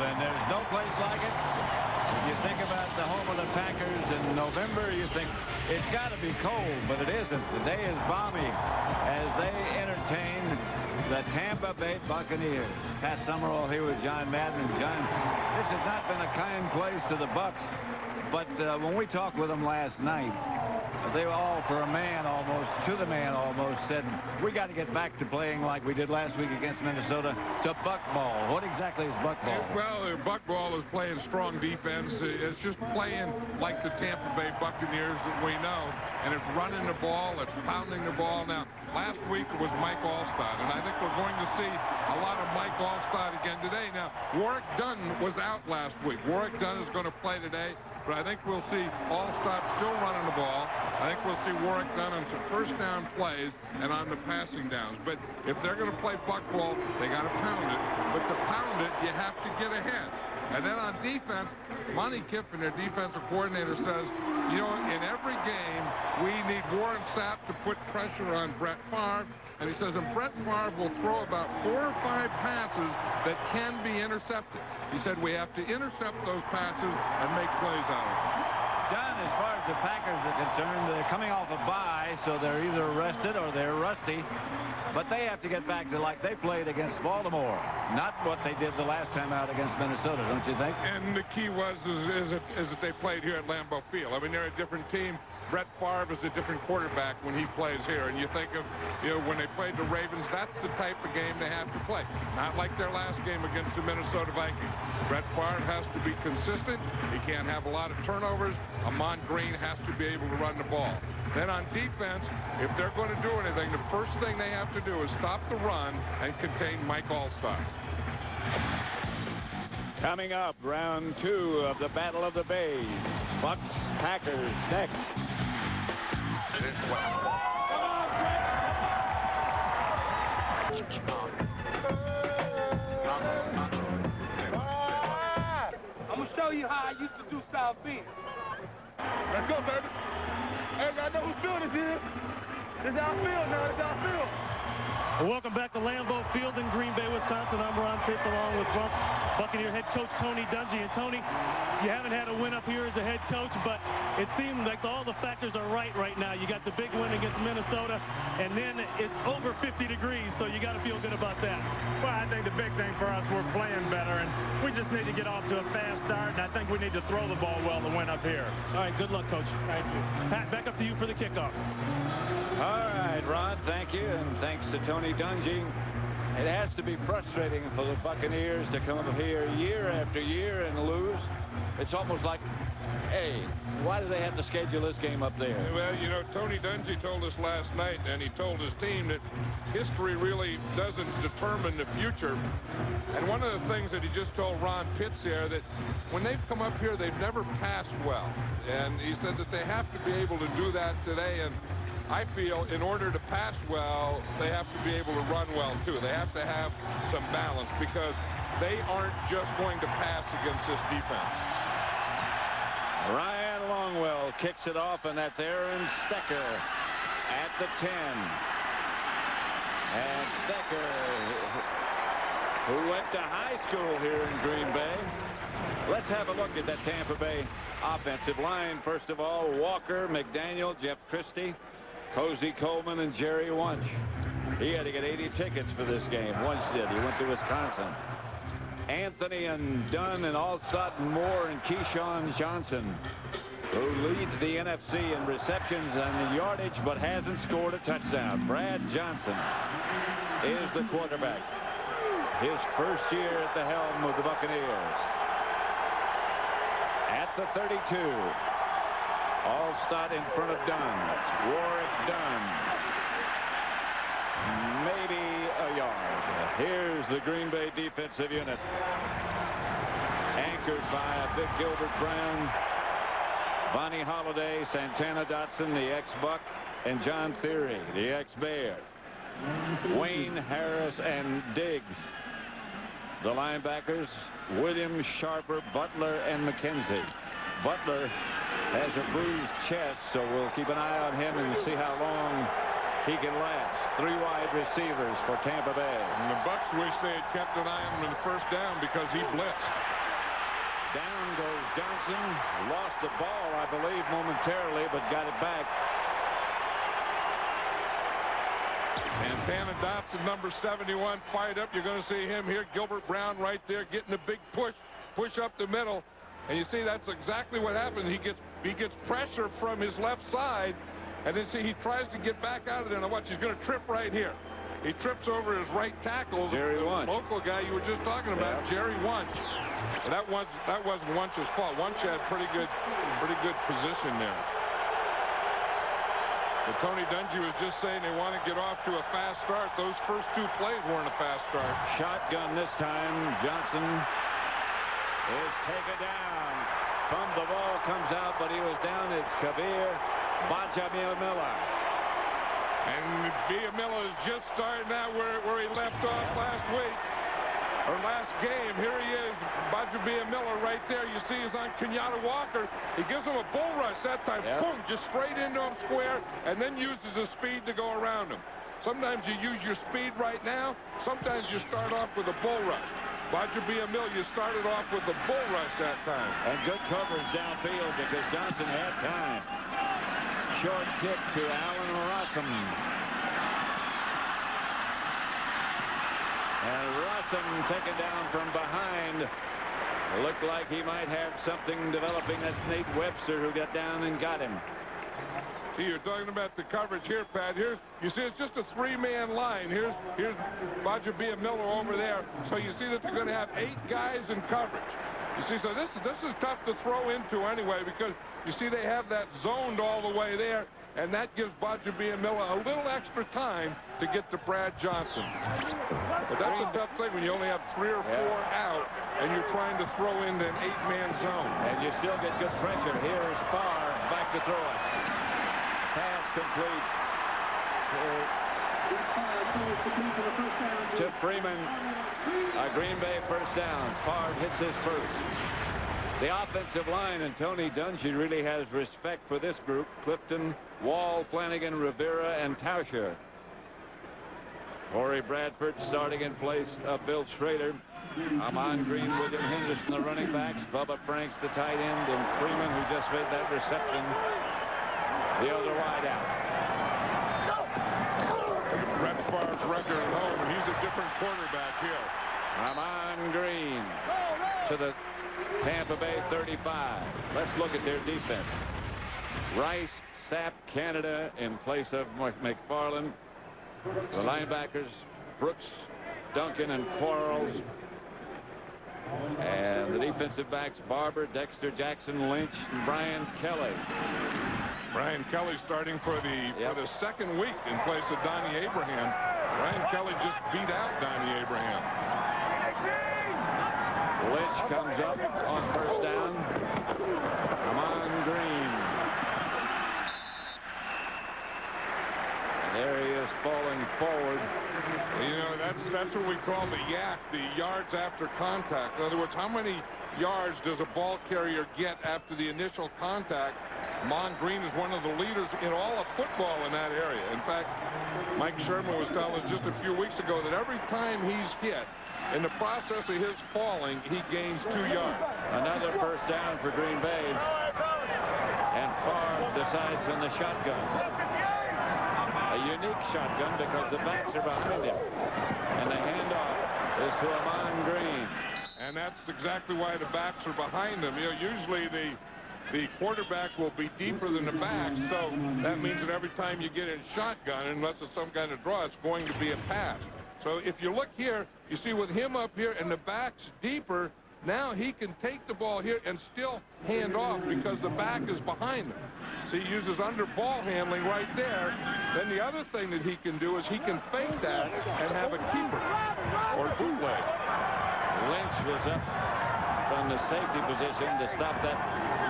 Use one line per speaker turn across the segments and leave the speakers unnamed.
and there's no place like it. If you think about the home of the Packers in November, you think it's got to be cold, but it isn't. The day is balmy as they entertain the Tampa Bay Buccaneers. Pat Summerall here with John Madden. And John, this has not been a kind place to the Bucs, but when we talked with them last night, they were all for a man almost, to the man almost, said, we got to get back to playing like we did last week against Minnesota, to buck ball. What exactly is buck ball?
Well, buck ball is playing strong defense. It's just playing like the Tampa Bay Buccaneers that we know. And it's running the ball, it's pounding the ball. Now, last week it was Mike Allstott, and I think we're going to see a lot of Mike Allstott again today. Now, Warrick Dunn was out last week. Warrick Dunn is going to play today. But I think we'll see Allstott still running the ball. I think we'll see Warrick Dunn on some first down plays and on the passing downs. But if they're going to play buck ball, they got to pound it. But to pound it, you have to get ahead. And then on defense, Monty Kiffin, their defensive coordinator, says, you know, in every game, we need Warren Sapp to put pressure on Brett Favre. And he says, and Brett Favre will throw about 4 or 5 passes that can be intercepted. He said, we have to intercept those passes and make plays out of them.
John, as far as the Packers are concerned, they're coming off a bye, so they're either rested or they're rusty. But they have to get back to like they played against Baltimore, not what they did the last time out against Minnesota, don't you think?
And the key is that they played here at Lambeau Field. I mean, they're a different team. Brett Favre is a different quarterback when he plays here. And you think of, you know, when they played the Ravens, that's the type of game they have to play. Not like their last game against the Minnesota Vikings. Brett Favre has to be consistent. He can't have a lot of turnovers. Ahman Green has to be able to run the ball. Then on defense, if they're going to do anything, the first thing they have to do is stop the run and contain Mike Allstott.
Coming up, round 2 of the Battle of the Bay. Bucs, Packers next.
I'm going to show you how I used to do South Beach. Let's go, baby. Hey, y'all know whose field this is? This is our field now. This is our field.
Well, welcome back to Lambeau Field in Green Bay, Wisconsin. I'm Ron Pitts along with Buccaneer head coach Tony Dungy. And Tony, you haven't had a win up here as a head coach, but it seems like all the factors are right now. You got the big win against Minnesota, and then it's over 50 degrees, so you got to feel good about that.
Well, I think the big thing for us, we're playing better, and we just need to get off to a fast start, and I think we need to throw the ball well to win up here.
All right, good luck, Coach.
Thank you.
Pat, back up to you for the kickoff.
All right, Ron, thank you, and thanks to Tony Dungy. It has to be frustrating for the Buccaneers to come up here year after year and lose. It's almost like, hey, why do they have to schedule this game up there?
Well, you know, Tony Dungy told us last night, and he told his team that history really doesn't determine the future. And one of the things that he just told Ron Pitts there, that when they've come up here, they've never passed well. And he said that they have to be able to do that today. And I feel in order to pass well, they have to be able to run well, too. They have to have some balance because they aren't just going to pass against this defense.
Ryan Longwell kicks it off, and that's Aaron Stecker at the 10. And Stecker, who went to high school here in Green Bay. Let's have a look at that Tampa Bay offensive line. First of all, Walker, McDaniel, Jeff Christie, Cozy Coleman, and Jerry Wunsch. He had to get 80 tickets for this game. Wunsch did. He went to Wisconsin. Anthony and Dunn and Allstott and Moore and Keyshawn Johnson, who leads the NFC in receptions and yardage but hasn't scored a touchdown. Brad Johnson is the quarterback. His first year at the helm of the Buccaneers. At the 32. Allstott in front of Dunn. Warrick Dunn. Maybe a yard. Here's the Green Bay defensive unit. Anchored by a big Gilbert Brown, Bonnie Holiday, Santana Dotson, the ex-Buck, and John Theory, the ex-Bear. Wayne Harris and Diggs. The linebackers, Williams, Sharper, Butler, and McKenzie. Butler has a bruised chest, so we'll keep an eye on him and see how long he can last. 3 wide receivers for Tampa Bay.
And the Bucs wish they had kept an eye on him in the first down because he blitzed.
Down goes Johnson. Lost the ball, I believe, momentarily, but got it back.
And Tanner Dotson, number 71, fired up. You're going to see him here. Gilbert Brown right there getting a big push up the middle. And you see that's exactly what happens. He gets pressure from his left side. And then see he tries to get back out of there. Now watch, he's going to trip right here. He trips over his right tackle.
Jerry Wunsch.
The local guy you were just talking about, yeah. Jerry Wunsch. And that wasn't Wunsch's fault. Wunsch had pretty good position there. But Tony Dungy was just saying they want to get off to a fast start. Those first 2 plays weren't a fast start.
Shotgun this time. Johnson is taken down. The ball comes out, but he was down. It's Kabir Bajamila.
And Biamila is just starting out where he left off last week. Or last game. Here he is. Bajamila right there. You see he's on Kenyatta Walker. He gives him a bull rush that time. Yep. Boom, just straight into him square, and then uses his speed to go around him. Sometimes you use your speed right now. Sometimes you start off with a bull rush. Bajamila, you started off with a bull rush that time.
And good coverage downfield because Johnson had time. Short kick to Allen Rossum. And Rossum taken down from behind. Looked like he might have something developing. That's Nate Webster who got down and got him.
See, you're talking about the coverage here, Pat. Here's, you see, it's just a 3-man line. Here's Bajamila over there. So you see that they're going to have 8 guys in coverage. You see, so this is tough to throw into anyway because you see they have that zoned all the way there, and that gives Bajamila a little extra time to get to Brad Johnson. But that's a tough thing when you only have 3 or 4 out, and you're trying to throw into an 8-man zone.
And you still get good pressure. Here's Favre back to throw it. Pass complete to Freeman. A Green Bay first down. Favre hits his first. The offensive line, and Tony Dungy really has respect for this group. Clifton, Wall, Flanagan, Rivera, and Tauscher. Corey Bradford starting in place of Bill Schrader. Ahman Green, William Henderson, the running backs. Bubba Franks, the tight end, and Freeman, who just made that reception, the other wide out.
Brett Favre's record at home, and he's a different quarterback here.
Ahman Green to the Tampa Bay 35. Let's look at their defense. Rice, Sapp, Canada in place of McFarland. The linebackers, Brooks, Duncan, and Quarles. And the defensive backs, Barber, Dexter, Jackson, Lynch, and Brian Kelly.
Brian Kelly starting for the second week in place of Donnie Abraham. Brian Kelly just beat out Donnie Abraham.
Lynch comes up on first down. Ahman Green. And there he is falling forward.
You know, that's what we call the YAC, the yards after contact. In other words, how many yards does a ball carrier get after the initial contact? Ahman Green is one of the leaders in all of football in that area. In fact, Mike Sherman was telling us just a few weeks ago that every time he's hit, in the process of his falling, he gains 2 yards.
Another first down for Green Bay. And Favre decides on the shotgun. A unique shotgun because the backs are behind him. And the handoff is to Ahman Green.
And that's exactly why the backs are behind him. You know, usually the quarterback will be deeper than the back, so that means that every time you get in shotgun, unless it's some kind of draw, it's going to be a pass. So if you look here, you see with him up here and the back's deeper, now he can take the ball here and still hand off because the back is behind him. So he uses under ball handling right there. Then the other thing that he can do is he can fake that and have a keeper or bootleg.
Lynch was up from the safety position to stop that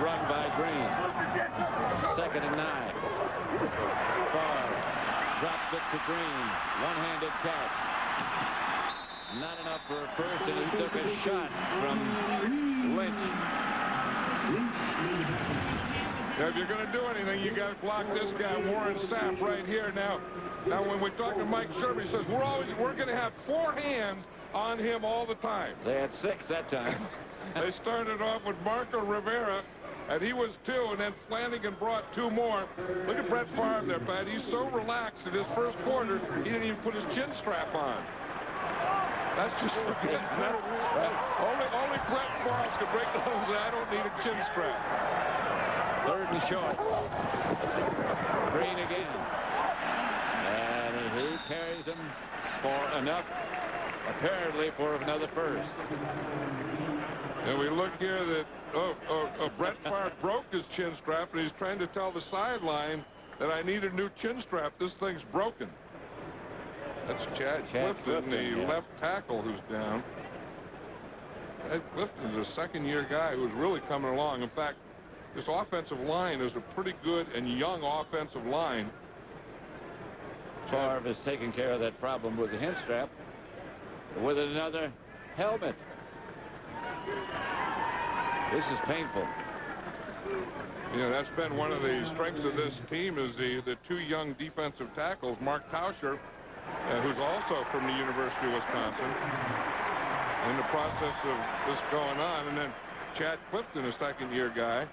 run by Green. 2nd and 9. Favre drops it to Green. One-handed catch. Not enough for a first, and he took a shot from Lynch.
If you're going to do anything, you got to block this guy, Warren Sapp, right here. Now when we talk to Mike Sherman, he says we're going to have 4 hands on him all the time.
They had 6 that time.
They started off with Marco Rivera, and he was 2, and then Flanagan brought 2 more. Look at Brett Favre there, Pat. He's so relaxed in his first quarter, he didn't even put his chin strap on. That's just forgetting. Only Brett Favre could break the hose. I don't need a chin strap.
3rd and short. Green again. And he carries him for enough, apparently, for another first.
And we look here that Brett Favre broke his chin strap, and he's trying to tell the sideline that I need a new chin strap. This thing's broken. That's Chad Clifton, the left tackle, who's down. Chad Clifton's a second-year guy who's really coming along. In fact, this offensive line is a pretty good and young offensive line.
Favre has taken care of that problem with the hinge strap with another helmet. This is painful.
Yeah, that's been one of the strengths of this team is the 2 young defensive tackles, Mark Tauscher, who's also from the University of Wisconsin, in the process of this going on, and then Chad Clifton, a second-year guy,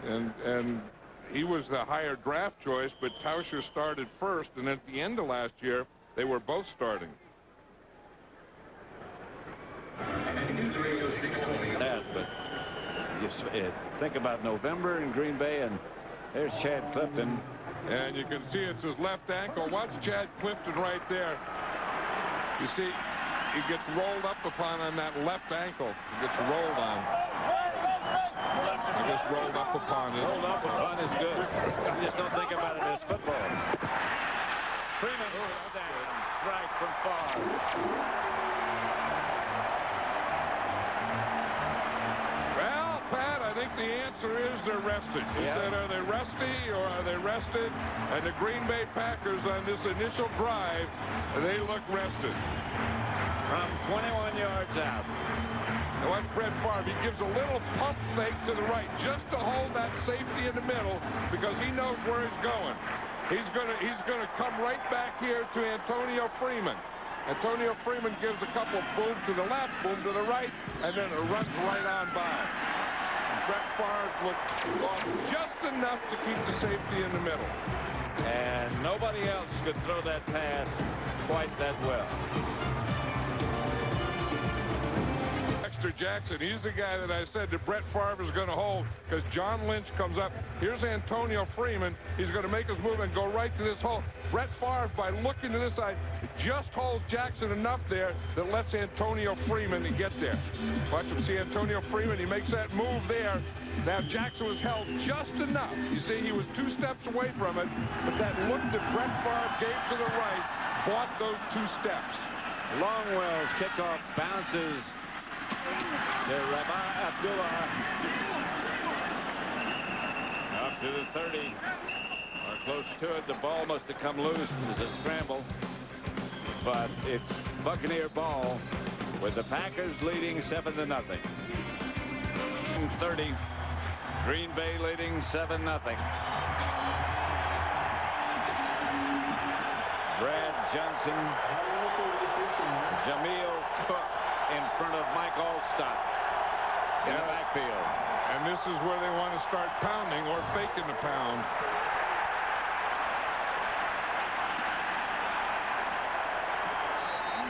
and he was the higher draft choice, but Tauscher started first, and at the end of last year, they were both starting.
That, but you think about November in Green Bay, and there's Chad Clifton.
And you can see it's his left ankle. Watch Chad Clifton right there. You see, he gets rolled up upon on that left ankle. He gets rolled on. He gets rolled up upon it.
Rolled up upon is good. You just don't think about it as football. Freeman, strike from Favre.
Well, Pat, I think the answer is they're rested. You said, are they rusty or are they rested? And the Green Bay Packers on this initial drive, they look rested.
From 21 yards out.
Now watch Brett Favre. He gives a little pump fake to the right just to hold that safety in the middle because he knows where he's going. He's gonna come right back here to Antonio Freeman. Antonio Freeman gives a couple boom to the left, boom to the right, and then it runs right on by. Brett Favre looked off just enough to keep the safety in the middle.
And nobody else could throw that pass quite that well.
Jackson, he's the guy that I said that Brett Favre is going to hold because John Lynch comes up. Here's Antonio Freeman. He's going to make his move and go right to this hole. Brett Favre, by looking to this side, just holds Jackson enough there that lets Antonio Freeman get there. Watch him see Antonio Freeman. He makes that move there. Now Jackson was held just enough. You see, he was 2 steps away from it, but that look that Brett Favre gave to the right bought those 2 steps.
Longwell's kickoff bounces to Rabah Abdullah up to the 30 or close to it. The ball must have come loose. It was a scramble, but it's Buccaneer ball with the Packers leading 7-0. 30, Green Bay leading 7-0. Brad Johnson, Jameel Cook in front of Mike Allstott in the backfield.
And this is where they want to start pounding or faking the pound.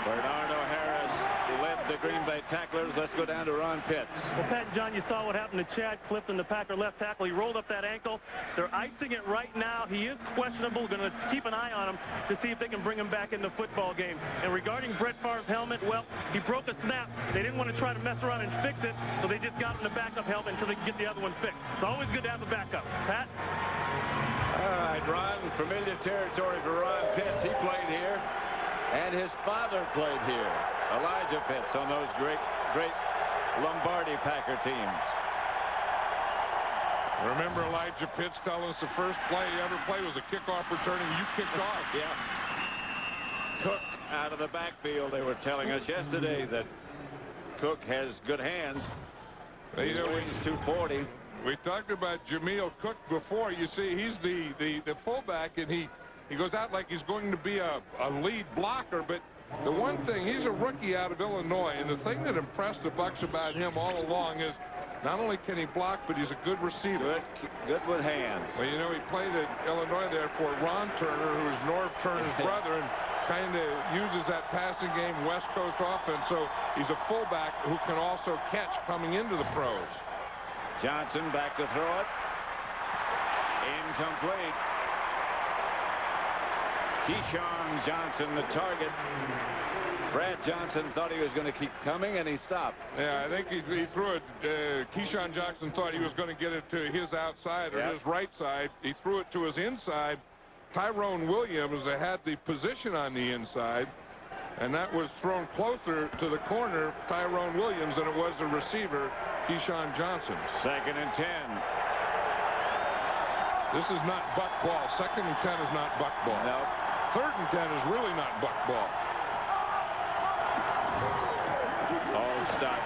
Bernardo Harris led the Green Bay tacklers. Let's go down to Ron Pitts.
Well, Pat and John, you saw what happened to Chad Clifton, the Packer left tackle. He rolled up that ankle. They're icing it right now. He is questionable. Going to keep an eye on him to see if they can bring him back in the football game. And regarding Brett Favre's helmet, well, he broke a snap. They didn't want to try to mess around and fix it, so they just got him the backup helmet until they can get the other one fixed. It's always good to have a backup. Pat?
All right, Ron, familiar territory for Ron Pitts. He played here, and his father played here. Elijah Pitts on those great Lombardi Packer teams.
Remember Elijah Pitts telling us the first play he ever played was a kickoff returning. You kicked off.
Yeah. Cook out of the backfield. They were telling us yesterday that Cook has good hands. He weighs 240.
We talked about Jameel Cook before. You see, he's the fullback, and he goes out like he's going to be a lead blocker. But the one thing, he's a rookie out of Illinois, and the thing that impressed the Bucs about him all along is not only can he block, but he's a good receiver.
Good with hands.
Well, you know, he played at Illinois there for Ron Turner, who is Norv Turner's brother, and kind of uses that passing game, West Coast offense. So he's a fullback who can also catch coming into the pros.
Johnson back to throw it. Incomplete. Keyshawn Johnson, the target. Brad Johnson thought he was going to keep coming, and he stopped.
Yeah, I think he threw it. Keyshawn Johnson thought he was going to get it to his outside or his right side. He threw it to his inside. Tyrone Williams had the position on the inside, and that was thrown closer to the corner, Tyrone Williams, than it was the receiver, Keyshawn Johnson.
2nd and 10.
This is not Buck ball. 2nd and 10 is not Buck ball.
No.
3rd and 10 is really not Buck ball.
All stop.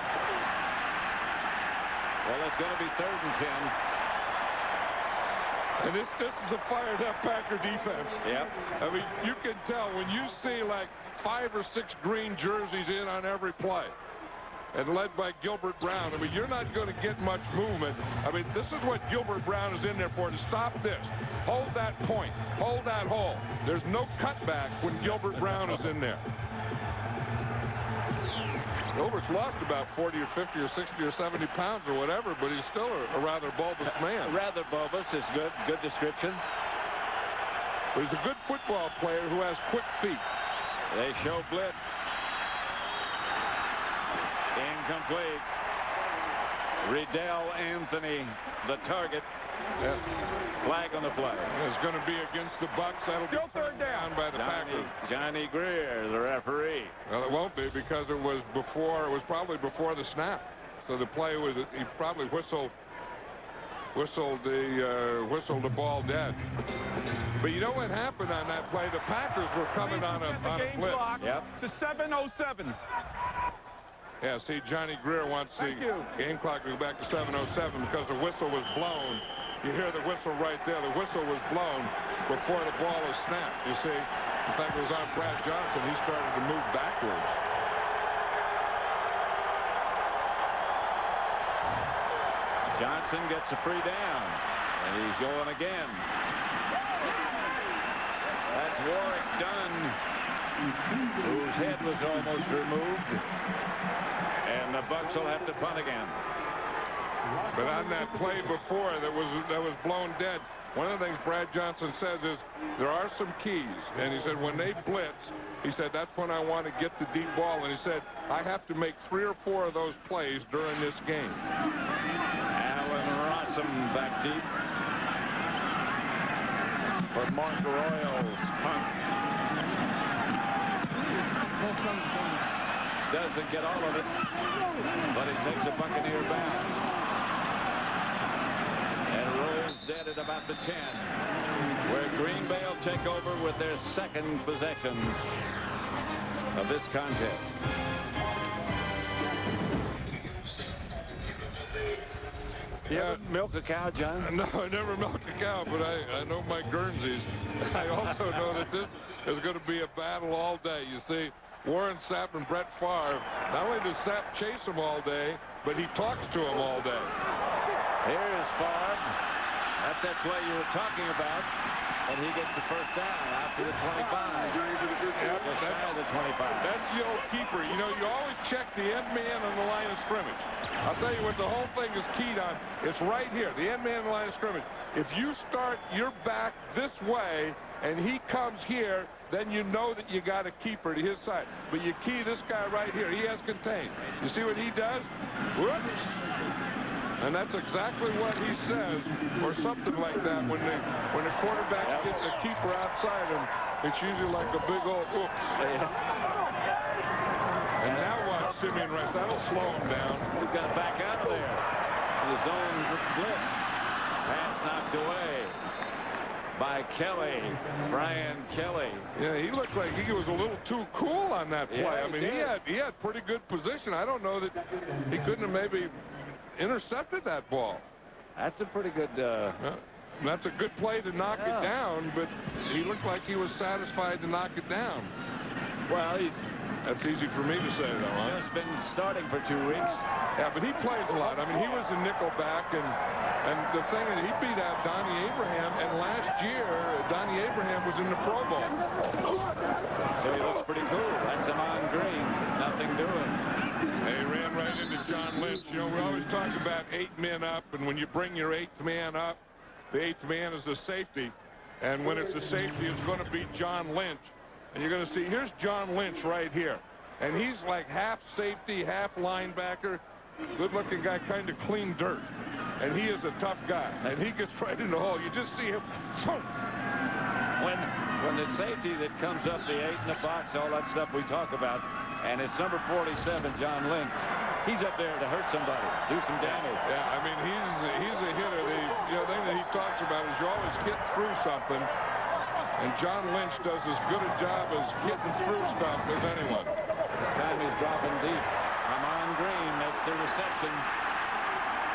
Well, it's going to be 3rd and 10.
And this is a fired-up Packer defense.
Yep.
I mean, you can tell when you see like 5 or 6 green jerseys in on every play, and led by Gilbert Brown. I mean, you're not going to get much movement. I mean, this is what Gilbert Brown is in there for, to stop this. Hold that point. Hold that hole. There's no cutback when Gilbert Brown is in there. Gilbert's lost about 40 or 50 or 60 or 70 pounds or whatever, but he's still a rather bulbous man.
Rather bulbous is good. Good description.
But he's a good football player who has quick feet.
They show blitz. Incomplete. Riddell Anthony, the target.
Yeah.
Flag on the play.
It's going to be against the Bucs. That'll be turned down by the Packers.
Johnny Greer, the referee.
Well, it won't be because it was probably before the snap. So the play was, he probably whistled the ball dead. But you know what happened on that play? The Packers were coming on a blitz.
Yep. To 7:07.
Yeah, see, Johnny Greer wants the game clock to go back to 7:07 because the whistle was blown. You hear the whistle right there. The whistle was blown before the ball is snapped, you see. In fact, it was on Brad Johnson. He started to move backwards.
Johnson gets a free down, and he's going again. That's Warwick Dunn, whose head was almost removed. And the Bucs will have to punt again.
But on that play before that was blown dead, one of the things Brad Johnson says is there are some keys. And he said when they blitz, he said that's when I want to get the deep ball. And he said I have to make 3 or 4 of those plays during this game.
Alan Rossum back deep for Mark Royals punt. Doesn't get all of it, but it takes a Buccaneer bounce and rolls dead at about the 10, where Green Bay will take over with their 2nd possession of this contest. You ever milk a cow, John?
No, I never milked a cow, but I know my Guernseys. I also know that this is going to be a battle all day. You see, Warren Sapp and Brett Favre, not only does Sapp chase him all day, but he talks to him all day.
Here's Favre. That's that play you were talking about. And he gets the first down out to the 25.
Yep,
Just shy of the 25.
That's the old keeper. You know, you always check the end man on the line of scrimmage. I'll tell you what the whole thing is keyed on. It's right here, the end man on the line of scrimmage. If you start your back this way and he comes here, then you know that you got a keeper to his side. But you key this guy right here. He has contained. You see what he does? Whoops. And that's exactly what he says, or something like that, when the quarterback gets the keeper outside him. It's usually like a big old oops. And now watch Simeon Rice. That'll slow him down.
He's got to back out of there. His own blitz. Pass knocked away by Kelly, Brian Kelly.
Yeah, he looked like he was a little too cool on that play.
Yeah,
I mean, he had pretty good position. I don't know that he couldn't have maybe intercepted that ball.
That's a pretty good...
That's a good play to knock it down, but he looked like he was satisfied to knock it down.
Well,
that's easy for me to say, though, huh?
He's been starting for 2 weeks.
Yeah, but he plays a lot. I mean, he was a nickel back, and the thing is, he beat out Donnie Abraham, and last year, Donnie Abraham was in the Pro Bowl.
So he looks pretty cool. That's Ahman Green. Nothing doing.
They ran right into John Lynch. You know, we always talk about 8 men up, and when you bring your 8th man up, the 8th man is the safety. And when it's a safety, it's going to be John Lynch. And you're going to see, here's John Lynch right here. And he's like half safety, half linebacker. Good-looking guy, kind of clean dirt. And he is a tough guy. And he gets right in the hole. You just see him.
When the safety that comes up, the 8 in the box, all that stuff we talk about, and it's number 47, John Lynch. He's up there to hurt somebody, do some damage.
Yeah, I mean, he's a hitter. The thing that he talks about is you always get through something, and John Lynch does as good a job as getting through stuff as anyone.
This time he's dropping deep. Ahman Green makes the reception,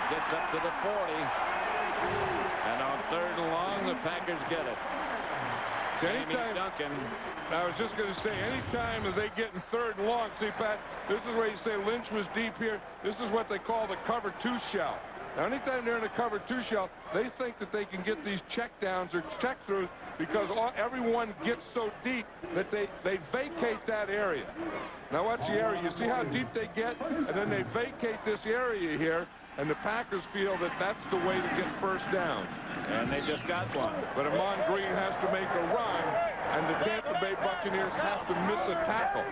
gets up to the 40, and on 3rd and long, the Packers get it. Jamie Duncan.
I was just going to say, anytime that they get in 3rd and long, see, Pat, this is where you say Lynch was deep here. This is what they call the cover 2 shell. Now, anytime they're in a cover 2 shell, they think that they can get these check downs or check throughs because everyone gets so deep that they vacate that area. Now, watch the area. You see how deep they get? And then they vacate this area here, and the Packers feel that that's the way to get 1st down.
And they just got one.
But Ahman Green has to make a run, and the Tampa Bay Buccaneers have to miss a tackle.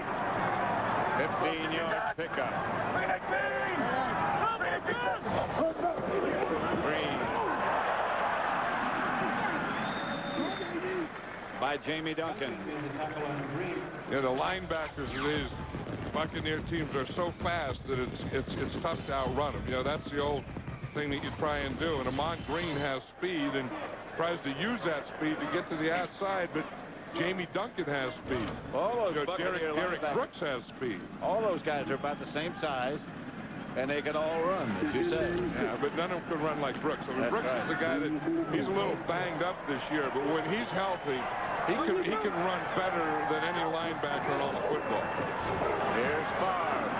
15-yard pickup. Green. By Jamie Duncan.
Yeah, the linebackers of these Buccaneer teams are so fast that it's tough to outrun them. You know, that's the old thing that you try and do. And Ahman Green has speed and tries to use that speed to get to the outside, but Jamie Duncan has speed.
All those
Derrick Brooks has speed.
All those guys are about the same size, and they can all run, as you say.
Yeah, but none of them can run like Brooks. I mean, Brooks is the guy that he's a little banged up this year, but when he's healthy, he can run better than any linebacker on the football.
Here's Favre.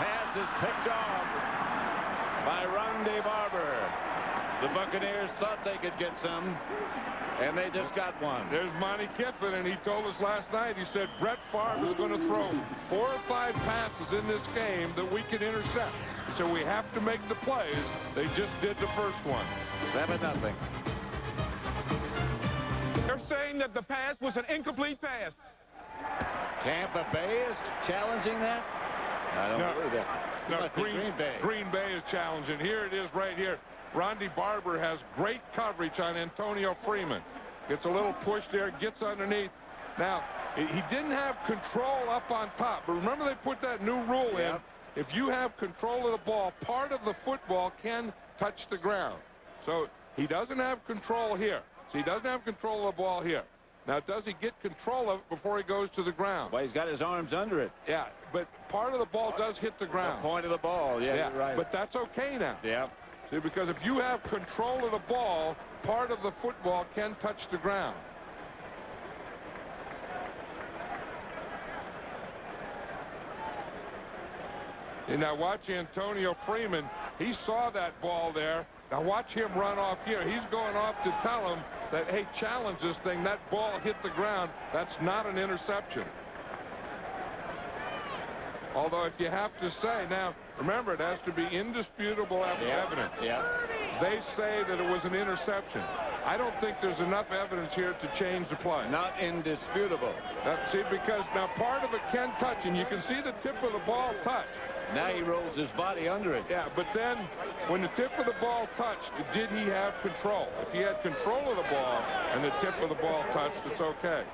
Pass is picked off by Ronde Barber. The Buccaneers thought they could get some, and they just got one.
There's Monty Kiffin, and he told us last night, he said Brett Favre is going to throw 4 or 5 passes in this game that we can intercept. So we have to make the plays. They just did the first one.
7-0.
They're saying that the pass was an incomplete pass.
Tampa Bay is challenging that? I don't believe that.
No, Green Bay is challenging. Here it is right here. Ronde Barber has great coverage on Antonio Freeman. Gets a little push there, gets underneath. Now, he didn't have control up on top, but remember they put that new rule in. If you have control of the ball, part of the football can touch the ground. So he doesn't have control here. So he doesn't have control of the ball here. Now, does he get control of it before he goes to the ground?
Well, he's got his arms under it.
Yeah, but part of the ball does hit the ground.
The point of the ball, yeah, you're right.
But that's okay now.
Yeah.
See, because if you have control of the ball, part of the football can touch the ground. And now watch Antonio Freeman. He saw that ball there. Now watch him run off here. He's going off to tell him that, hey, challenge this thing. That ball hit the ground. That's not an interception. Although if you have to say, now, remember, it has to be indisputable evidence.
Yeah.
They say that it was an interception. I don't think there's enough evidence here to change the play.
Not indisputable.
See, because now part of it can touch, and you can see the tip of the ball touch.
Now he rolls his body under it.
Yeah, but then when the tip of the ball touched, did he have control? If he had control of the ball and the tip of the ball touched, it's okay.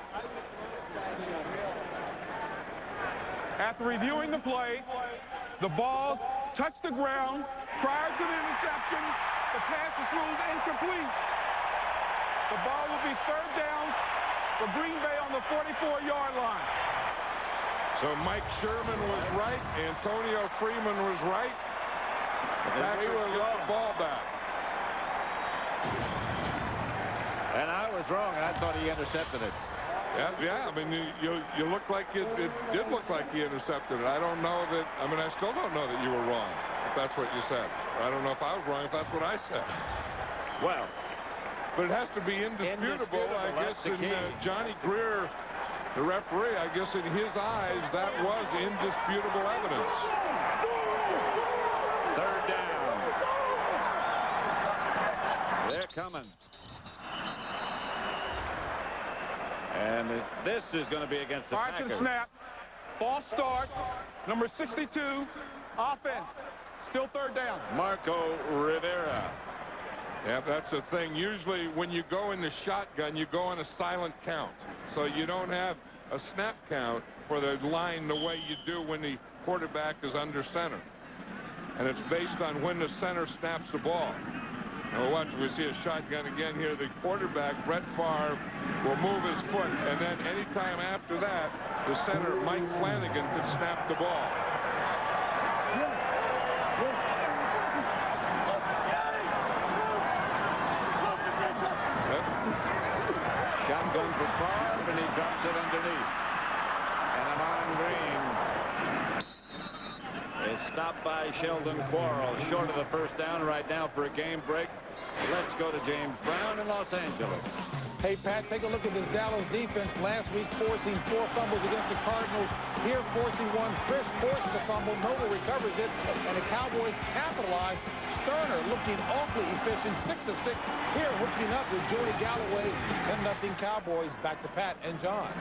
After reviewing the play, the ball touched the ground prior to the interception. The pass was ruled incomplete. The ball will be 3rd down for Green Bay on the 44-yard line.
So Mike Sherman was right. Antonio Freeman was right. Packers get the ball back.
And I was wrong. I thought he intercepted it.
Yeah. I mean, you look like it did look like he intercepted it. I don't know that. I mean, I still don't know that you were wrong. If that's what you said. I don't know if I was wrong. If that's what I said.
Well,
but it has to be indisputable. I guess in Johnny Greer, the referee, I guess in his eyes, that was indisputable evidence.
Third down. They're coming. And this is going to be against the
Packers.
Packers.
Snap. False start. Number 62. Offense. Still third down.
Marco Rivera.
Yeah, that's the thing. Usually when you go in the shotgun, you go on a silent count. So you don't have a snap count for the line the way you do when the quarterback is under center. And it's based on when the center snaps the ball. Now watch, we see a shotgun again here. The quarterback, Brett Favre, will move his foot. And then anytime after that, the center, Mike Flanagan, could snap the ball.
Shotgun for Favre, and he drops it underneath. And Ahman Green is stopped by Sheldon Quarles, short of the first down right now for a game break. Let's go to James Brown in Los Angeles.
Hey, Pat, take a look at this Dallas defense. Last week forcing 4 fumbles against the Cardinals. Here forcing one. Chris forces a fumble. Noble recovers it. And the Cowboys capitalize. Sterner looking awfully efficient. 6 of 6. Here hooking up with Jordy Galloway. 10-0 Cowboys. Back to Pat and John.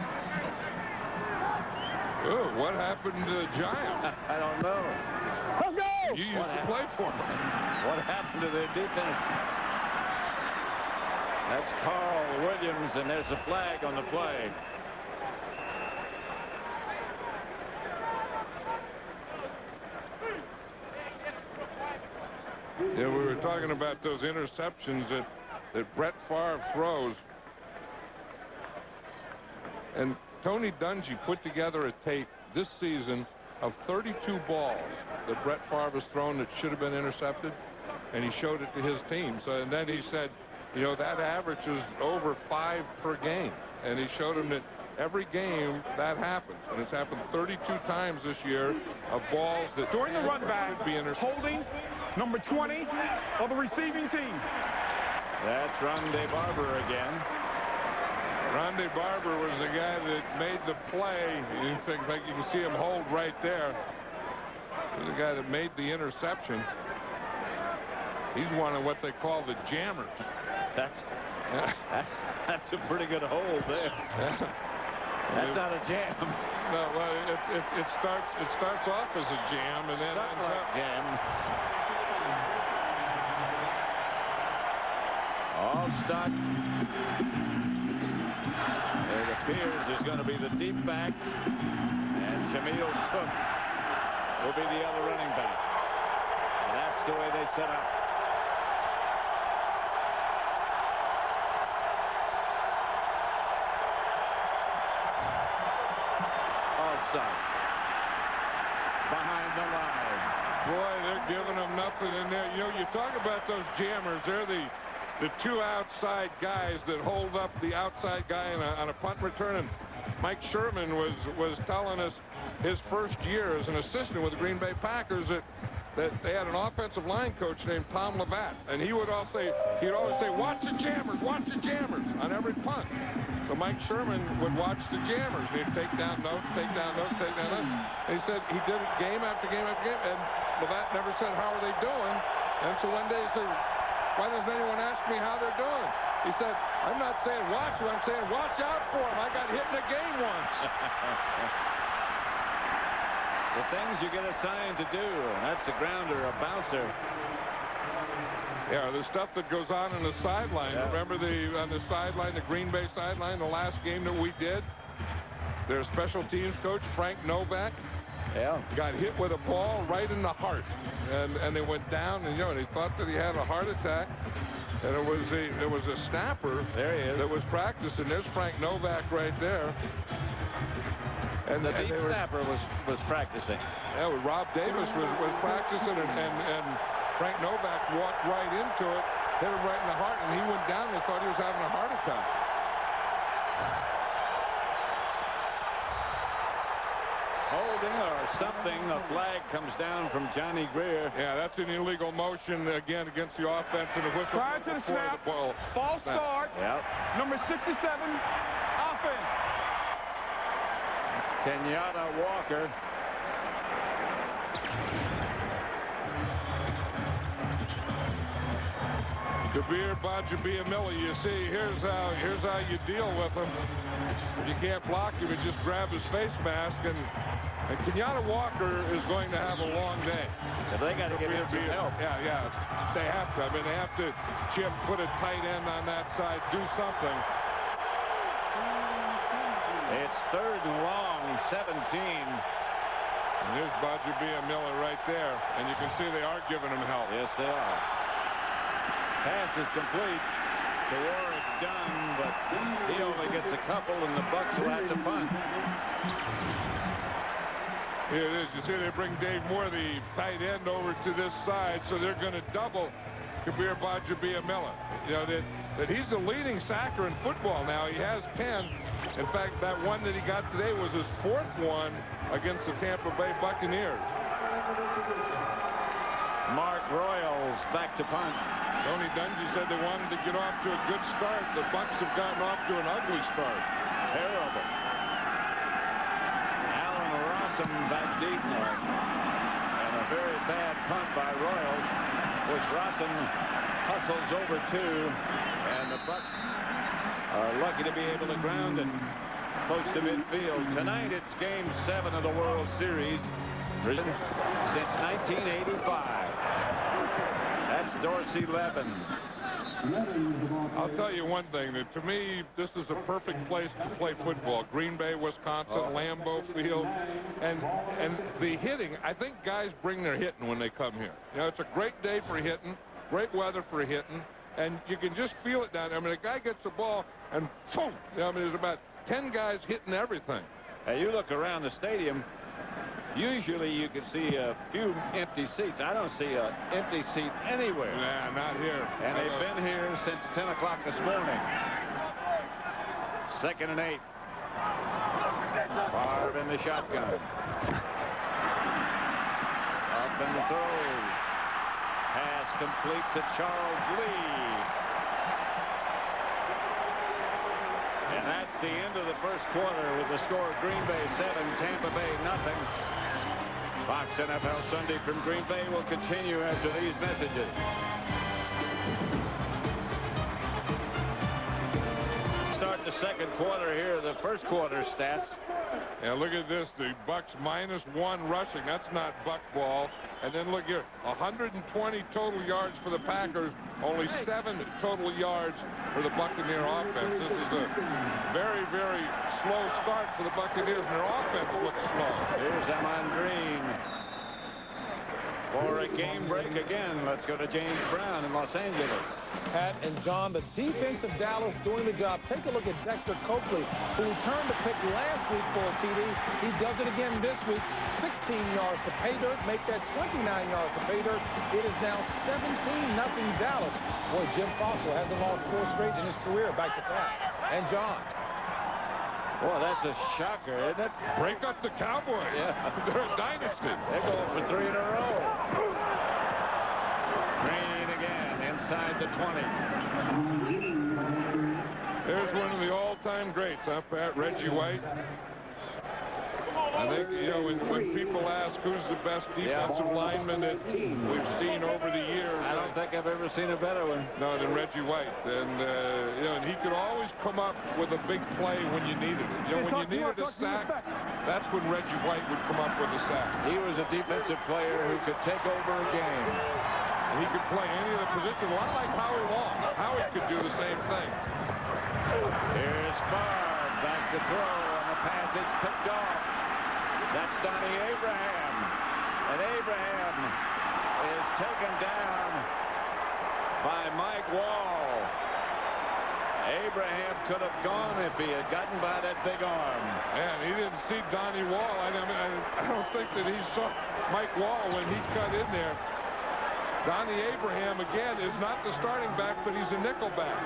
Oh, what happened to the Giants?
I don't know.
Let's go!
You used to play for them.
What happened to their defense? That's Carl Williams, and there's a flag on the play.
Yeah, we were talking about those interceptions that Brett Favre throws. And Tony Dungy put together a tape this season of 32 balls that Brett Favre has thrown that should have been intercepted, and he showed it to his team. So, and then he said, you know, that average is over 5 per game. And he showed him that every game that happens. And it's happened 32 times this year of balls that
During the run back,
should be intercepted.
holding number 20 of the receiving team.
That's Rondé Barber again.
Rondé Barber was the guy that made the play. You think like you can see him hold right there. He's the guy that made the interception. He's one of what they call the jammers.
That's a pretty good hold there. That's not a jam.
No, well, it starts off as a jam and then ends up
jam. All stock. It appears is going to be the deep back, and Jamil Cook will be the other running back. And that's the way they set up. Behind the line.
Boy, they're giving them nothing in there. You know, you talk about those jammers. They're the 2 outside guys that hold up the outside guy on a punt return. And Mike Sherman was telling us his first year as an assistant with the Green Bay Packers that they had an offensive line coach named Tom Levatt, and he'd always say, watch the jammers on every punt. So Mike Sherman would watch the jammers. He'd take down notes. And he said he did it game after game after game, and Levatt never said, how are they doing? And so one day he said, why doesn't anyone ask me how they're doing? He said, I'm not saying watch them, I'm saying watch out for them. I got hit in a game once.
The things you get assigned to do, and that's a grounder, a bouncer.
Yeah, the stuff that goes on the sideline.
Yeah.
Remember on the sideline, the Green Bay sideline, the last game that we did? Their special teams coach, Frank Novak, got hit with a ball right in the heart. And they went down, and and he thought that he had a heart attack. And it was a snapper
there he is.
that was practicing. There's Frank Novak right there.
And the deep snapper was practicing.
Yeah, well, Rob Davis was practicing, and Frank Novak walked right into it, hit him right in the heart, and he went down. They thought he was having a heart attack.
Holding or something. A flag comes down from Johnny Greer.
Yeah, that's an illegal motion again against the offense, and a whistle
Prior to the snap, false start.
Yep.
Number 67, offense.
Kenyatta Walker.
Kabir Bajabiamila, you see, here's how you deal with him. If you can't block him, you just grab his face mask, and Kenyatta Walker is going to have a long day.
So they got to give him some help.
Yeah, they have to. I mean, they have to, Chip, put a tight end on that side, do something.
It's 3rd and long, 17.
And there's Bajabiamila right there, and you can see they are giving him help.
Yes, they are. Pass is complete to Warren Dunn, but he only gets a couple, and the Bucs will have to punt.
Here it is. You see they bring Dave Moore, the tight end, over to this side, so they're going to double Kabir Bajabiamila. You know, that he's the leading sacker in football now. He has 10. In fact, that one that he got today was his 4th one against the Tampa Bay Buccaneers.
Mark Royals back to punt.
Tony Dungy said they wanted to get off to a good start. The Bucs have gotten off to an ugly start.
Terrible. Allen Rossum back deep now. And a very bad punt by Royals, which Rossum hustles over to. And the Bucs are lucky to be able to ground it close to midfield. Tonight it's Game 7 of the World Series since 1985. That's Dorsey Levin.
I'll tell you one thing, that to me, this is a perfect place to play football. Green Bay, Wisconsin, Lambeau Field, and the hitting. I think guys bring their hitting when they come here. You know, it's a great day for hitting, great weather for hitting, and you can just feel it down there. I mean, a guy gets the ball, and boom! You know, I mean, there's about 10 guys hitting everything.
Hey, you look around the stadium. Usually you can see a few empty seats. I don't see an empty seat anywhere.
Nah, not here.
And they've been here since 10 o'clock this morning. 2nd and 8. Favre in the shotgun. Up in the throw. Pass complete to Charles Lee. And that's the end of the first quarter with the score Green Bay 7, Tampa Bay nothing. Fox NFL Sunday from Green Bay will continue after these messages. Start the second quarter here. The first quarter stats.
Yeah, look at this. The Bucs -1 rushing. That's not Buck ball. And then look here. 120 total yards for the Packers. Only 7 total yards for the Buccaneer offense. This is a very, very slow start for the Buccaneers, and their offense looks slow.
Here's Ahman Green for a game break again. Let's go to James Brown in Los Angeles.
Pat and John, the defense of Dallas doing the job. Take a look at Dexter Coakley, who returned the pick last week for a TD. He does it again this week. 16 yards to pay dirt. Make that 29 yards to pay dirt. It is now 17-0 Dallas. Boy, Jim Fossil hasn't lost 4 straight in his career. Back to Pat and John.
Boy, that's a shocker, isn't it?
Break up the Cowboys.
Yeah.
They're a dynasty.
They're going for 3 in a row. Green again inside the 20.
There's one of the all-time greats, huh, Pat? Reggie White. I think, you know, when people ask who's the best defensive lineman that we've seen over the years,
I don't think I've ever seen a better one.
No, than Reggie White. And, you know, and he could always come up with a big play when you needed it. You know, when you needed a sack, that's when Reggie White would come up with a sack.
He was a defensive player who could take over a game.
And he could play any of the positions, a lot like Howie Long. Howie could do the same thing.
Here's Favre back to throw, and the pass is picked off. That's Donnie Abraham. And Abraham is taken down by Mike Wall. Abraham could have gone if he had gotten by that big arm.
And he didn't see Donnie Wall. I don't think that he saw Mike Wall when he cut in there. Donnie Abraham, again, is not the starting back, but he's a nickel back.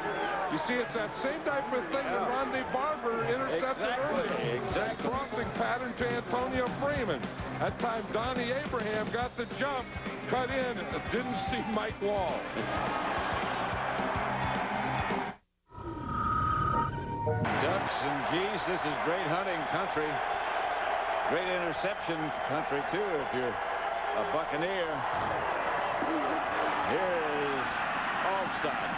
You see, it's that same type of thing that Rondé Barber intercepted earlier. That crossing pattern to Antonio Freeman. That time, Donnie Abraham got the jump, cut in, didn't see Mike Wall.
Ducks and geese, this is great hunting country. Great interception country, too, if you're a Buccaneer. Here is Allstott.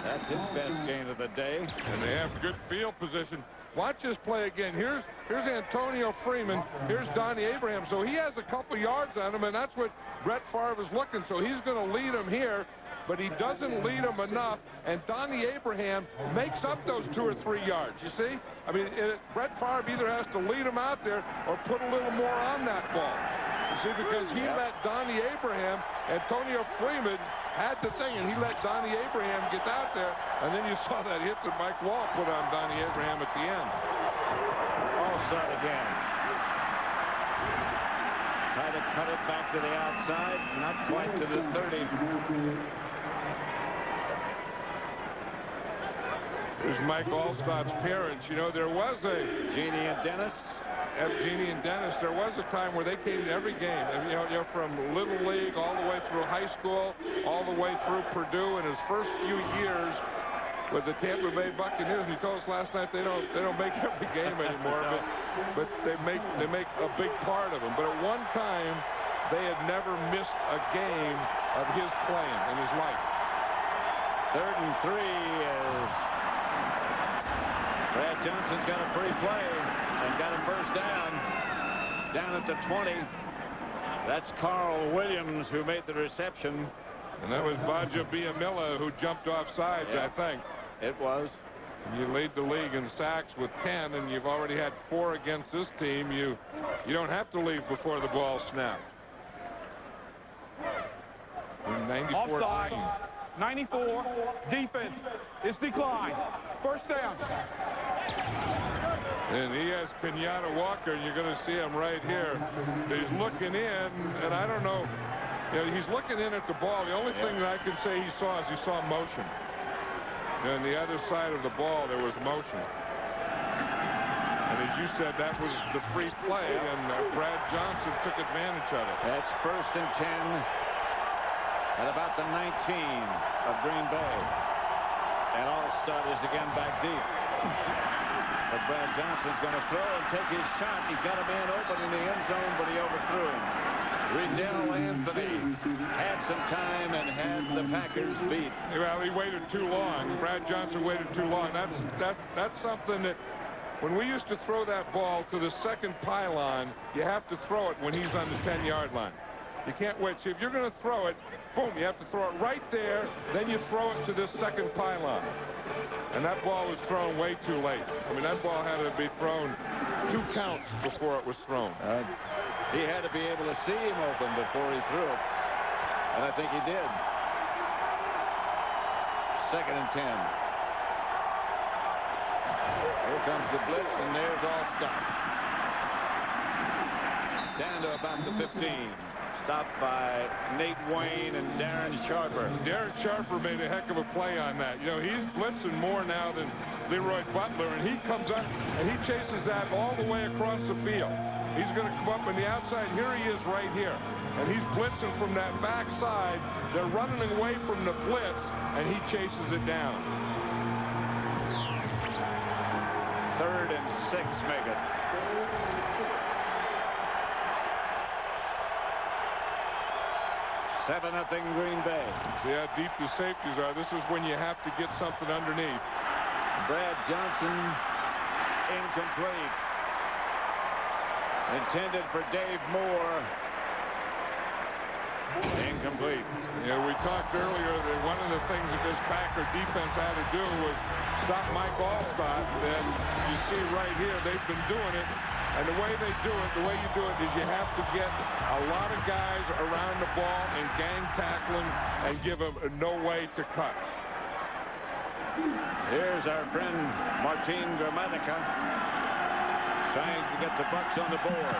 That's his best gain of the day.
And they have good field position. Watch this play again. Here's Antonio Freeman. Here's Donnie Abraham. So he has a couple yards on him, and that's what Brett Favre is looking. So he's going to lead him here, but he doesn't lead him enough. And Donnie Abraham makes up those 2 or 3 yards. You see? I mean, Brett Favre either has to lead him out there or put a little more on that ball. You see, because he let Donnie Abraham, Antonio Freeman had the thing, and he let Donnie Abraham get out there. And then you saw that hit that Mike Wall put on Donnie Abraham at the end.
Allstott again. Try to cut it back to the outside, not quite to the 30.
Here's Mike Allstott's parents. You know, there was a
Jeannie and Dennis.
Jeannie and Dennis, there was a time where they came to every game. And, you know, from Little League all the way through high school, all the way through Purdue. In his first few years with the Tampa Bay Buccaneers, he told us last night they don't make every game anymore, but they make a big part of them. But at one time, they had never missed a game of his playing in his life.
3rd and 3 is Brad Johnson's got a free play and got him first down at the 20. That's Carl Williams who made the reception.
And that was Baja Biamilla who jumped off sides, I think.
It was.
You lead the league in sacks with 10, and you've already had 4 against this team. You don't have to leave before the ball snapped. 94.
Offside. 94. Defense. It's declined. First down.
And he has Kenyatta Walker, and you're going to see him right here. He's looking in, and I don't know. You know, he's looking in at the ball. The only thing that I can say he saw is he saw motion. And the other side of the ball, there was motion. And as you said, that was the free play, and Brad Johnson took advantage of it.
That's 1st and 10 at about the 19 of Green Bay. And Allstott is again back deep. But Brad Johnson's going to throw and take his shot. He's got a man open in the end zone, but he overthrew him. Riddell Anthony had some time and had the Packers beat.
Well, he waited too long. Brad Johnson waited too long. That's something that when we used to throw that ball to the second pylon, you have to throw it when he's on the 10-yard line. You can't wait. See, if you're going to throw it, boom, you have to throw it right there. Then you throw it to this second pylon. And that ball was thrown way too late. I mean, that ball had to be thrown 2 counts before it was thrown.
He had to be able to see him open before he threw it. And I think he did. 2nd and 10. Here comes the blitz, and there's Allstott. Down to about the 15. Stopped by Nate Wayne and Darren Sharper.
Darren Sharper made a heck of a play on that. You know, he's blitzing more now than LeRoy Butler, and he comes up and he chases that all the way across the field. He's going to come up on the outside. Here he is right here. And he's blitzing from that backside. They're running away from the blitz, and he chases it down.
3rd and 6 make it. Seven 0 Green Bay.
See how deep the safeties are. This is when you have to get something underneath.
Brad Johnson incomplete. Intended for Dave Moore. Incomplete.
Yeah, we talked earlier that one of the things that this Packer defense had to do was stop Mike Allstott. And you see right here, they've been doing it. And the way they do it, the way you do it is you have to get a lot of guys around the ball and gang tackling and give them no way to cut.
Here's our friend Martin Gramatica trying to get the Bucs on the board.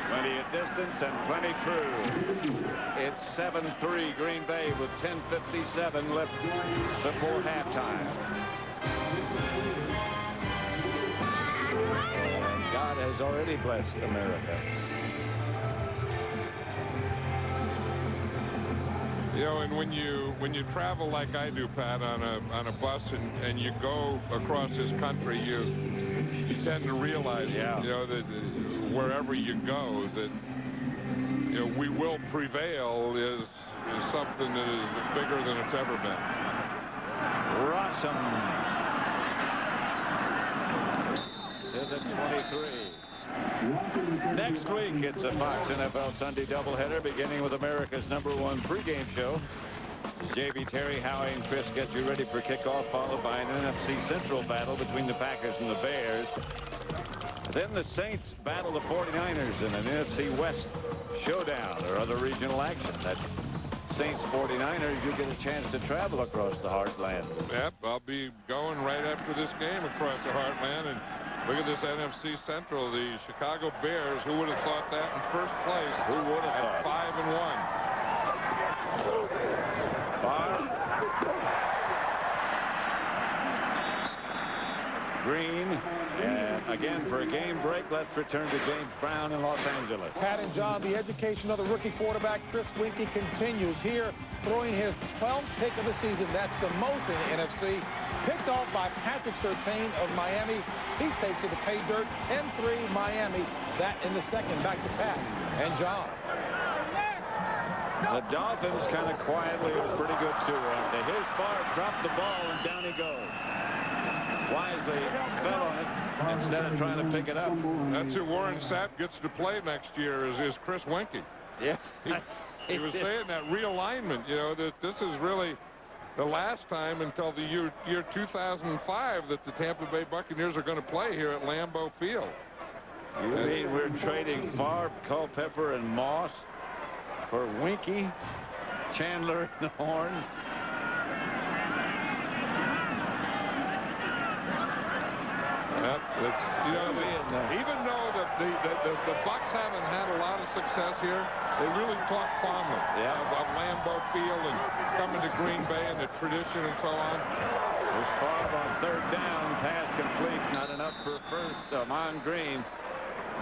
20 at distance and plenty true. It's 7-3 Green Bay with 10:57 left before halftime. And God has already blessed America.
You know, and when you travel like I do, Pat, on a bus and you go across this country, you tend to realize, you know, that wherever you go, that, you know, we will prevail is something that is bigger than it's ever been.
Rossum is at 23. Next week, it's a Fox NFL Sunday doubleheader, beginning with America's #1 pregame show. J.B. Terry, Howie, and Chris get you ready for kickoff, followed by an NFC Central battle between the Packers and the Bears. Then the Saints battle the 49ers in an NFC West showdown or other regional action. That Saints-49ers, you get a chance to travel across the heartland.
Yep, I'll be going right after this game across the heartland. And look at this NFC Central, the Chicago Bears. Who would have thought that in first place?
Who would have thought?
5-1.
Green, and again for a game break, let's return to James Brown in Los Angeles.
Pat and John, the education of the rookie quarterback Chris Winkie continues here, throwing his 12th pick of the season. That's the most in the NFC. Picked off by Patrick Surtain of Miami. He takes it to pay dirt. 10-3 Miami. That in the second. Back to Pat and John.
The Dolphins kind of quietly are pretty good too. After his Favre dropped the ball and down he goes. Wisely fell on it instead of trying to pick it up.
That's who Warren Sapp gets to play next year is Chris Winkie.
Yeah.
He was saying that realignment, you know, that this is really the last time until the year 2005 that the Tampa Bay Buccaneers are going to play here at Lambeau Field.
You mean we're trading Favre, Culpepper, and Moss for Winkie, Chandler, and Horn?
Yep, it's, you know, even though the Bucs haven't had a lot of success here, they really talk fondly of Lambeau Field and coming to Green Bay and the tradition and so on.
There's Favre on third down, pass complete, not enough for first. Ahman Green.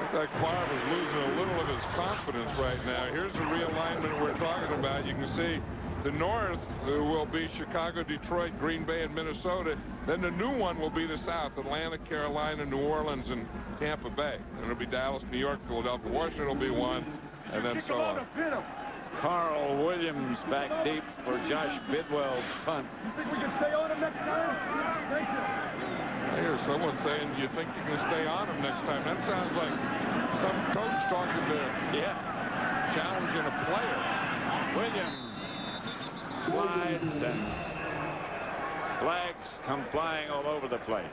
Looks like Favre is losing a little of his confidence right now. Here's the realignment we're talking about. You can see the North will be Chicago, Detroit, Green Bay, and Minnesota. Then the new one will be the South, Atlanta, Carolina, New Orleans, and Tampa Bay. And it'll be Dallas, New York, Philadelphia, Washington will be one, and then so on.
Carl Williams back deep for Josh Bidwell's punt.
You think we can stay on him next time? Thank you.
I hear someone saying, you think you can stay on him next time? That sounds like some coach talking to challenging a player.
Williams slides and flags come flying all over the place.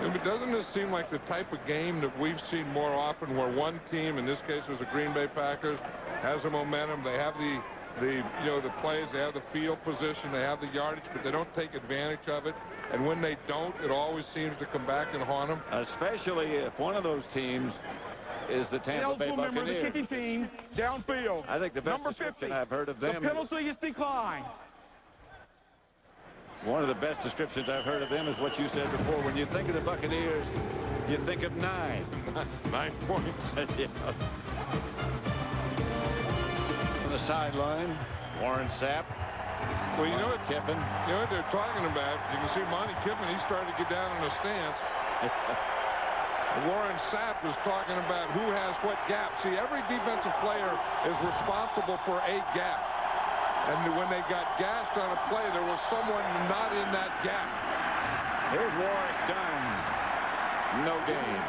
But doesn't this seem like the type of game that we've seen more often, where one team, in this case was the Green Bay Packers, has the momentum, they have the plays, they have the field position, they have the yardage, but they don't take advantage of it. And when they don't, it always seems to come back and haunt them.
Especially if one of those teams is the Tampa Bay Buccaneers.
The kicking team downfield.
I think the best description I've heard of them.
The penalty is declined.
One of the best descriptions I've heard of them is what you said before. When you think of the Buccaneers, you think of 9.
9 points.
Yeah. On the sideline, Warren Sapp.
Well, you know what,
Kiffin.
You know what they're talking about? You can see Monty Kiffin, he started to get down in a stance. Warren Sapp was talking about who has what gap. See, every defensive player is responsible for a gap. And when they got gashed on a play, there was someone not in that gap.
Here's Warwick Dunn. No gain.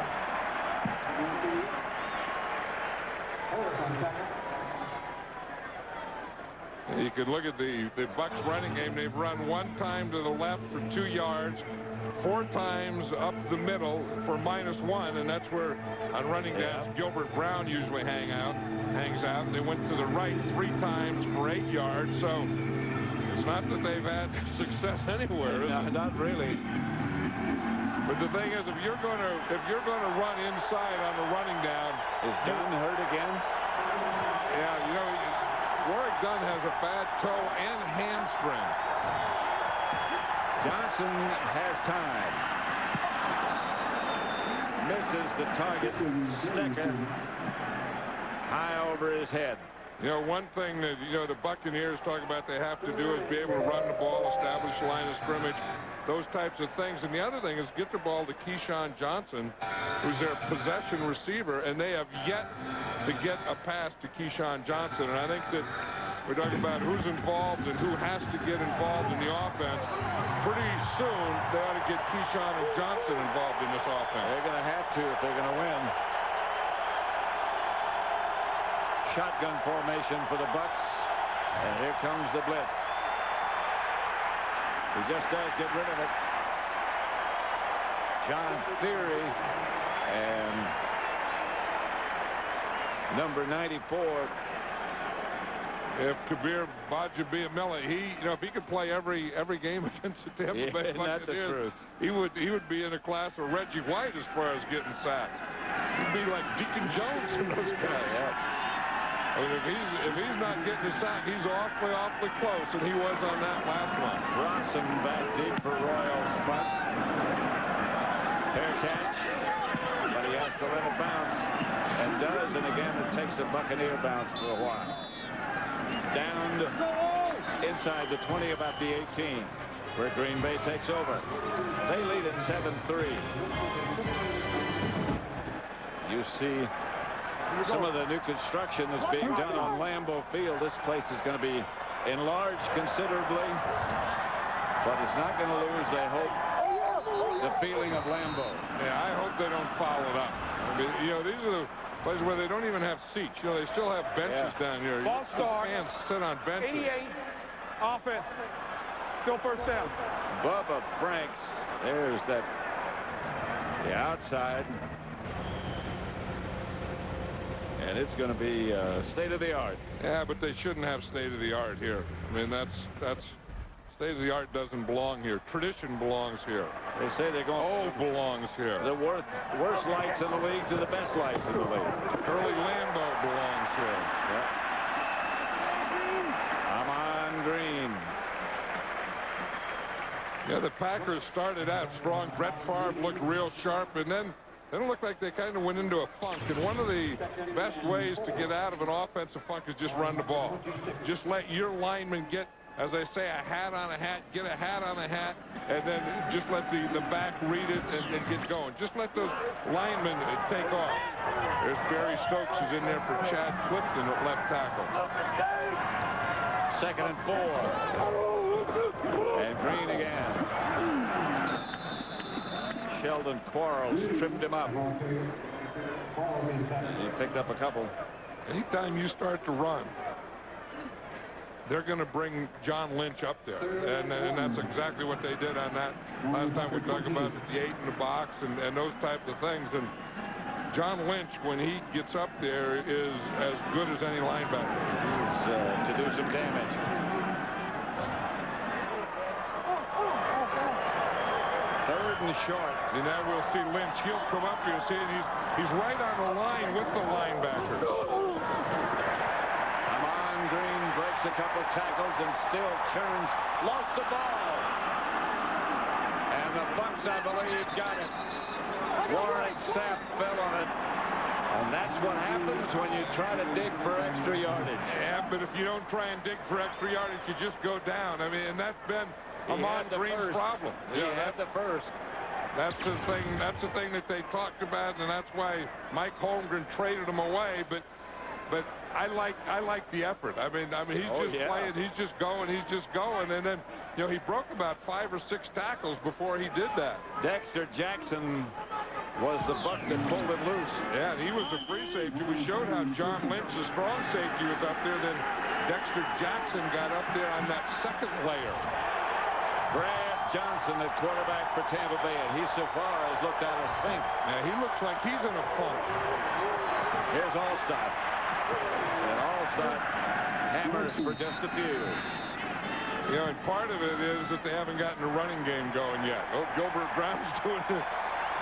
You can look at the Bucs running game. They've run 1 time to the left for 2 yards, 4 times up the middle for -1, and that's where on running downs Gilbert Brown usually hangs out. They went to the right 3 times for 8 yards, so it's not that they've had success anywhere.
No, not really.
But But the thing is, if you're going to run inside on the running down,
Is Dunn hurt again?
yeah, you know, Warwick Dunn has a bad toe and hamstring.
Johnson has time. Misses the target. Stecker high over his head.
You know, one thing that, you know, the Buccaneers talk about they have to do is be able to run the ball, establish the line of scrimmage, those types of things. And the other thing is get the ball to Keyshawn Johnson, who's their possession receiver, and they have yet to get a pass to Keyshawn Johnson. And I think that we're talking about who's involved and who has to get involved in the offense. Pretty soon, they ought to get Keyshawn and Johnson involved in this offense.
They're going to have to if they're going to win. Shotgun formation for the Bucs. And here comes the blitz. He just does get rid of it. John Theory and number 94.
If Kabir Bajabiamila, you know, if he could play every game against the Tampa Bay Buccaneers, he would be in a class of Reggie White as far as getting sacked. He'd be like Deacon Jones and those guys.
Yeah.
I mean, if he's not getting a sack, he's awfully close, and he was on that last one.
Rawson back deep for Royals punt. Fair catch, but he has to let it bounce, and does, and again it takes a Buccaneer bounce for a while. Down inside the 20, about the 18, where Green Bay takes over. They lead at 7-3. You see some of the new construction that's being done on Lambeau Field. This place is going to be enlarged considerably, but it's not going to lose, they hope, the feeling of Lambeau.
Yeah, I hope they don't foul it up. I mean, you know, these are the places where they don't even have seats. You know, they still have benches down here.
Ball start.
Fans sit on benches.
88 offense. Still first down.
Bubba Franks, there's the outside. And it's going to be state-of-the-art.
Yeah, but they shouldn't have state-of-the-art here. I mean, that's state-of-the-art doesn't belong here. Tradition belongs here.
They say they're going.
Old belongs here.
The worst lights in the league to the best lights in the league.
Early Lambeau belongs here.
Yeah. Ahman Green.
Yeah, the Packers started out strong. Brett Favre looked real sharp, and then it looked like they kind of went into a funk. And one of the best ways to get out of an offensive funk is just run the ball. Just let your linemen get, as they say, a hat on a hat, get a hat on a hat, and then just let the back read it and get going. Just let those linemen take off. There's Barry Stokes is in there for Chad Clifton at left tackle.
2nd and 4. And Green again. Sheldon Quarles tripped him up. He picked up a couple.
Anytime you start to run, they're going to bring John Lynch up there. And that's exactly what they did on that last time we talked about the 8 in the box and those types of things. And John Lynch, when he gets up there, is as good as any linebacker.
He's to do some damage. Short.
And now we'll see Lynch. He'll come up here and see it. He's right on the line with the linebackers.
Ahman Green breaks a couple tackles and still churns. Lost the ball. And the Bucs, I believe, got it. Warren Sapp fell on it. And that's what happens when you try to dig for extra yardage.
Yeah, but if you don't try and dig for extra yardage, you just go down. I mean, and that's been Ahman Green's problem.
He had the first.
That's the thing. That's the thing that they talked about, and that's why Mike Holmgren traded him away. But I like the effort. I mean he's playing. He's just going. And then he broke about 5 or 6 tackles before he did that.
Dexter Jackson was the buck that pulled it loose.
Yeah, and he was a free safety. We showed how John Lynch, the strong safety, was up there. Then Dexter Jackson got up there on that second layer.
Brad Johnson, the quarterback for Tampa Bay, and he so far has looked out of sync.
Yeah, he looks like he's in a funk.
Here's Allstott. And Allstott hammers for just a few.
And part of it is that they haven't gotten the running game going yet. Oh, Gilbert Brown's doing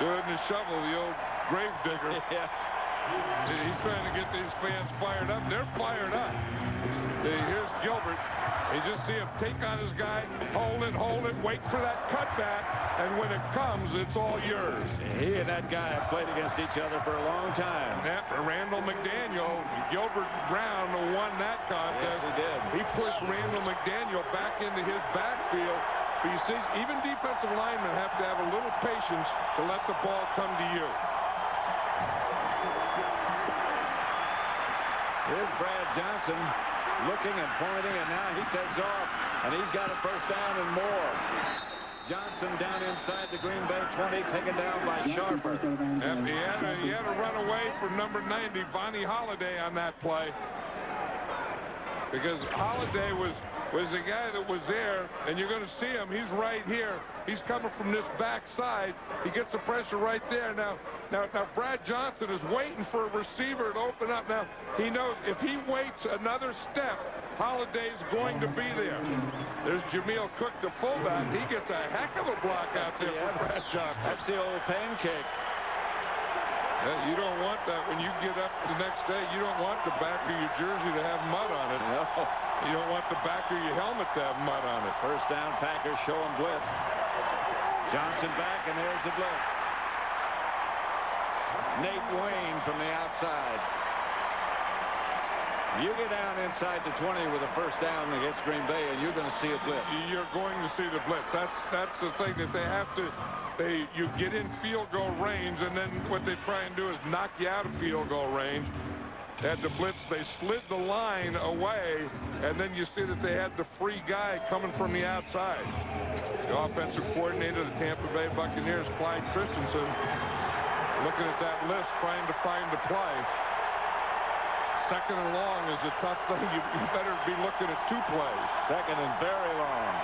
doing the shovel, the old grave digger.
Yeah.
He's trying to get these fans fired up. They're fired up. Here's Gilbert. You just see him take on his guy, hold it, wait for that cutback, and when it comes, it's all yours.
He and that guy have played against each other for a long time.
Yep, Randall McDaniel, Gilbert Brown won that contest.
Yes, he did.
He pushed Randall McDaniel back into his backfield. But you see, even defensive linemen have to have a little patience to let the ball come to you.
Here's Brad Johnson looking and pointing, and now he takes off, and he's got a first down and more. Johnson down inside the Green Bay 20, taken down by Sharper.
And he had to run away from number 90, Bonnie Holiday, on that play. Because Holiday was the guy that was there, and you're going to see him. He's right here. He's coming from this backside. He gets the pressure right there. Now Brad Johnson is waiting for a receiver to open up. Now, he knows if he waits another step, Holiday's going to be there. There's Jameel Cook, the fullback. He gets a heck of a block out there for Brad Johnson.
That's the old pancake.
You don't want that when you get up the next day. You don't want the back of your jersey to have mud on it.
No.
You don't want the back of your helmet to have mud on it.
First down, Packers showing blitz. Johnson back, and there's the blitz. Nate Wayne from the outside. You get down inside the 20 with a first down against Green Bay, and you're going to see a blitz.
You're going to see the blitz. That's the thing that they have to. You get in field goal range, and then what they try and do is knock you out of field goal range. At the blitz, they slid the line away, and then you see that they had the free guy coming from the outside. The offensive coordinator of the Tampa Bay Buccaneers, Clyde Christensen, looking at that list, trying to find the play. Second and long is a tough thing. You better be looking at two plays.
Second and very long.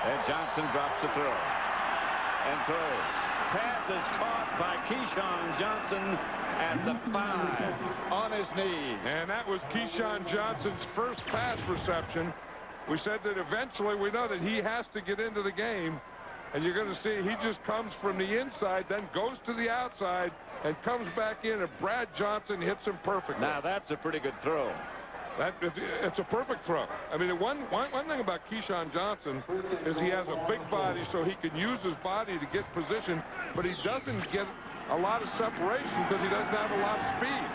And Johnson drops the throw. And throws. Pass is caught by Keyshawn Johnson at the 5 on his knees.
And that was Keyshawn Johnson's first pass reception. We said that eventually we know that he has to get into the game. And you're going to see he just comes from the inside, then goes to the outside, and comes back in, and Brad Johnson hits him perfectly.
Now that's a pretty good throw.
It's a perfect throw. I mean, one thing about Keyshawn Johnson is he has a big body, so he can use his body to get position, but he doesn't get a lot of separation because he doesn't have a lot of speed.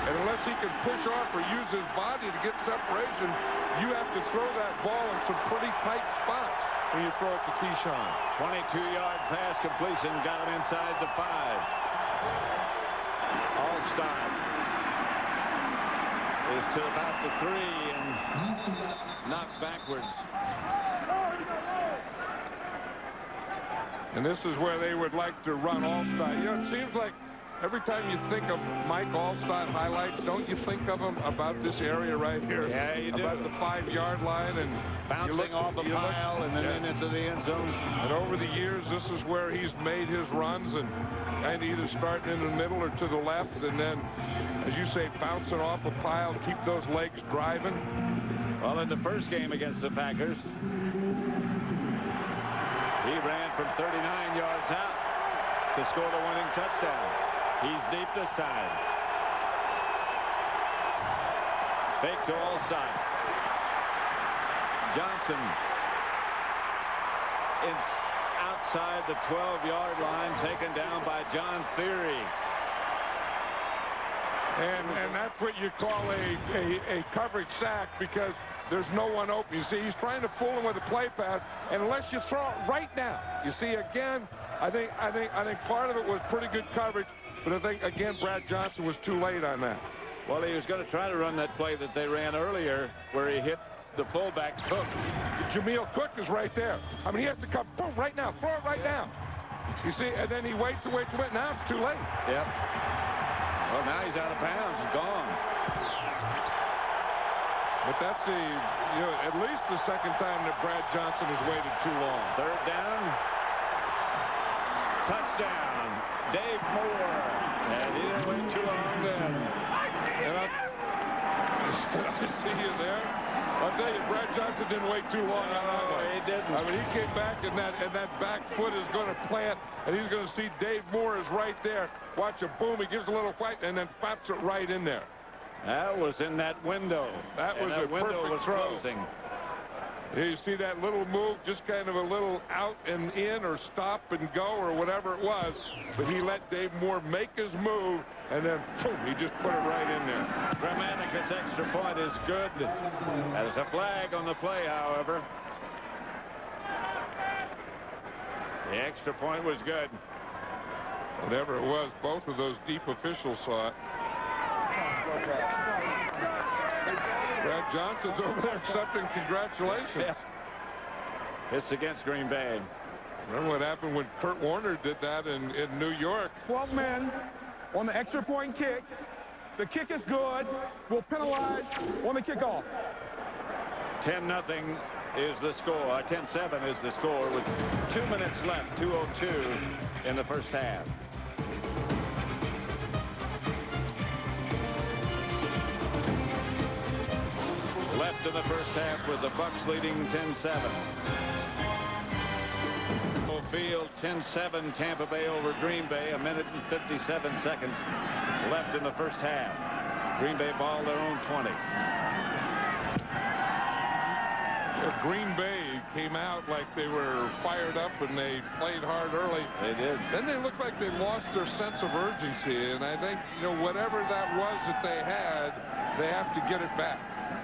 And unless he can push off or use his body to get separation, you have to throw that ball in some pretty tight spots when you throw it to Keyshawn.
22-yard pass completion, got him inside the 5. All-stop is to about the 3 and knocked backwards.
And this is where they would like to run All-Star. You know, it seems like every time you think of Mike Allstott highlights, don't you think of him about this area right here?
Yeah, you do.
About the 5-yard line and
bouncing off the pile and then into the end zone.
And over the years, this is where he's made his runs, and either starting in the middle or to the left, and then, as you say, bouncing off a pile, keep those legs driving.
Well, in the first game against the Packers, he ran from 39 yards out to score the winning touchdown. He's deep this time. Fake to Allstott. Johnson outside the 12-yard line, taken down by John Theory.
And that's what you call a coverage sack, because there's no one open. You see, he's trying to fool him with a play pass, and unless you throw it right now, you see, again, I think part of it was pretty good coverage, but I think, again, Brad Johnson was too late on that.
Well, he was going to try to run that play that they ran earlier where he hit the fullback Cook.
Jameel Cook is right there. I mean, he has to come, boom, right now, throw it right now. You see, and then he waits. Now it's too late.
Yep. Well, now he's out of bounds. He's gone.
But that's at least the second time that Brad Johnson has waited too long.
Third down. Touchdown. Dave Moore. And he didn't wait too long then.
I see you there. I'll tell you, Brad Johnson didn't wait too long on that one.
He didn't.
I mean, he came back, and that back foot is going to plant, and he's going to see Dave Moore is right there. Watch him, boom, he gives a little fight, and then pops it right in there.
That was in that window.
That was a
window
perfect
was
throw.
closing.
You see that little move, just kind of a little out and in or stop and go or whatever it was. But he let Dave Moore make his move, and then, boom, he just put it right in there.
Grammaticus extra point is good. There's a flag on the play, however. The extra point was good.
Whatever it was, both of those deep officials saw it. Brad Johnson's over there accepting congratulations.
Yeah. It's against Green Bay.
Remember what happened when Kurt Warner did that in New York?
12 men on the extra point kick. The kick is good. We'll penalize on the kickoff.
10-0 is the score. 10-7 is the score with 2 minutes left. 2:02 in the first half. Left in the first half with the Bucs leading 10-7. Lambeau Field 10-7 Tampa Bay over Green Bay. 1 minute and 57 seconds left in the first half. Green Bay ball their own 20.
Green Bay came out like they were fired up and they played hard early.
They did.
Then they looked like they lost their sense of urgency, and I think, whatever that was that they had, they have to get it back.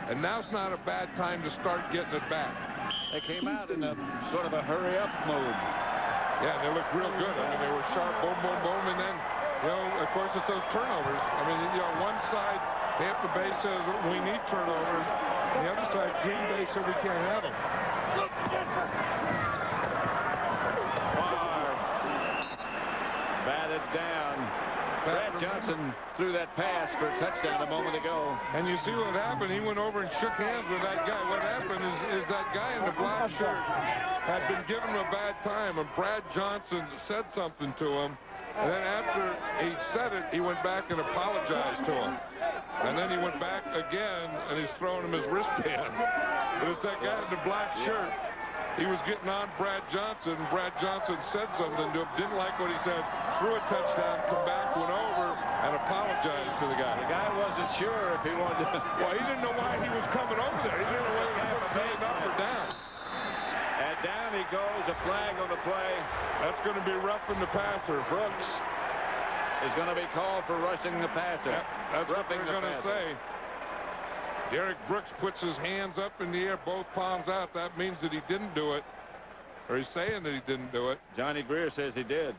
And now's not a bad time to start getting it back.
They came out in a sort of a hurry-up mode.
Yeah, they looked real good. I mean, they were sharp, boom, boom, boom, and then, of course, it's those turnovers. I mean, one side, Tampa Bay says we need turnovers. On the other side, Green Bay said we can't have them.
Favre batted down. Brett Johnson threw that pass for a touchdown a moment ago.
And you see what happened. He went over and shook hands with that guy. What happened is that guy in the black shirt had been giving him a bad time, and Brad Johnson said something to him. And then after he said it, he went back and apologized to him. And then he went back again, and he's throwing him his wristband. But it's that guy in the black shirt. He was getting on Brad Johnson. Brad Johnson said something to him, didn't like what he said, threw a touchdown, come back, went over, and apologized to the guy.
The guy wasn't sure if he wanted to.
Well, he didn't know why he was coming over there. He didn't know whether he was going up or down.
And down he goes, a flag on the play.
That's going to be roughing the passer.
Brooks is going to be called for rushing the passer.
Yep, that's what
roughing
they're
the
going to
passer.
say. Derrick Brooks puts his hands up in the air, both palms out. That means that he didn't do it. Or he's saying that he didn't do it.
Johnny Greer says he did.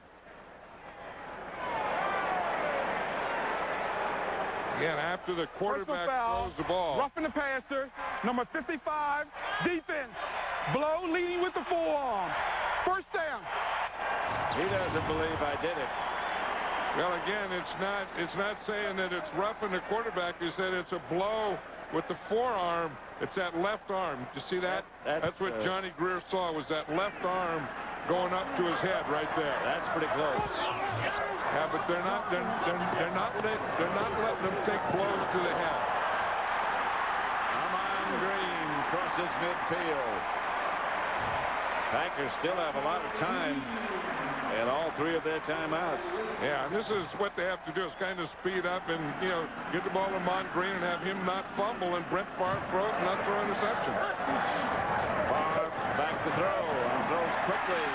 Again, after the quarterback throws the ball.
Roughing the passer, number 55, defense. Blow leading with the forearm. First down.
He doesn't believe I did it.
Well, again, it's not saying that it's roughing the quarterback. You said it's a blow with the forearm. It's that left arm. You see that? That's what Johnny Greer saw, was that left arm going up to his head right there.
That's pretty close.
Yeah, but they're not letting them take blows to the head.
Ahman Green crosses midfield. Packers still have a lot of time at all three of their timeouts.
Yeah, and this is what they have to do, is kind of speed up and, get the ball to Ahman Green and have him not fumble and Brett Favre throw it and not throw interception.
Favre back to throw and throws quickly.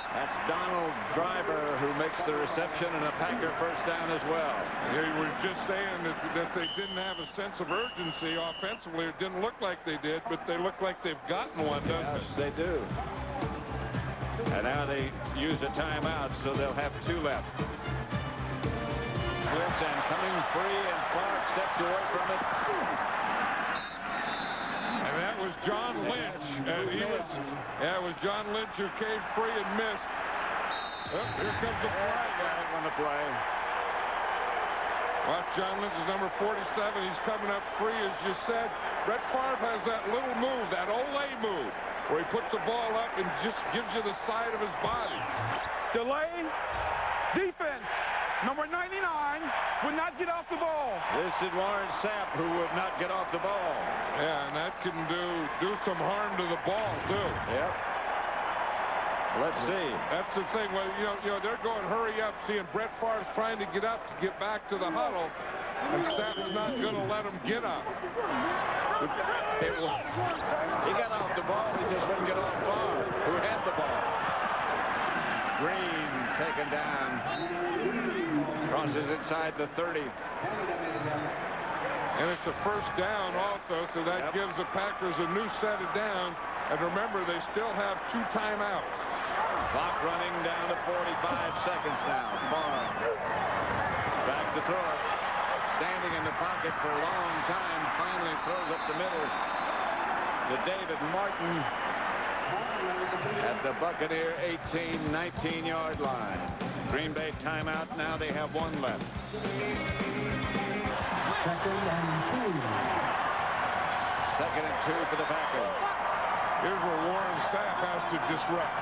That's Donald Driver who makes the reception, and a Packer first down as well.
You were just saying that they didn't have a sense of urgency offensively. It didn't look like they did, but they look like they've gotten one, doesn't it?
Yes, they do. And now they use a timeout, so they'll have 2 left. Blitz and coming free, and Favre stepped away from it.
And that was John Lynch. And it was John Lynch who came free and missed. Oh, here comes the flag
on the play.
Watch John Lynch is number 47. He's coming up free, as you said. Brett Favre has that little move, that Ole move, where he puts the ball up and just gives you the side of his body.
Delay. Defense. Number 99 with would not get off the ball.
This is Warren Sapp who would not get off the ball.
Yeah, and that can do some harm to the ball, too.
Yep. Let's see.
That's the thing. Well, you know, they're going hurry up, seeing Brett Favre's trying to get up to get back to the huddle, and Sapp's not going to let him get up.
He got off the ball. He just wouldn't get off Favre, who had the ball. Green taken down. Crosses inside the 30.
And it's a first down also, so that gives the Packers a new set of down. And remember, they still have 2 timeouts.
Clock running down to 45 seconds now. Favre back to throw it. Standing in the pocket for a long time. Finally throws up the middle to David Martin at the Buccaneer 19-yard line. Green Bay timeout. Now they have 1 left. Second and 2 for the Packers.
Here's where Warren Sapp has to disrupt.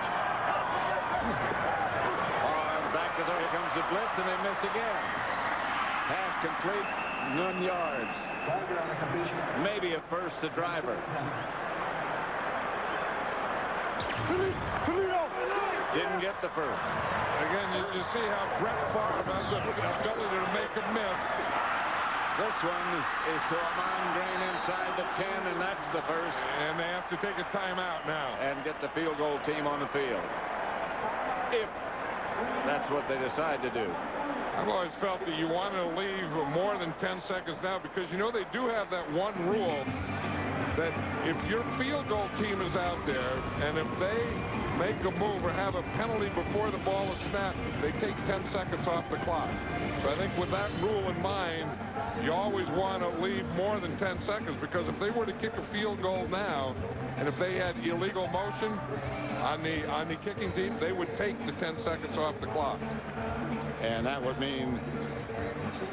Back to throw. Here comes the blitz, and they miss again. Pass complete, none yards. Maybe a first to Driver. Didn't get the first.
Again, you see how Brett Favre has the ability to make a miss.
This one is to Ahman Green inside the 10, and that's the first.
And they have to take a timeout now.
And get the field goal team on the field. If that's what they decide to do.
I've always felt that you want to leave more than 10 seconds now because, you know, they do have that one rule that if your field goal team is out there and if they make a move or have a penalty before the ball is snapped, they take 10 seconds off the clock. So I think with that rule in mind, you always want to leave more than 10 seconds because if they were to kick a field goal now and if they had illegal motion on the kicking team, they would take the 10 seconds off the clock.
And that would mean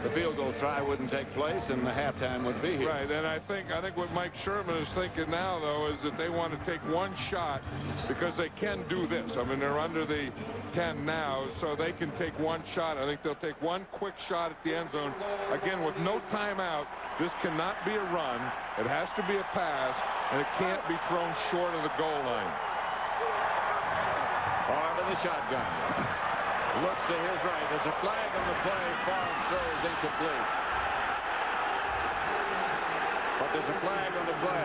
the field goal try wouldn't take place and the halftime would be here.
Right, and I think what Mike Sherman is thinking now, though, is that they want to take one shot because they can do this. I mean, they're under the 10 now, so they can take one shot. I think they'll take one quick shot at the end zone. Again, with no timeout, this cannot be a run. It has to be a pass, and it can't be thrown short of the goal line.
Favre in the shotgun. Looks to his right. There's a flag on the play. Favre throws incomplete. But there's a flag on the play.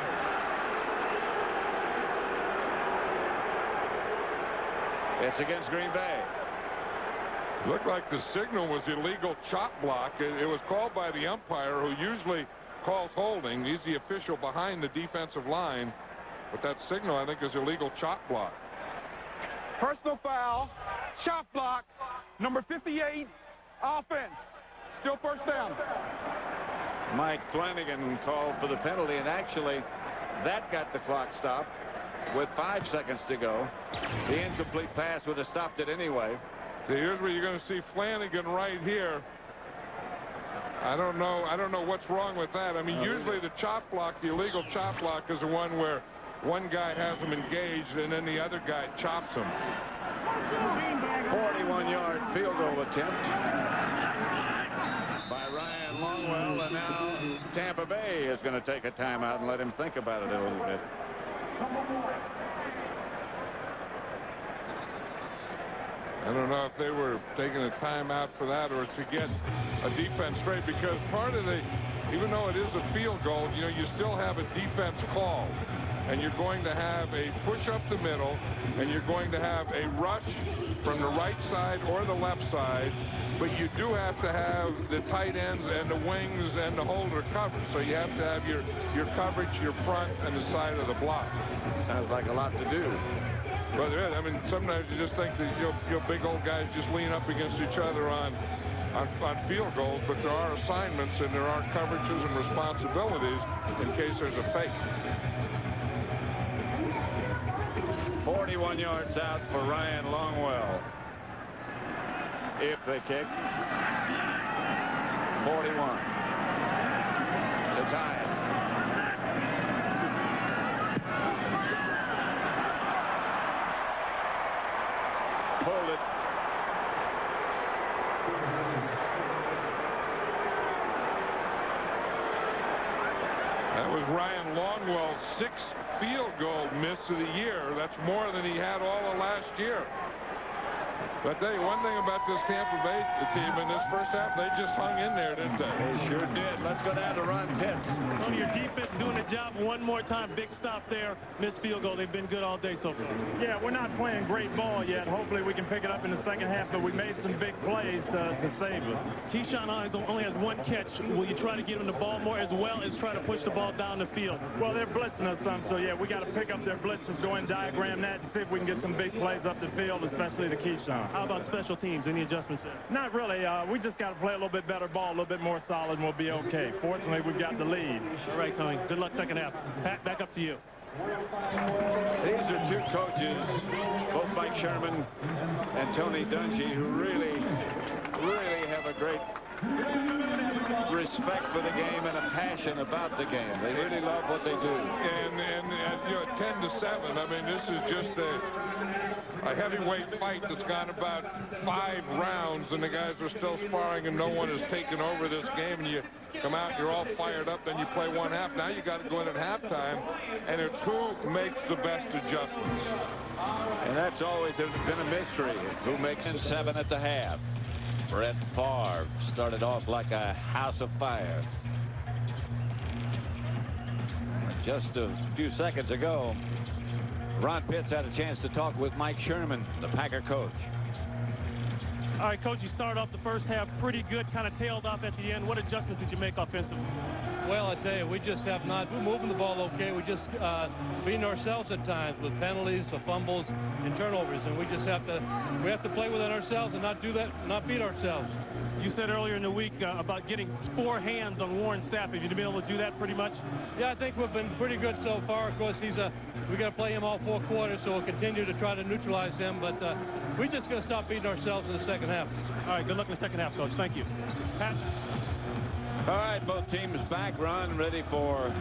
It's against Green Bay.
Looked like the signal was illegal chop block. It was called by the umpire, who usually calls holding. He's the official behind the defensive line. But that signal, I think, is illegal chop block.
Personal foul, chop block, number 58, offense. Still first down.
Mike Flanagan called for the penalty, and actually that got the clock stopped with 5 seconds to go. The incomplete pass would have stopped it anyway.
So here's where you're going to see Flanagan right here. I don't know what's wrong with that. I mean, usually the chop block, the illegal chop block, is the one where one guy has him engaged and then the other guy chops him.
41-yard field goal attempt by Ryan Longwell, and now Tampa Bay is going to take a timeout and let him think about it a little bit.
I don't know if they were taking a timeout for that or to get a defense straight, because part of the, even though it is a field goal, you know, you still have a defense call. And you're going to have a push up the middle, and you're going to have a rush from the right side or the left side, but you do have to have the tight ends and the wings and the holder covered. So you have to have your coverage, your front, and the side of the block.
Sounds like a lot to do.
Well, there is. I mean, sometimes you just think that your big old guys just lean up against each other on field goals, but there are assignments and there are coverages and responsibilities in case there's a fake.
41 yards out for Ryan Longwell. If they kick. 41 to tie it. Hold it.
That was Ryan Longwell's 6th field goal miss of the year. That's more than he had all of last year. But I tell you one thing about this Tampa Bay team in this first half, they just hung in there, didn't they?
They sure did. Let's go down to Ron Pitts.
Tony, your defense doing the job one more time. Big stop there. Missed field goal. They've been good all day so far.
Yeah, we're not playing great ball yet. Hopefully we can pick it up in the second half, but we made some big plays to save us.
Keyshawn only has 1 catch. Will you try to get him the ball more as well as try to push the ball down the field?
Well, they're blitzing us some, so yeah, we got to pick up their blitzes, go and diagram that, and see if we can get some big plays up the field, especially to Keyshawn.
How about special teams? Any adjustments there?
Not really. We just got to play a little bit better ball, a little bit more solid, and we'll be okay. Fortunately, we've got the lead.
All right, Tony. Good luck second half. Pat, back up to you.
These are 2 coaches, both Mike Sherman and Tony Dungy, who really have a great respect for the game and a passion about the game. They really love what they do.
And you know, 10-7. I mean, this is just a heavyweight fight that's gone about 5 rounds, and the guys are still sparring, and no one has taken over this game. And you come out, you're all fired up, then you play 1 half. Now you got to go in at halftime, and it's who makes the best adjustments.
And that's always been a mystery. Who makes it 7 at the half? Brett Favre started off like a house of fire. Just a few seconds ago, Ron Pitts had a chance to talk with Mike Sherman, the Packer coach.
All right, Coach, you started off the first half pretty good, kind of tailed off at the end. What adjustments did you make offensively?
Well, I tell you, we just have not. We're moving the ball okay. We just beating ourselves at times with penalties, fumbles, and turnovers, and we have to play within ourselves and not do that, not beat ourselves.
You said earlier in the week about getting 4 hands on Warren Sapp. Have you been able to do that pretty much?
Yeah, I think we've been pretty good so far. Of course, we got to play him all 4 quarters, so we'll continue to try to neutralize him. But we just got to stop beating ourselves in the second half.
All right, good luck in the second half, Coach. Thank you. Pat?
All right, both teams back, Ron, ready for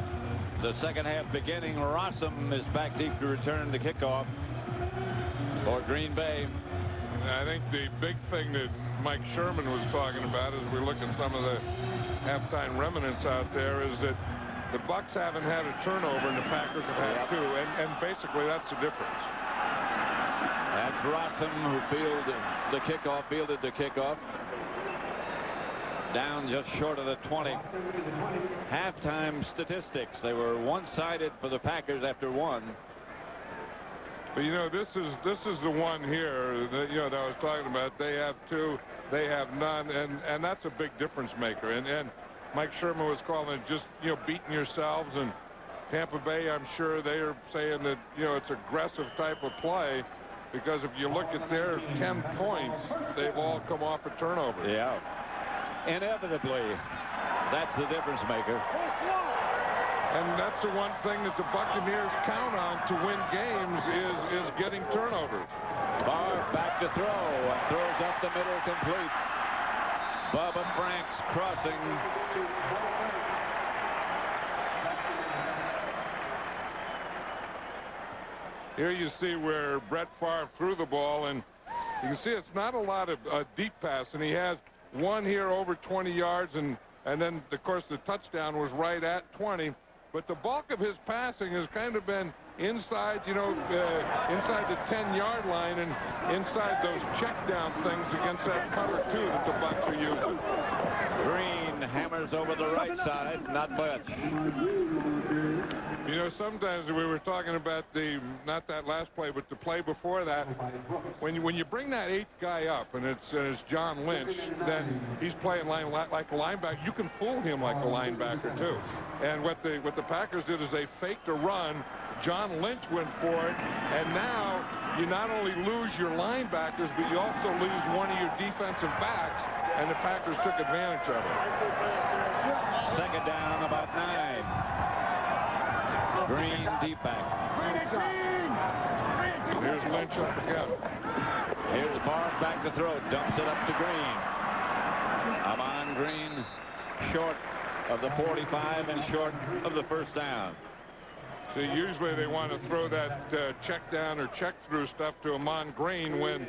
the second half beginning. Rossum is back deep to return the kickoff for Green Bay.
And I think the big thing that Mike Sherman was talking about as we look at some of the halftime remnants out there is that the Bucs haven't had a turnover and the Packers have had 2, and basically that's the difference.
That's Rossum who fielded the kickoff. Down just short of the 20. Halftime statistics. They were one-sided for the Packers after 1.
But you know, this is the one here that that I was talking about. They have 2, they have none, and that's a big difference maker. And Mike Sherman was calling it just beating yourselves. And Tampa Bay, I'm sure they are saying that it's aggressive type of play, because if you look at their 10 points, they've all come off a turnover.
Yeah. Inevitably, that's the difference maker.
And that's the one thing that the Buccaneers count on to win games is getting turnovers.
Favre back to throw and throws up the middle complete. Bubba Franks crossing.
Here you see where Brett Favre threw the ball, and you can see it's not a lot of deep pass, and he has one here over 20 yards, and then, of course, the touchdown was right at 20. But the bulk of his passing has kind of been inside, inside the 10-yard line and inside those check-down things against that cover 2 that the Bucs are using.
Green hammers over the right side, not much.
Sometimes we were talking about not that last play, but the play before that. When you bring that 8th guy up, and it's John Lynch, then he's playing like a linebacker. You can fool him like a linebacker too. And what the Packers did is they faked a run. John Lynch went for it, and now you not only lose your linebackers, but you also lose one of your defensive backs, and the Packers took advantage of it.
Second down, about 9. Green deep back.
Here's Lynch up again.
Here's Favre back to throw. Dumps it up to Green. Ahman Green short of the 45 and short of the first down.
So usually they want to throw that check down or check through stuff to Ahman Green when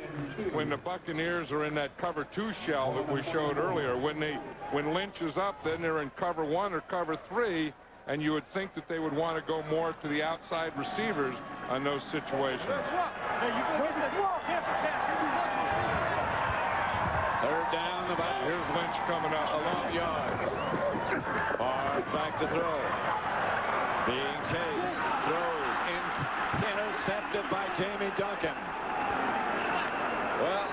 the Buccaneers are in that cover 2 shell that we showed earlier. When Lynch is up, then they're in cover 1 or cover 3. and you would think that they would want to go more to the outside receivers on those situations.
Third down,
Here's Lynch coming up.
a long yard. Far back to throw. Being chased. Throws. Intercepted by Jamie Duncan. Well,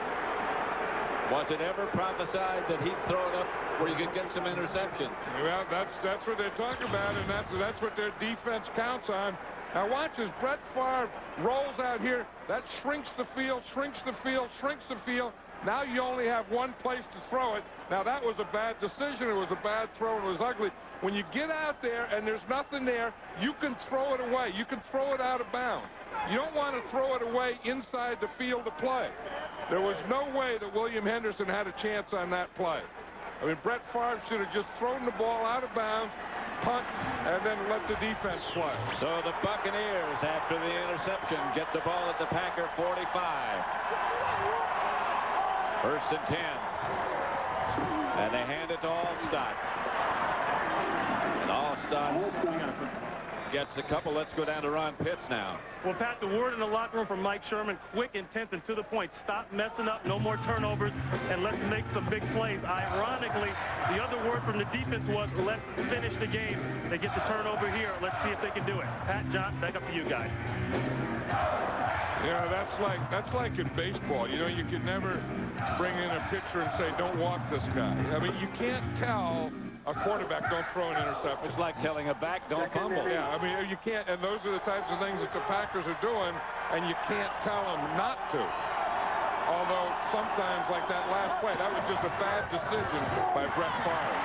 was it ever prophesied that he'd throw it up where you could get some interceptions?
Well, that's what they're talking about, and that's what their defense counts on. Now watch as Brett Favre rolls out here. That shrinks the field, shrinks the field, shrinks the field. Now you only have one place to throw it. Now that was a bad decision. It was a bad throw. It was ugly. When you get out there and there's nothing there, you can throw it away. You can throw it out of bounds. You don't want to throw it away inside the field of play. There was no way that William Henderson had a chance on that play. I mean, Brett Favre should have just thrown the ball out of bounds, punt, and then let the defense play.
So the Buccaneers, after the interception, get the ball at the Packer 45. First and 10. And they hand it to Allstott. And Allstott gets a couple. Let's go down to Ron Pitts now.
Well, Pat, the word in the locker room from Mike Sherman, quick, intense, and to the point. Stop messing up, no more turnovers, and let's make some big plays. Ironically, the other word from the defense was, let's finish the game. They get the turnover here. Let's see if they can do it. Pat, John, back up to you guys.
Yeah, that's like in baseball. You know, you can never bring in a pitcher and say, don't walk this guy. I mean, you can't tell a quarterback, don't throw an interception.
It's like telling a back, don't fumble.
Yeah, I mean, you can't, and those are the types of things that the Packers are doing, and you can't tell them not to. Although sometimes, like that last play, that was just a bad decision by Brett Favre.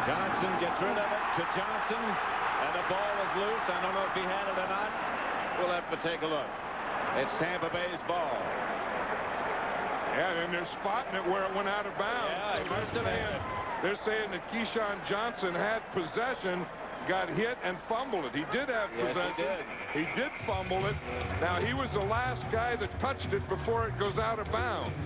Johnson gets rid of it to Johnson, and the ball is loose. I don't know if he had it or not. We'll have to take a look. It's Tampa Bay's ball.
Yeah, and they're spotting it where it went out of bounds.
Yeah, he must have had it.
They're saying that Keyshawn Johnson had possession, got hit, and fumbled it. He did have possession.
Yes,
he did fumble it. Now, he was the last guy that touched it before it goes out of bounds.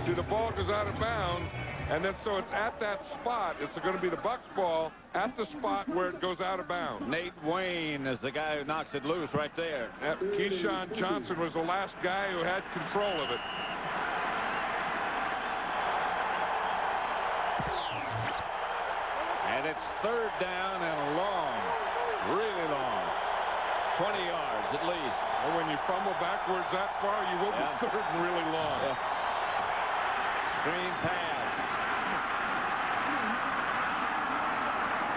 See, the ball goes out of bounds, and then so it's at that spot. It's going to be the Bucs ball at the spot where it goes out of bounds.
Nate Wayne is the guy who knocks it loose right there.
Keyshawn Johnson was the last guy who had control of it.
And it's third down and long, really long, 20 yards at least.
Well, when you fumble backwards that far, you will be third and really long.
Yeah. Screen pass.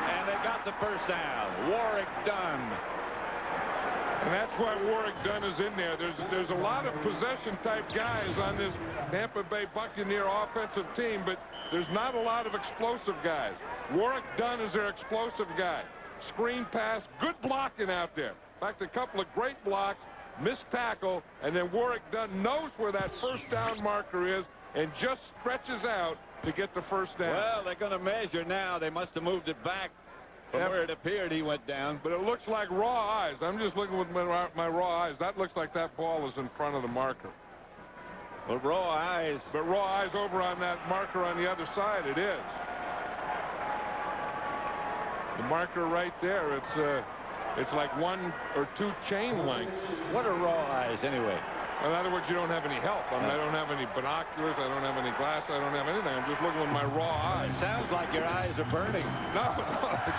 And they got the first down. Warwick Dunn.
And that's why Warwick Dunn is in there. There's a lot of possession-type guys on this Tampa Bay Buccaneer offensive team, but there's not a lot of explosive guys. Warwick Dunn is their explosive guy. Screen pass, good blocking out there. In fact, a couple of great blocks, missed tackle, and then Warwick Dunn knows where that first down marker is and just stretches out to get the first down.
Well, they're going to measure now. They must have moved it back from where it appeared he went down.
But it looks like raw eyes. I'm just looking with my raw eyes. That looks like that ball is in front of the marker.
Well, raw eyes.
But raw eyes over on that marker on the other side, it is. The marker right there, it's like 1 or 2 chain lengths.
What are raw eyes anyway?
In other words, you don't have any help. I mean, I don't have any binoculars. I don't have any glasses. I don't have anything. I'm just looking with my raw eyes.
It sounds like your eyes are burning.
No,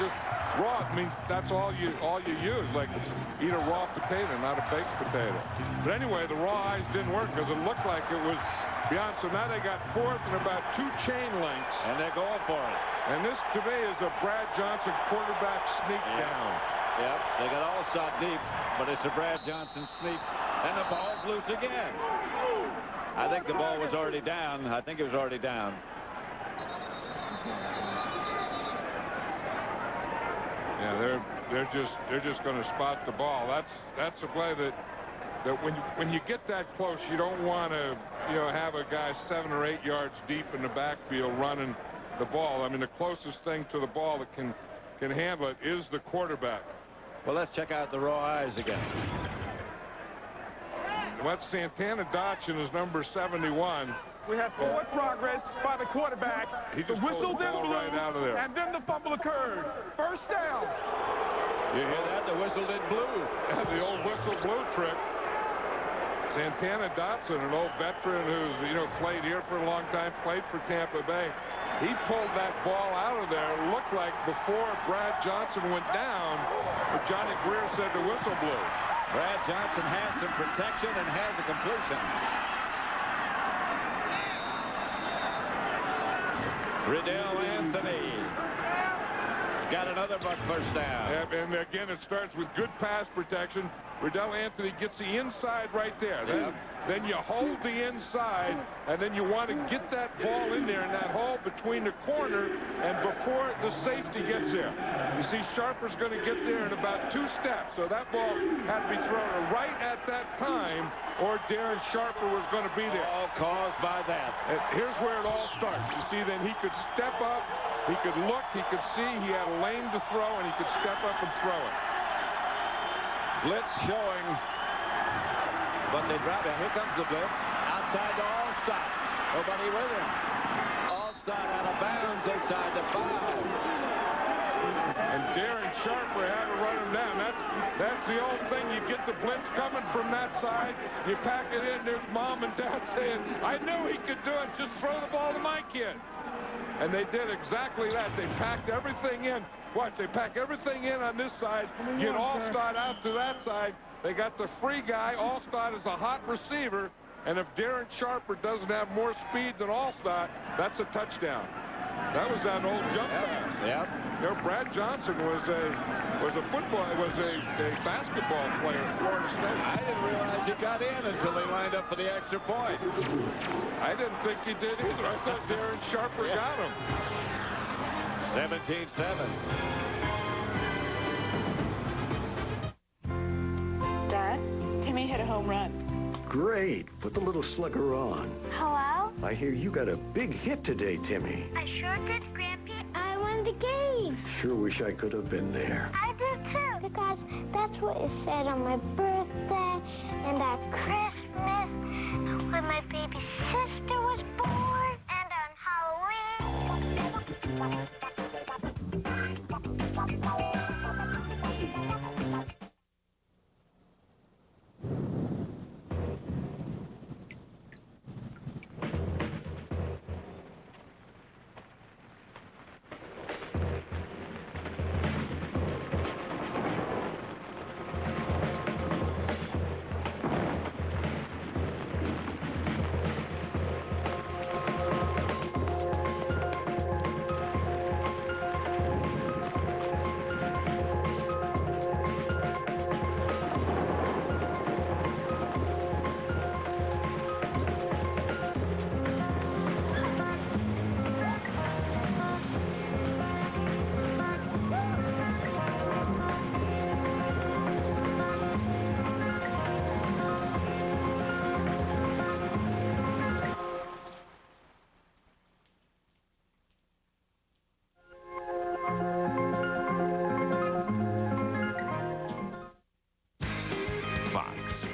just raw. I mean, that's all you use. Like, eat a raw potato, not a baked potato. But anyway, the raw eyes didn't work because it looked like it was beyond. So now they got fourth and about 2 chain lengths.
And they're going for it.
And this, to me, is a Brad Johnson quarterback sneak down.
Yep, they got all shot deep, but it's a Brad Johnson sneak. And the ball's loose again. I think the ball was already down. I think it was already down.
Yeah, they're just going to spot the ball. That's a play that when you get that close, you don't want to have a guy 7 or 8 yards deep in the backfield running the ball. I mean, the closest thing to the ball that can handle it is the quarterback.
Well, let's check out the raw eyes again.
Well, that's Santana Dotson is number 71.
We have forward progress by the quarterback.
He
The
just
whistle
pulled the
then
ball
blew,
right out of there.
and then the fumble occurred. First down.
You hear that? The whistle did blue.
That's the old whistle blue trick. Santana Dotson, an old veteran who's, played here for a long time, played for Tampa Bay. He pulled that ball out of there. It looked like before Brad Johnson went down, but Johnny Greer said the whistle blew.
Brad Johnson has some protection and has a completion. Riddell Anthony got another Buck first down.
Yeah, and again, it starts with good pass protection. Riddell Anthony gets the inside right there. Then you hold the inside, and then you want to get that ball in there in that hole between the corner and before the safety gets there. You see, Sharper's going to get there in about 2 steps, so that ball had to be thrown right at that time, or Darren Sharper was going to be there.
All caused by that.
And here's where it all starts. You see, then he could step up, he could look, he could see, he had a lane to throw, and he could step up and throw it.
Blitz showing, but they drop it. Here comes the blitz. Outside to Allstott. Nobody with him. Allstott out of bounds inside the 5.
And Darren Sharper had to run him down. That's the old thing. You get the blitz coming from that side. You pack it in. There's mom and dad saying, I knew he could do it. Just throw the ball to my kid. And they did exactly that. They packed everything in. Watch, they pack everything in on this side, get Allstott out to that side. They got the free guy. Allstott is a hot receiver, and if Darren Sharper doesn't have more speed than Allstott, that's a touchdown. That was that old jump pass.
Yep.
Brad Johnson was a basketball player at Florida State.
I didn't realize he got in until he lined up for the extra point.
I didn't think he did either. I thought Darren Sharper got him.
17-7.
Dad, Timmy hit a home run.
Great. Put the little slugger on.
Hello?
I hear you got a big hit today, Timmy.
I sure did, Grampy. I won the game.
Sure wish I could have been there.
I did too. Because that's what it said on my birthday and at Christmas when my baby sister was born and on Halloween.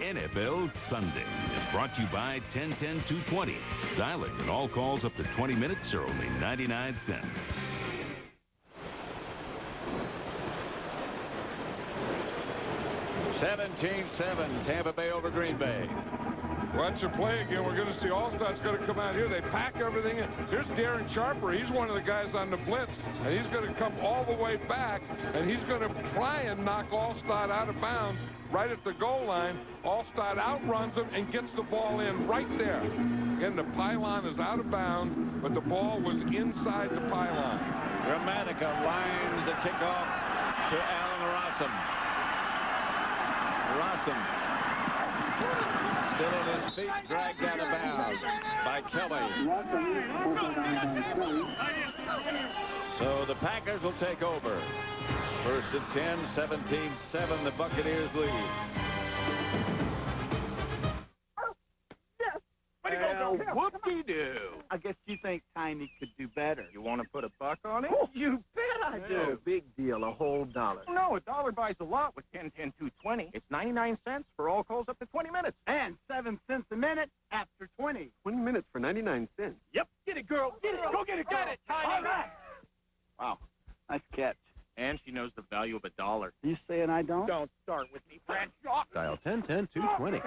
NFL Sunday is brought to you by 1010-220. Dial it, and all calls up to 20 minutes are only 99 cents.
Tampa Bay over Green Bay.
Watch the play again. We're going to see Allstott's going to come out here. They pack everything in. Here's Darren Sharper. He's one of the guys on the blitz, and he's going to come all the way back, and he's going to try and knock Allstott out of bounds right at the goal line. Allstott outruns him and gets the ball in right there. Again, the pylon is out of bounds, but the ball was inside the pylon.
Gramatica lines the kickoff to Allen Rossum. Still on his feet, dragged out of bounds by Kelly. So the Packers will take over. First and 10, 17-7, the Buccaneers lead.
Well,
whoop-de-doo. I guess you think think Tiny could do better?
You want to put a buck on it?
Oh, you bet I do.
No, big deal, a whole $1. No, a dollar buys a lot with 10-10-2-20. It's 99 cents for all calls up to 20 minutes.
And 7 cents a minute after 20.
20 minutes for 99 cents.
Yep. Get it, girl. Get it. Go get it, girl.
Got it, Tiny.
All right.
Wow.
Nice catch.
And she knows the value of a dollar.
You saying I don't?
Don't start with me, Bradshaw.
Dial 10-10-220.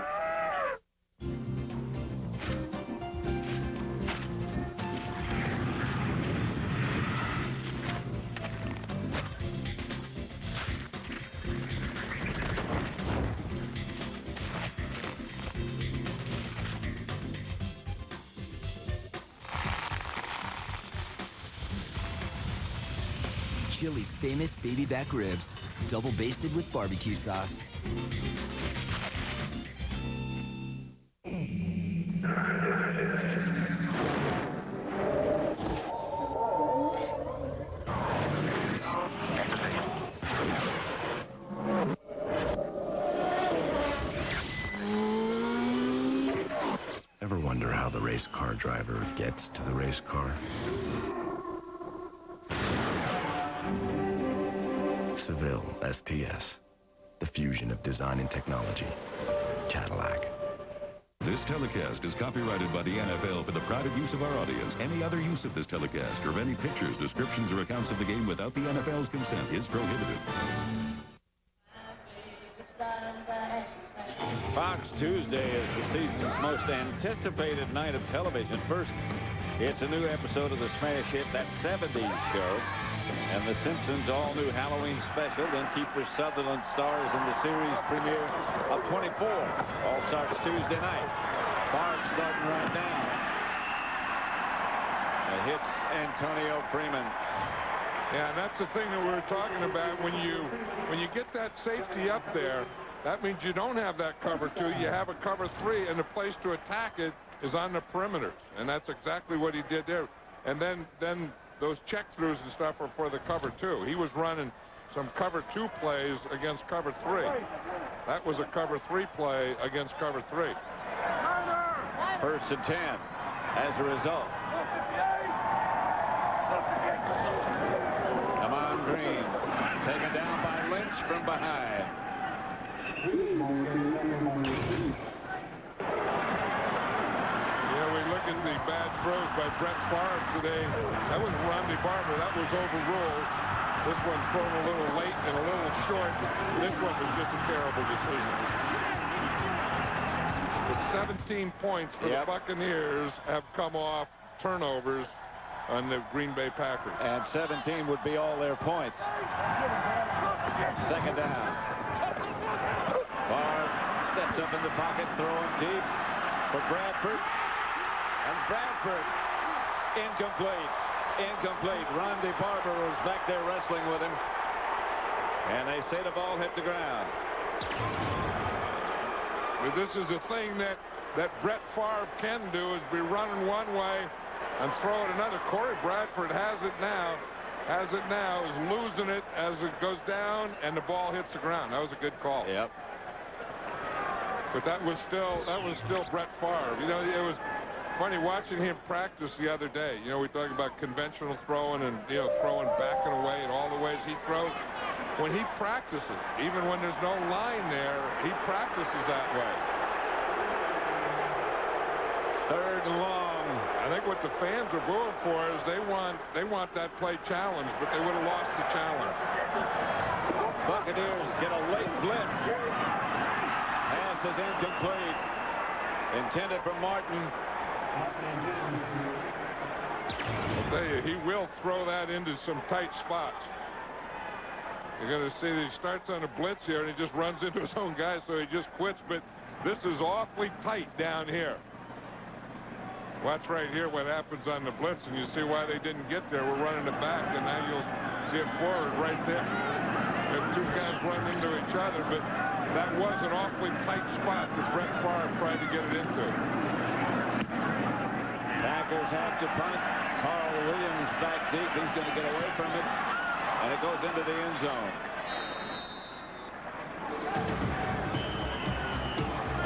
Chili's famous baby back ribs, double basted with barbecue sauce.
Ever wonder how the race car driver gets to the race car? Seville STS, the fusion of design and technology. Cadillac.
This telecast is copyrighted by the NFL for the private use of our audience. Any other use of this telecast or of any pictures, descriptions, or accounts of the game without the NFL's consent is prohibited.
Fox Tuesday is the season's most anticipated night of television. First, it's a new episode of the smash hit That 70s Show, and The Simpsons' all-new Halloween special. Then Kiefer Sutherland stars in the series premiere of 24. All starts Tuesday night. Favre starting right now. Hits Antonio Freeman.
Yeah, and that's the thing that we were talking about. When you get that safety up there, that means you don't have that cover 2. You have a cover 3, and the place to attack it is on the perimeter. And that's exactly what he did there. And then those check-throughs and stuff are for the cover 2. He was running some cover 2 plays against cover 3. That was a cover 3 play against cover 3.
First and 10 as a result. Ahman Green taken down by Lynch from behind.
Yeah, we look at the bad throws by Brett Favre today. That was Ronnie Barber. That was overruled. This one thrown a little late and a little short. This one was just a terrible decision. But 17 points for the Buccaneers have come off turnovers on the Green Bay Packers.
And 17 would be all their points. Second down. Favre steps up in the pocket, throwing deep for Bradford. And Bradford, incomplete. Incomplete. Ronnie Barber was back there wrestling with him. And they say the ball hit the ground.
But this is a thing that Brett Favre can do, is be running one way and throw it another. Corey Bradford has it now, is losing it as it goes down, and the ball hits the ground. That was a good call.
Yep.
But that was still Brett Favre. You know, it was funny watching him practice the other day. You know, we talk about conventional throwing and, you know, throwing backing away and all the ways he throws. When he practices, even when there's no line there, he practices that way.
Third and long.
I think what the fans are booing for is they want that play challenged, but they would have lost the challenge.
Buccaneers get a late blitz. Pass is incomplete. Intended for Martin.
I'll tell you, he will throw that into some tight spots. You're going to see that he starts on a blitz here, and he just runs into his own guy, so he just quits. But this is awfully tight down here. Watch right here what happens on the blitz, and you see why they didn't get there. We're running it back, and now you'll see it forward right there. If two guys run into each other, but that was an awfully tight spot that Brett Favre tried to get it into.
Packers have to punt. Carl Williams back deep. He's going to get away from it. And it goes into the end zone.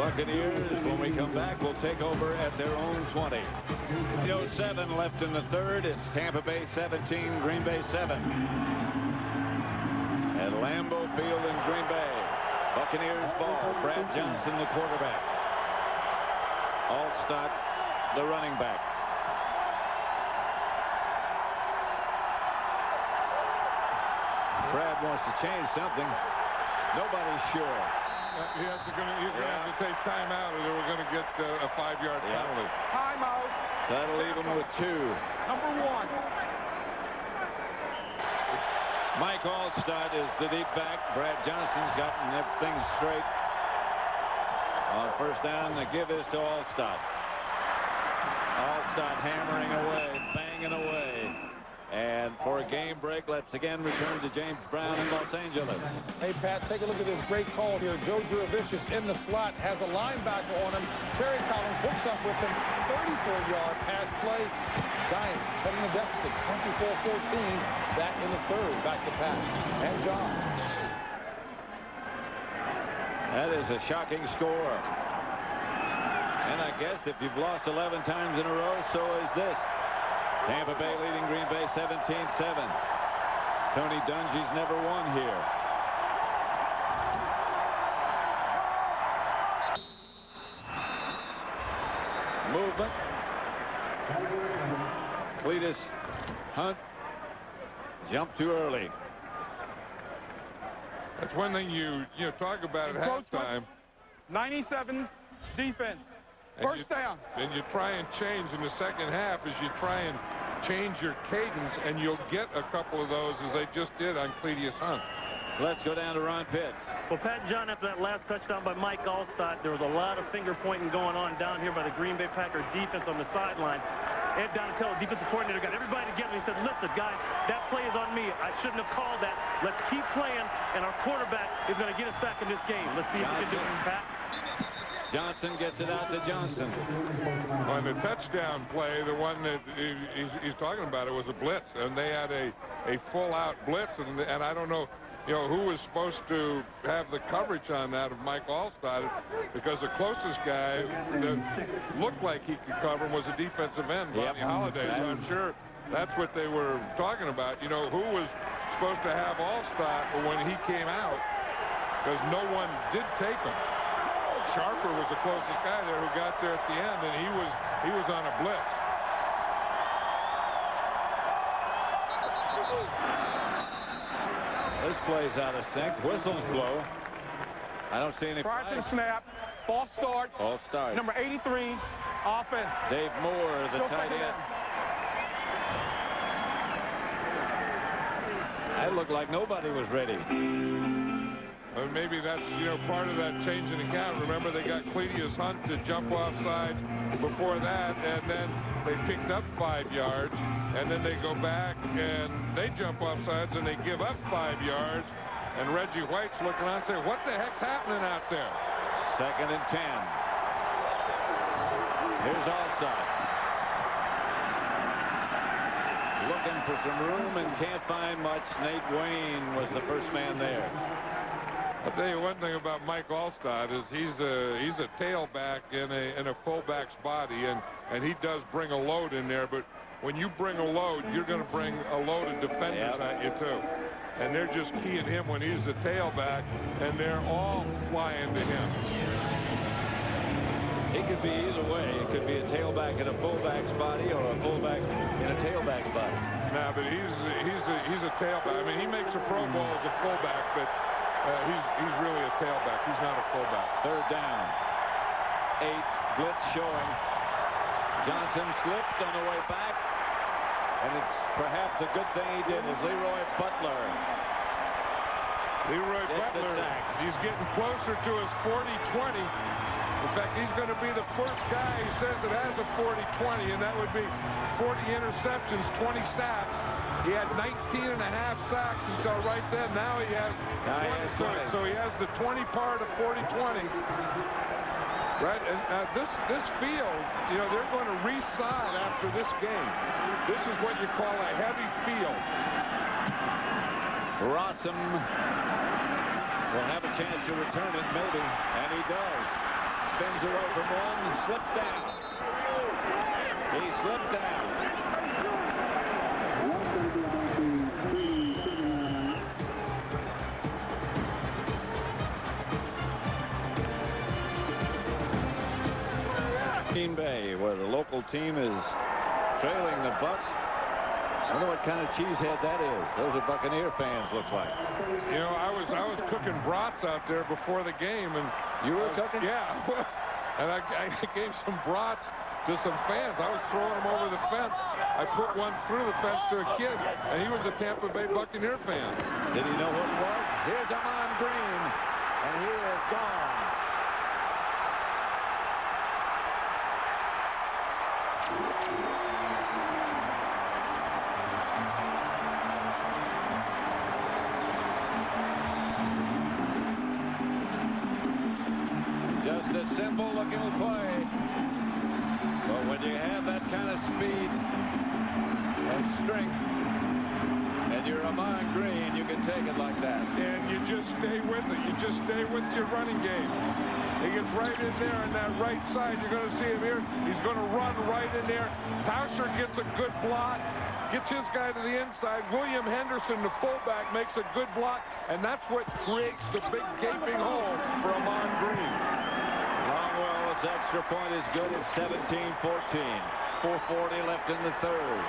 Buccaneers, when we come back, will take over at their own 20. 0:07 left in the third. It's Tampa Bay 17, Green Bay 7. At Lambeau Field in Green Bay. Buccaneers ball. Brad Johnson, the quarterback. Allstott, the running back. Brad wants to change something. Nobody's sure.
He's going to have to take time out or we're going to get a 5-yard penalty.
Timeout.
That'll leave him with 2.
Number 1.
Mike Allstott is the deep back. Brad Johnson's gotten things straight. On first down, the give is to Allstott. Allstott hammering away, banging away. And for a game break, let's again return to James Brown in Los Angeles.
Hey, Pat, take a look at this great call here. Joe Juravicius in the slot, has a linebacker on him. Terry Collins hooks up with him. 34-yard pass play. Giants cutting the deficit, 24-14. Back in the third, back to pass. And John.
That is a shocking score. And I guess if you've lost 11 times in a row, so is this. Tampa Bay leading Green Bay 17-7. Tony Dungy's never won here. Movement. Cletus Hunt jumped too early.
That's one thing you talk about at halftime.
97 defense. First down.
And you try and change in the second half as you try and change your cadence, and you'll get a couple of those as they just did on Cletus Hunt.
Let's go down to Ron Pitts.
Well, Pat and John, after that last touchdown by Mike Allstott, there was a lot of finger pointing going on down here by the Green Bay Packers defense on the sideline. Ed Donatello, defensive coordinator, got everybody together. He said, listen, guys, that play is on me. I shouldn't have called that. Let's keep playing, and our quarterback is going to get us back in this game. Let's see if we can do it, Pat.
Johnson gets it out to Johnson.
On the touchdown play, the one that he's talking about, it was a blitz, and they had a full-out blitz, and I don't know, who was supposed to have the coverage on that of Mike Allstott, because the closest guy that looked like he could cover him was a defensive end, Bonnie Holiday. So I'm sure that's what they were talking about. Who was supposed to have Allstott when he came out, because no one did take him. Sharper was the closest guy there who got there at the end, and he was on a blitz.
This play's out of sync. Whistles blow. I don't see any.
Prior to the snap, false start.
False start.
Number 83, offense.
Dave Moore, the tight end. That looked like nobody was ready.
Maybe that's, part of that change in account. Remember, they got Cletus Hunt to jump offside before that, and then they picked up 5 yards, and then they go back, and they jump offsides, and they give up 5 yards, and Reggie White's looking around and saying, what the heck's happening out there?
2nd and 10. Here's Allstott. Looking for some room and can't find much. Nate Wayne was the first man there.
I'll tell you one thing about Mike Allstott is he's a tailback in a fullback's body, and he does bring a load in there. But when you bring a load, you're going to bring a load of defenders at you too. And they're just keying him when he's the tailback, and they're all flying to him.
It could be either way. It could be a tailback in a fullback's body or a fullback in a tailback's body.
Nah, but he's a tailback. I mean, he makes a Pro Bowl as a fullback, but he's really a tailback. He's not a fullback.
3rd down. 8. Blitz showing. Johnson slipped on the way back. And it's perhaps a good thing he did is LeRoy Butler.
LeRoy Butler, he's getting closer to his 40-20. In fact, he's going to be the first guy he says that has a 40-20, and that would be 40 interceptions, 20 sacks. He had 19 and a half sacks until right then. Now he has 20. So he has the 20 part of 40-20. Right, and this field, they're going to re-sod after this game. This is what you call a heavy field.
Rossum will have a chance to return it, maybe, and he does. spins away from one and slips down. He slipped down. Green Bay, where the local team is trailing the Bucs. I wonder what kind of cheesehead that is. Those are Buccaneer fans, looks like.
You know, I was cooking brats out there before the game, and
you were cooking?
Yeah, and I gave some brats to some fans. I was throwing them over the fence. I put one through the fence to a kid, and he was a Tampa Bay Buccaneer fan.
Did he know what it was? Here's Ahman Green, and he is gone. Just a simple looking play. But when you have that kind of speed and strength, and you're Ahman Green, you can take it like that.
And you just stay with it. You just stay with your running game. He gets right in there on that right side. You're going to see him here. He's going to run right in there. Tauscher gets a good block. Gets his guy to the inside. William Henderson, the fullback, makes a good block. And that's what creates the big gaping hole for Ahman Green.
Longwell's extra point is good at 17-14. 4:40 left in the third.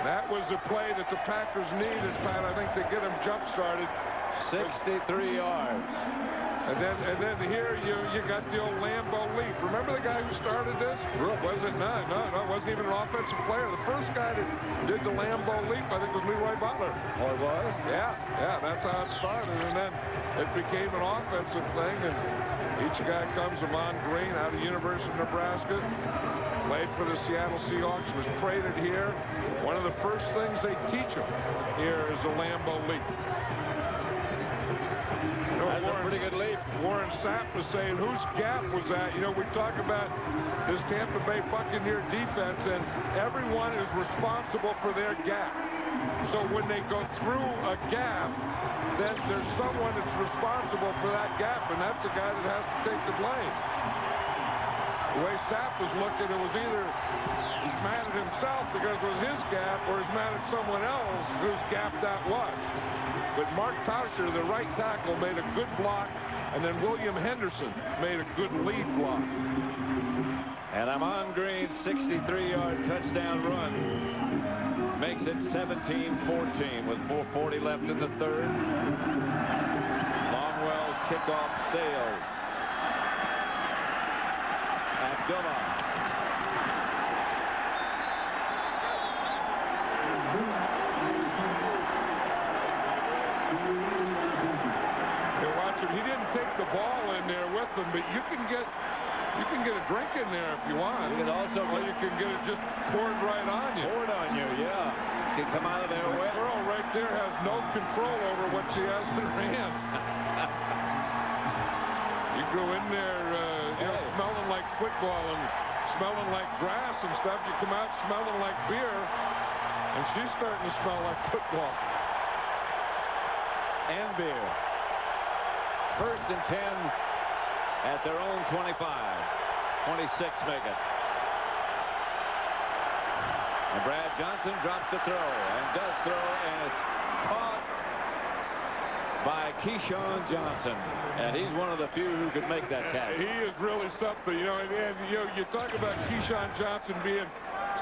That was the play that the Packers needed, Pat, I think, to get him jump-started.
63 yards.
And then here you got the old Lambeau leap. Remember the guy who started this?
Brooks.
Was it not? No, it wasn't even an offensive player. The first guy that did the Lambeau leap, I think, was LeRoy Butler.
Oh, it was?
Yeah, that's how it started. And then it became an offensive thing. And each guy comes, Ahman Green, out of the University of Nebraska. Played for the Seattle Seahawks, was traded here. One of the first things they teach him here is the Lambeau leap.
That's a pretty good leap.
Warren Sapp was saying, whose gap was that? You know, we talk about this Tampa Bay Buccaneer defense, and everyone is responsible for their gap. So when they go through a gap, then there's someone that's responsible for that gap, and that's the guy that has to take the blame. The way Sapp was looking, it was either he's mad at himself because it was his gap, or he's mad at someone else whose gap that was. But Mark Tauscher, the right tackle, made a good block, and then William Henderson made a good lead block.
And Ahman Green's 63-yard touchdown run makes it 17-14 with 4:40 left in the third. Longwell's kickoff sails. Abdullah.
He didn't take the ball in there with him, but you can get a drink in there if you want.
You can also,
or you can get it just poured right on you.
Poured on you, yeah. You can come out of there wet.
The girl right there has no control over what she has in her hand. You go in there, smelling like football and smelling like grass and stuff. You come out smelling like beer, and she's starting to smell like football.
And beer. First and 10 at their own 25. 26 make it. And Brad Johnson drops the throw and does throw, and it's caught by Keyshawn Johnson. And he's one of the few who could make that catch.
He is really something, you know, and you talk about Keyshawn Johnson being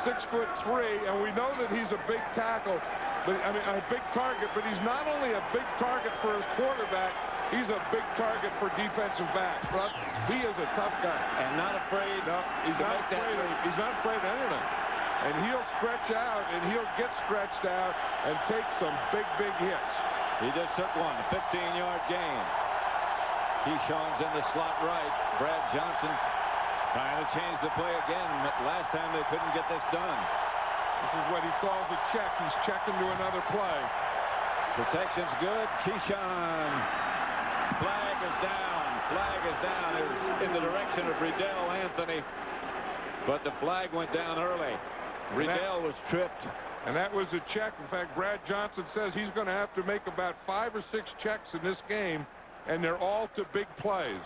6'3", and we know that he's a big tackle, but I mean a big target, but he's not only a big target for his quarterback, he's a big target for defensive backs. But he is a tough guy.
And not afraid.
No, he's not afraid of anything. And he'll stretch out, and he'll get stretched out and take some big hits.
He just took one, a 15-yard gain. Keyshawn's in the slot right. Brad Johnson trying to change the play again. Last time they couldn't get this done.
This is what he calls a check. He's checking to another play.
Protection's good. Keyshawn. Flag is down. Flag is down. It was in the direction of Riddell Anthony, but the flag went down early. Riddell was tripped.
And that was a check. In fact, Brad Johnson says he's going to have to make about 5 or 6 checks in this game and they're all to big plays.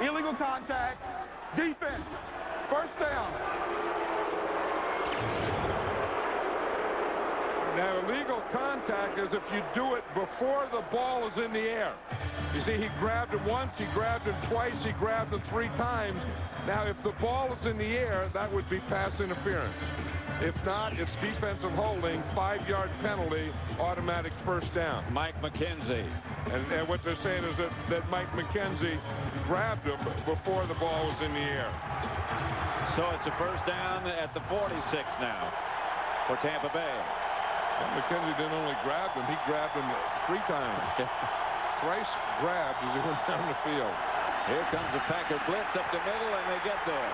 Illegal contact. Defense. First down.
Now, illegal contact is if you do it before the ball is in the air. You see, he grabbed it once, he grabbed it twice, he grabbed it 3 times. Now, if the ball is in the air, that would be pass interference. If not, it's defensive holding, 5-yard penalty, automatic first down.
Mike McKenzie.
And what they're saying is that Mike McKenzie grabbed him before the ball was in the air.
So it's a first down at the 46 now for Tampa Bay.
And McKenzie didn't only grab him, he grabbed him 3 times. Thrice grabbed as he went down the field.
Here comes the Packer blitz up the middle, and they get there.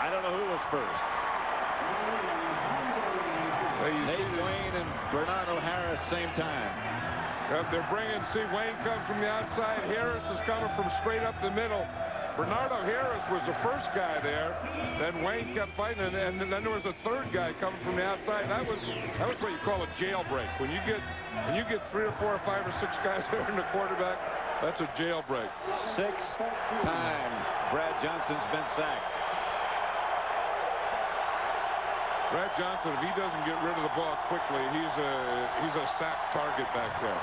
I don't know who was first. Nate Wayne and Bernardo Harris same time.
They're bringing, Wayne comes from the outside. Harris is coming from straight up the middle. Bernardo Harris was the first guy there. Then Wayne kept fighting, and then there was a third guy coming from the outside. That was what you call a jailbreak. When you get 3 or 4 or 5 or 6 guys there in the quarterback, that's a jailbreak.
6th time Brad Johnson's been sacked.
Brad Johnson, if he doesn't get rid of the ball quickly, he's a sack target back there.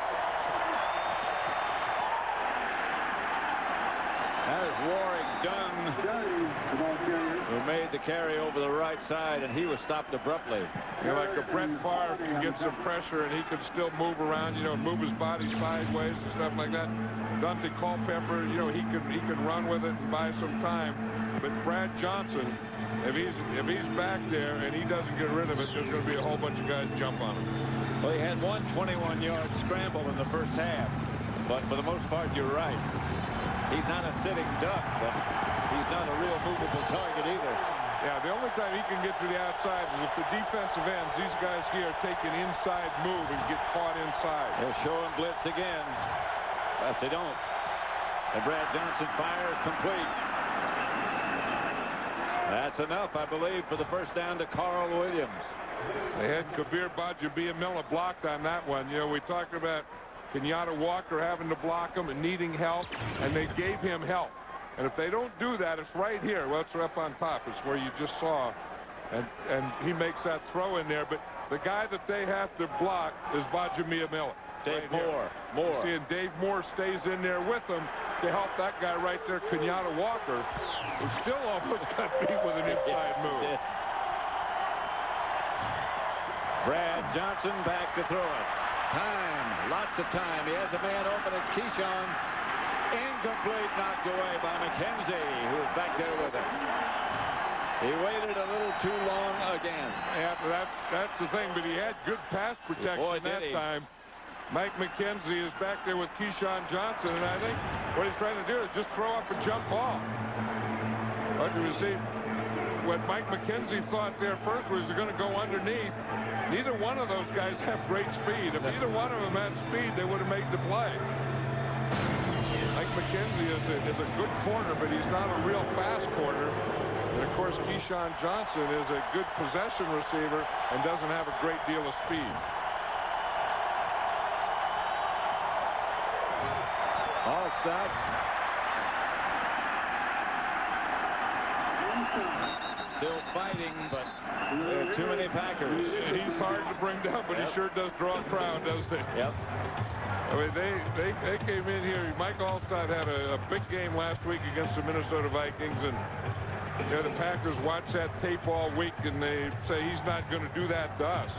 That is Warren Dunn, who made the carry over the right side, and he was stopped abruptly.
You know, like a Brett Favre can get some pressure, and he can still move around, move his body sideways and stuff like that. Dante Culpepper, he can run with it and buy some time. But Brad Johnson, if he's back there and he doesn't get rid of it, there's going to be a whole bunch of guys jump on him.
Well, he had one 21-yard scramble in the first half, but for the most part, you're right. He's not a sitting duck, but he's not a real movable target either.
Yeah, the only time he can get to the outside is if the defensive ends, these guys here take an inside move and get caught inside.
They're showing blitz again, but they don't. And Brad Johnson fires complete. That's enough, I believe, for the first down to Carl Williams.
They had Kabir Bajabia-Miller blocked on that one. We talked about Kenyatta Walker having to block him and needing help, and they gave him help. And if they don't do that, it's right here. Well, it's up on top. It's where you just saw. And he makes that throw in there. But the guy that they have to block is Bajabia-Miller.
Dave
Moore. See, and Dave Moore stays in there with him to help that guy right there, Kenyatta Walker, who still almost got beat with an inside move.
Brad Johnson back to throw it. Time, lots of time. He has a man open. It's Keyshawn. Incomplete, knocked away by McKenzie, who was back there with him. He waited a little too long again.
Yeah, that's the thing, but he had good pass protection that time. Mike McKenzie is back there with Keyshawn Johnson, and I think what he's trying to do is just throw up a jump ball. Like you see, what Mike McKenzie thought there first was they're going to go underneath. Neither one of those guys have great speed. If either one of them had speed, they would have made the play. Mike McKenzie is a good corner, but he's not a real fast corner. And, of course, Keyshawn Johnson is a good possession receiver and doesn't have a great deal of speed.
All set. Still fighting, but there are too many Packers.
He's hard to bring down, but he sure does draw a crowd, doesn't he?
Yep.
I mean, they came in here. Mike Allstott had a big game last week against the Minnesota Vikings, and the Packers watch that tape all week, and they say he's not going to do that to us.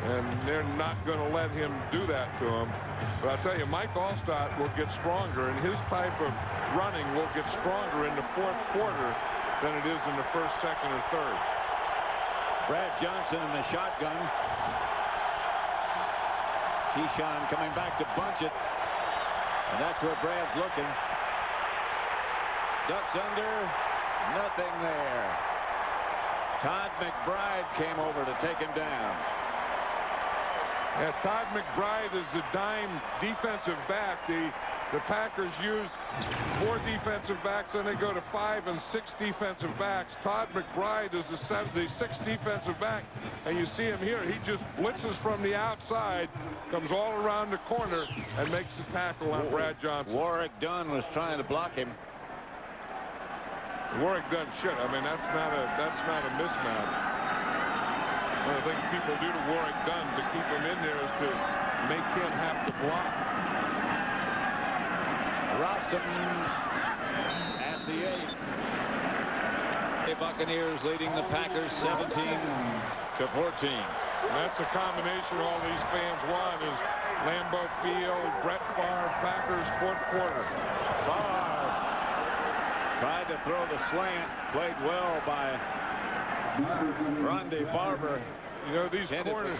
And they're not going to let him do that to him. But I'll tell you, Mike Allstott will get stronger, and his type of running will get stronger in the fourth quarter than it is in the first, second, or third.
Brad Johnson in the shotgun. Keyshawn coming back to bunch it. And that's where Brad's looking. Ducks under. Nothing there. Todd McBride came over to take him down.
Yeah, Todd McBride is the dime defensive back. The Packers used 4 defensive backs, then they go to 5 and 6 defensive backs. Todd McBride is the 6th defensive back, and you see him here. He just blitzes from the outside, comes all around the corner, and makes the tackle on Brad Johnson.
Warwick Dunn was trying to block him.
Warwick Dunn should. I mean, that's not a mismatch. One of the things people do to Warwick Dunn to keep him in there is to make him have to block.
Rossums at the 8. The Buccaneers leading the Packers 17-14.
And that's a combination all these fans want is Lambeau Field, Brett Favre, Packers, 4th quarter.
Favre tried to throw the slant, played well by Ronde Barber.
You know, these corners,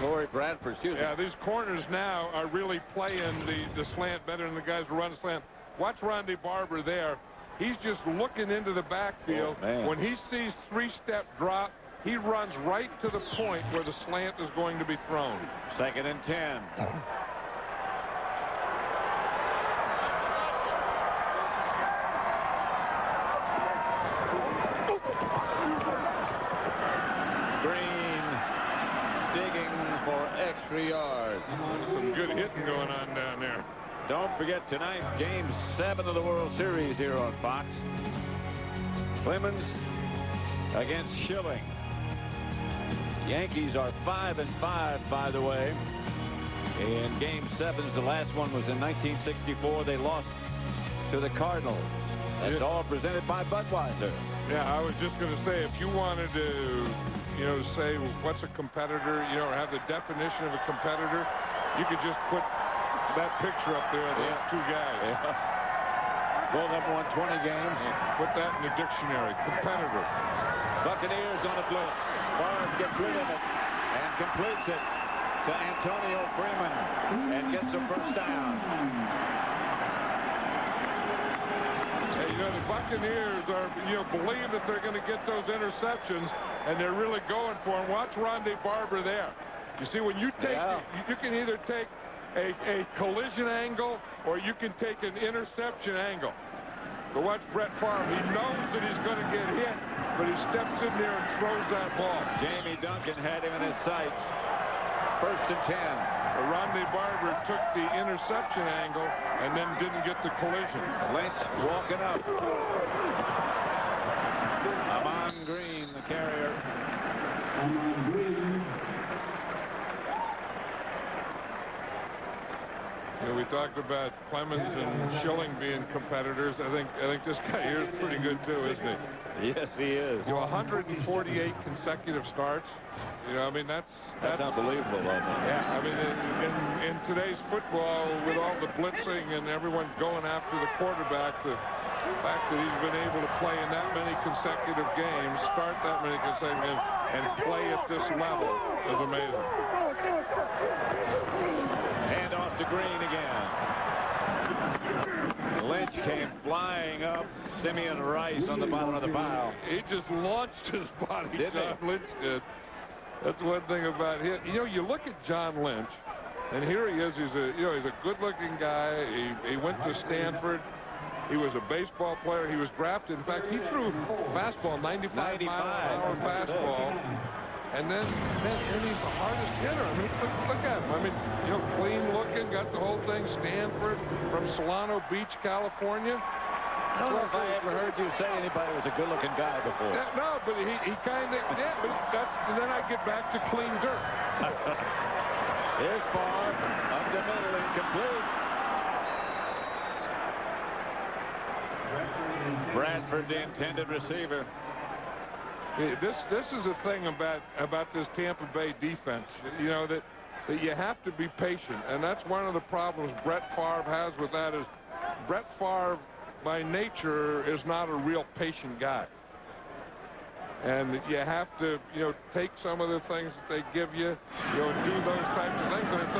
these corners now are really playing the slant better than the guys who run slant. Watch Ronde Barber there. He's just looking into the backfield. When he sees 3-step drop, he runs right to the point where the slant is going to be thrown.
2nd and 10. Extra yards.
Some good hitting going on down there.
Don't forget tonight, Game 7 of the World Series here on Fox. Clemens against Schilling. Yankees are 5-5, by the way. In Game 7, the last one was in 1964. They lost to the Cardinals. That's all presented by Budweiser.
Yeah, I was just going to say, if you wanted to, say what's a competitor, or have the definition of a competitor, you could just put that picture up there of the 2 guys.
Both have won 20 games.
Put that in the dictionary. Competitor.
Buccaneers on a blitz. Favre gets rid of it and completes it to Antonio Freeman and gets a first down.
The Buccaneers are, believe that they're going to get those interceptions, and they're really going for them. Watch Ronde Barber there. You see, when you take, you can either take a collision angle or you can take an interception angle. But watch Brett Favre. He knows that he's going to get hit, but he steps in there and throws that ball.
Jamie Duncan had him in his sights. 1st and 10.
Ronde Barber took the interception angle and then didn't get the collision.
Lynch walking up. Ahman Green, the carrier.
Ahman Green.
We talked about Clemens and Schilling being competitors. I think this guy here is pretty good too, isn't he?
Yes, he is.
148 consecutive starts. I mean, that's
unbelievable.
Yeah, I mean, in today's football, with all the blitzing and everyone going after the quarterback, the fact that he's been able to play in that many consecutive games, start that many consecutive games, and play at this level is amazing.
Hand off to Green again. Lynch came flying up. Simeon Rice on the bottom of the pile.
He just launched his body.
John
Lynch did. That's one thing about him. You look at John Lynch, and here he is. He's a good-looking guy. He went to Stanford. He was a baseball player. He was drafted. In fact, he threw fastball, 95 mile an hour fastball. And then he's the hardest hitter. I mean, look at him. I mean, clean-looking, got the whole thing. Stanford, from Solano Beach, California.
I don't know if I ever heard you say anybody was a good-looking guy before.
No, but he kind of did. But and then I get back to clean dirt.
Here's Favre, up the middle, incomplete. Bradford, the intended receiver.
This is the thing about this Tampa Bay defense. That you have to be patient, and that's one of the problems Brett Favre has with that. Is Brett Favre, by nature, is not a real patient guy. And you have to, take some of the things that they give you, do those types of things. And it's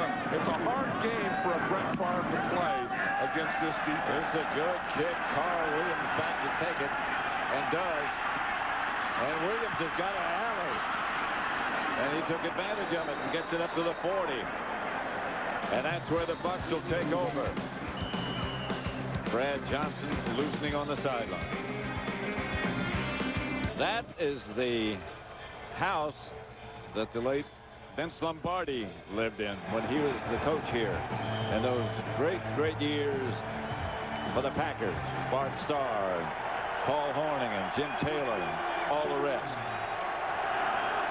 a hard game for a Brett Favre to play against this defense.
It's a good kick. Carl Williams back to take it, and does. And Williams has got an alley. And he took advantage of it and gets it up to the 40. And that's where the Bucs will take over. Brad Johnson loosening on the sideline. That is the house that the late Vince Lombardi lived in when he was the coach here. And those great years for the Packers. Bart Starr, and Paul Hornung, and Jim Taylor, and all the rest.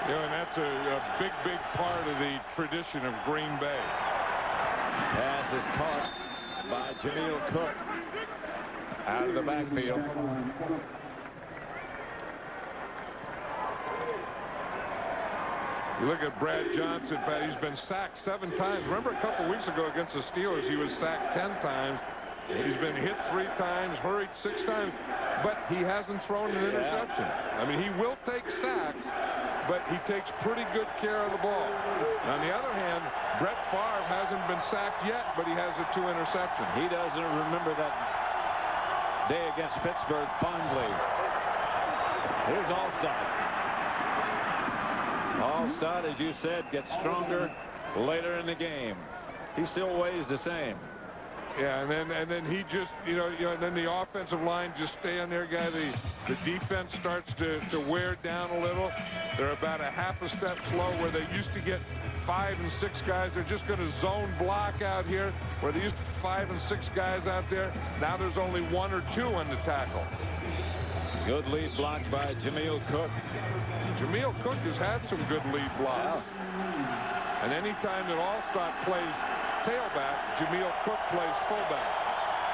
You know, and that's a big part of the tradition of Green Bay.
Pass is caught by Jameel Cook out of the backfield.
You look at Brad Johnson, he's been sacked 7 times. Remember a couple weeks ago against the Steelers, he was sacked 10 times. He's been hit 3 times, hurried 6 times, but he hasn't thrown an interception. I mean, he will take sacks, but he takes pretty good care of the ball. On the other hand, Brett Favre hasn't been sacked yet, but he has the 2 interceptions.
He doesn't remember that day against Pittsburgh fondly. Here's Allstott. Allstott, as you said, gets stronger later in the game. He still weighs the same.
Yeah, and then he just, and then the offensive line just stay on their guy. The defense starts to wear down a little. They're about a half a step slow where they used to get 5 and 6 guys. They're just going to zone block out here where they used 5 and 6 guys out there. Now there's only 1 or 2 on the tackle.
Good lead block by Jameel Cook.
Jameel Cook has had some good lead blocks. And anytime that Allstott plays tailback, Jameel Cook plays fullback.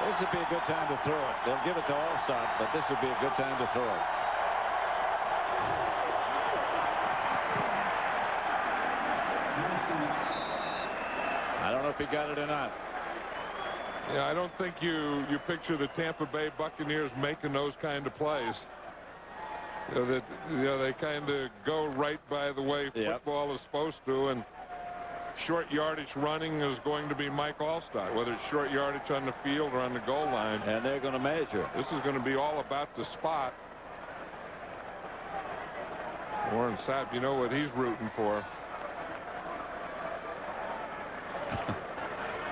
This would be a good time to throw it. They'll give it to Allstott, but this would be a good time to throw it. I don't know if he got it or not.
Yeah, I don't think you picture the Tampa Bay Buccaneers making those kind of plays. They kind of go right by the way football is supposed to, and short yardage running is going to be Mike Allstott, whether it's short yardage on the field or on the goal line.
And they're going to measure.
This is going to be all about the spot. Warren Sapp, you know what he's rooting for.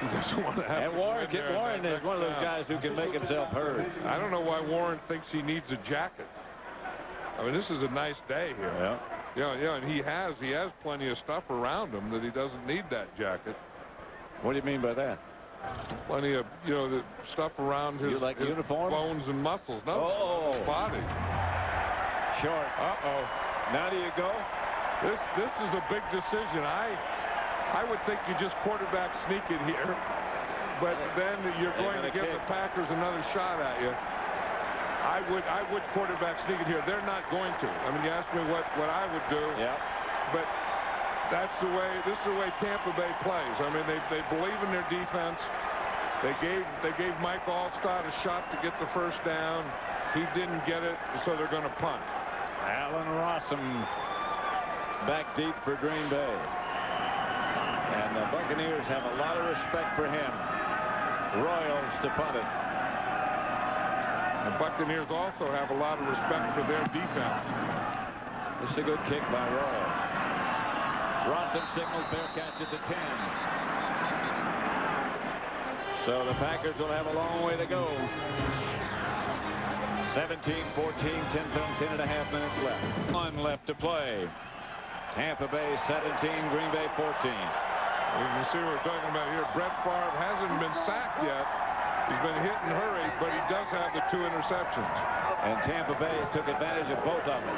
He doesn't want to have
and Warren is one of those guys who can make himself heard.
I don't know why Warren thinks he needs a jacket. I mean, this is a nice day here. Yeah, and he has plenty of stuff around him that he doesn't need that jacket.
What do you mean by that?
Plenty of, the stuff around his
uniform?
Bones and muscles. No, body.
Short.
Uh-oh.
Now do you go?
This is a big decision. I would think you just quarterback sneak it here, but then you're going to give the Packers another shot at you. I would quarterback sneak it here. They're not going to. I mean, you asked me what I would do.
Yeah.
But this is the way Tampa Bay plays. I mean, they believe in their defense. They gave Mike Allstott a shot to get the first down. He didn't get it, so they're going to punt.
Allen Rossum back deep for Green Bay. And the Buccaneers have a lot of respect for him. Royals to punt it.
The Buccaneers also have a lot of respect for their defense.
This is a good kick by Royals. Rossum signals their catch at the 10. So the Packers will have a long way to go. 17-14, 10.5 minutes left. 1 left to play. Tampa Bay 17, Green Bay 14.
You can see what we're talking about here. Brett Favre hasn't been sacked yet. He's been hit and hurried, but he does have the 2 interceptions.
And Tampa Bay took advantage of both of them.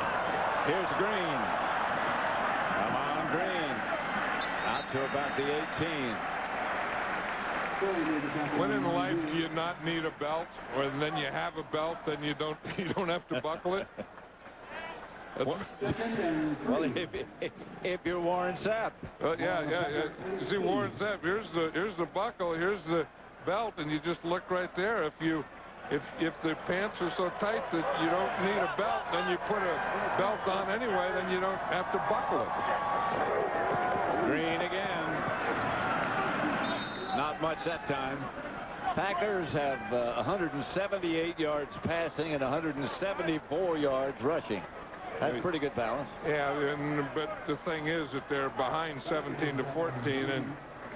Here's Green. Ahman Green. Out to about the 18.
When in life do you not need a belt, or then you have a belt, then you don't have to buckle it?
Well, if you're Warren Sapp.
Yeah. You see, Warren Sapp, here's the buckle, here's the belt, and you just look right there. If the pants are so tight that you don't need a belt, then you put a belt on anyway, then you don't have to buckle it.
Green again. Not much that time. Packers have 178 yards passing and 174 yards rushing. That's pretty good balance.
Yeah, but the thing is that they're behind 17-14,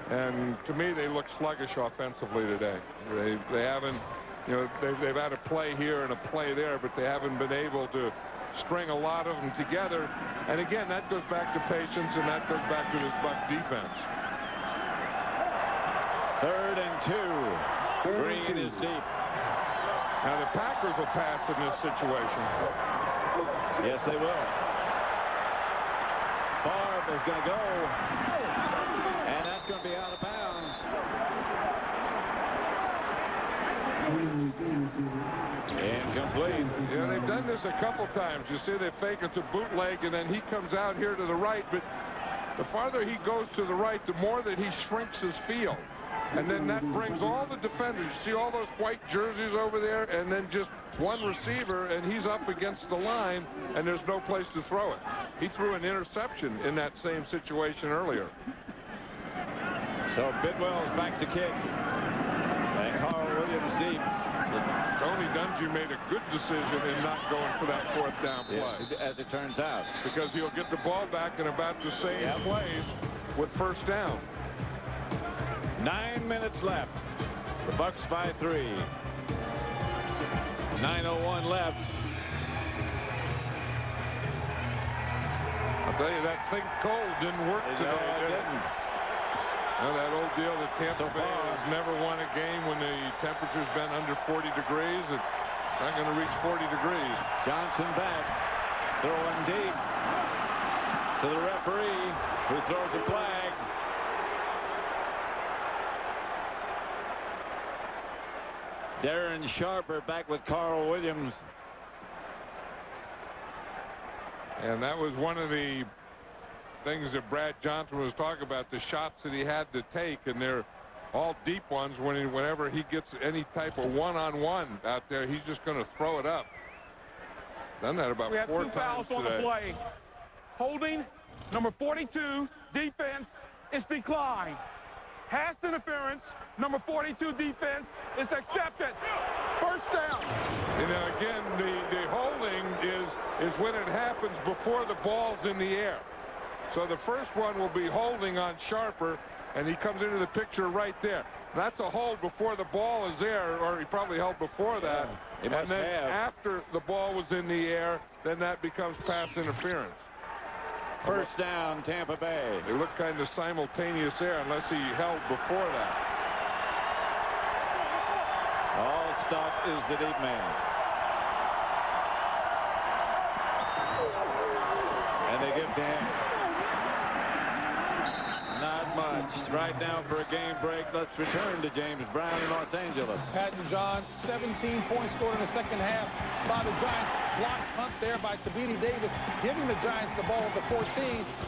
and to me they look sluggish offensively today. They haven't You know, they've had a play here and a play there, but they haven't been able to string a lot of them together. And again, that goes back to patience, and that goes back to this Buck defense.
3rd and 2. Green is deep.
Now the Packers will pass in this situation.
Yes, they will. Favre is going to go, and that's going to be out of bounds. Incomplete.
Yeah, they've done this a couple times. You see they fake it to bootleg, and then he comes out here to the right, but the farther he goes to the right, the more that he shrinks his field. And then that brings all the defenders. You see all those white jerseys over there, and then just one receiver, and he's up against the line, and there's no place to throw it. He threw an interception in that same situation earlier.
So Bidwell's back to kick. And Carl Williams deep.
Tony Dungy made a good decision in not going for that 4th down play.
Yeah, as it turns out.
Because he'll get the ball back in about the same plays with 1st down.
9 minutes left. The Bucs by 3. 9:01 left.
I'll tell you, that think cold didn't work today.
No, it didn't.
Well, that old deal that Tampa Bay has never won a game when the temperature's been under 40 degrees. It's not going to reach 40 degrees.
Johnson back. Throwing deep to the referee, who throws a flag. Darren Sharper back with Carl Williams.
And that was one of the things that Brad Johnson was talking about, the shots that he had to take, and they're all deep ones. Whenever he gets any type of one-on-one out there, he's just going to throw it up. Done that about 4 times today.
We have 2 fouls on the play. Holding, number 42, defense, is declined. Pass interference, number 42, defense, is accepted. 1st down.
You know, again, the holding is when it happens before the ball's in the air. So the first one will be holding on Sharper, and he comes into the picture right there. That's a hold before the ball is there, or he probably held before that.
Yeah,
and then after the ball was in the air, then that becomes pass interference.
1st down, Tampa Bay.
They look kind of simultaneous there, unless he held before that.
Allstott is the deep man. And they give to him. Not much. Right now for a game break. Let's return to James Brown in Los Angeles.
Patton John, 17 points scored in the 2nd half by the Giants. Blocked punt there by Tabiti Davis, giving the Giants the ball at the 14.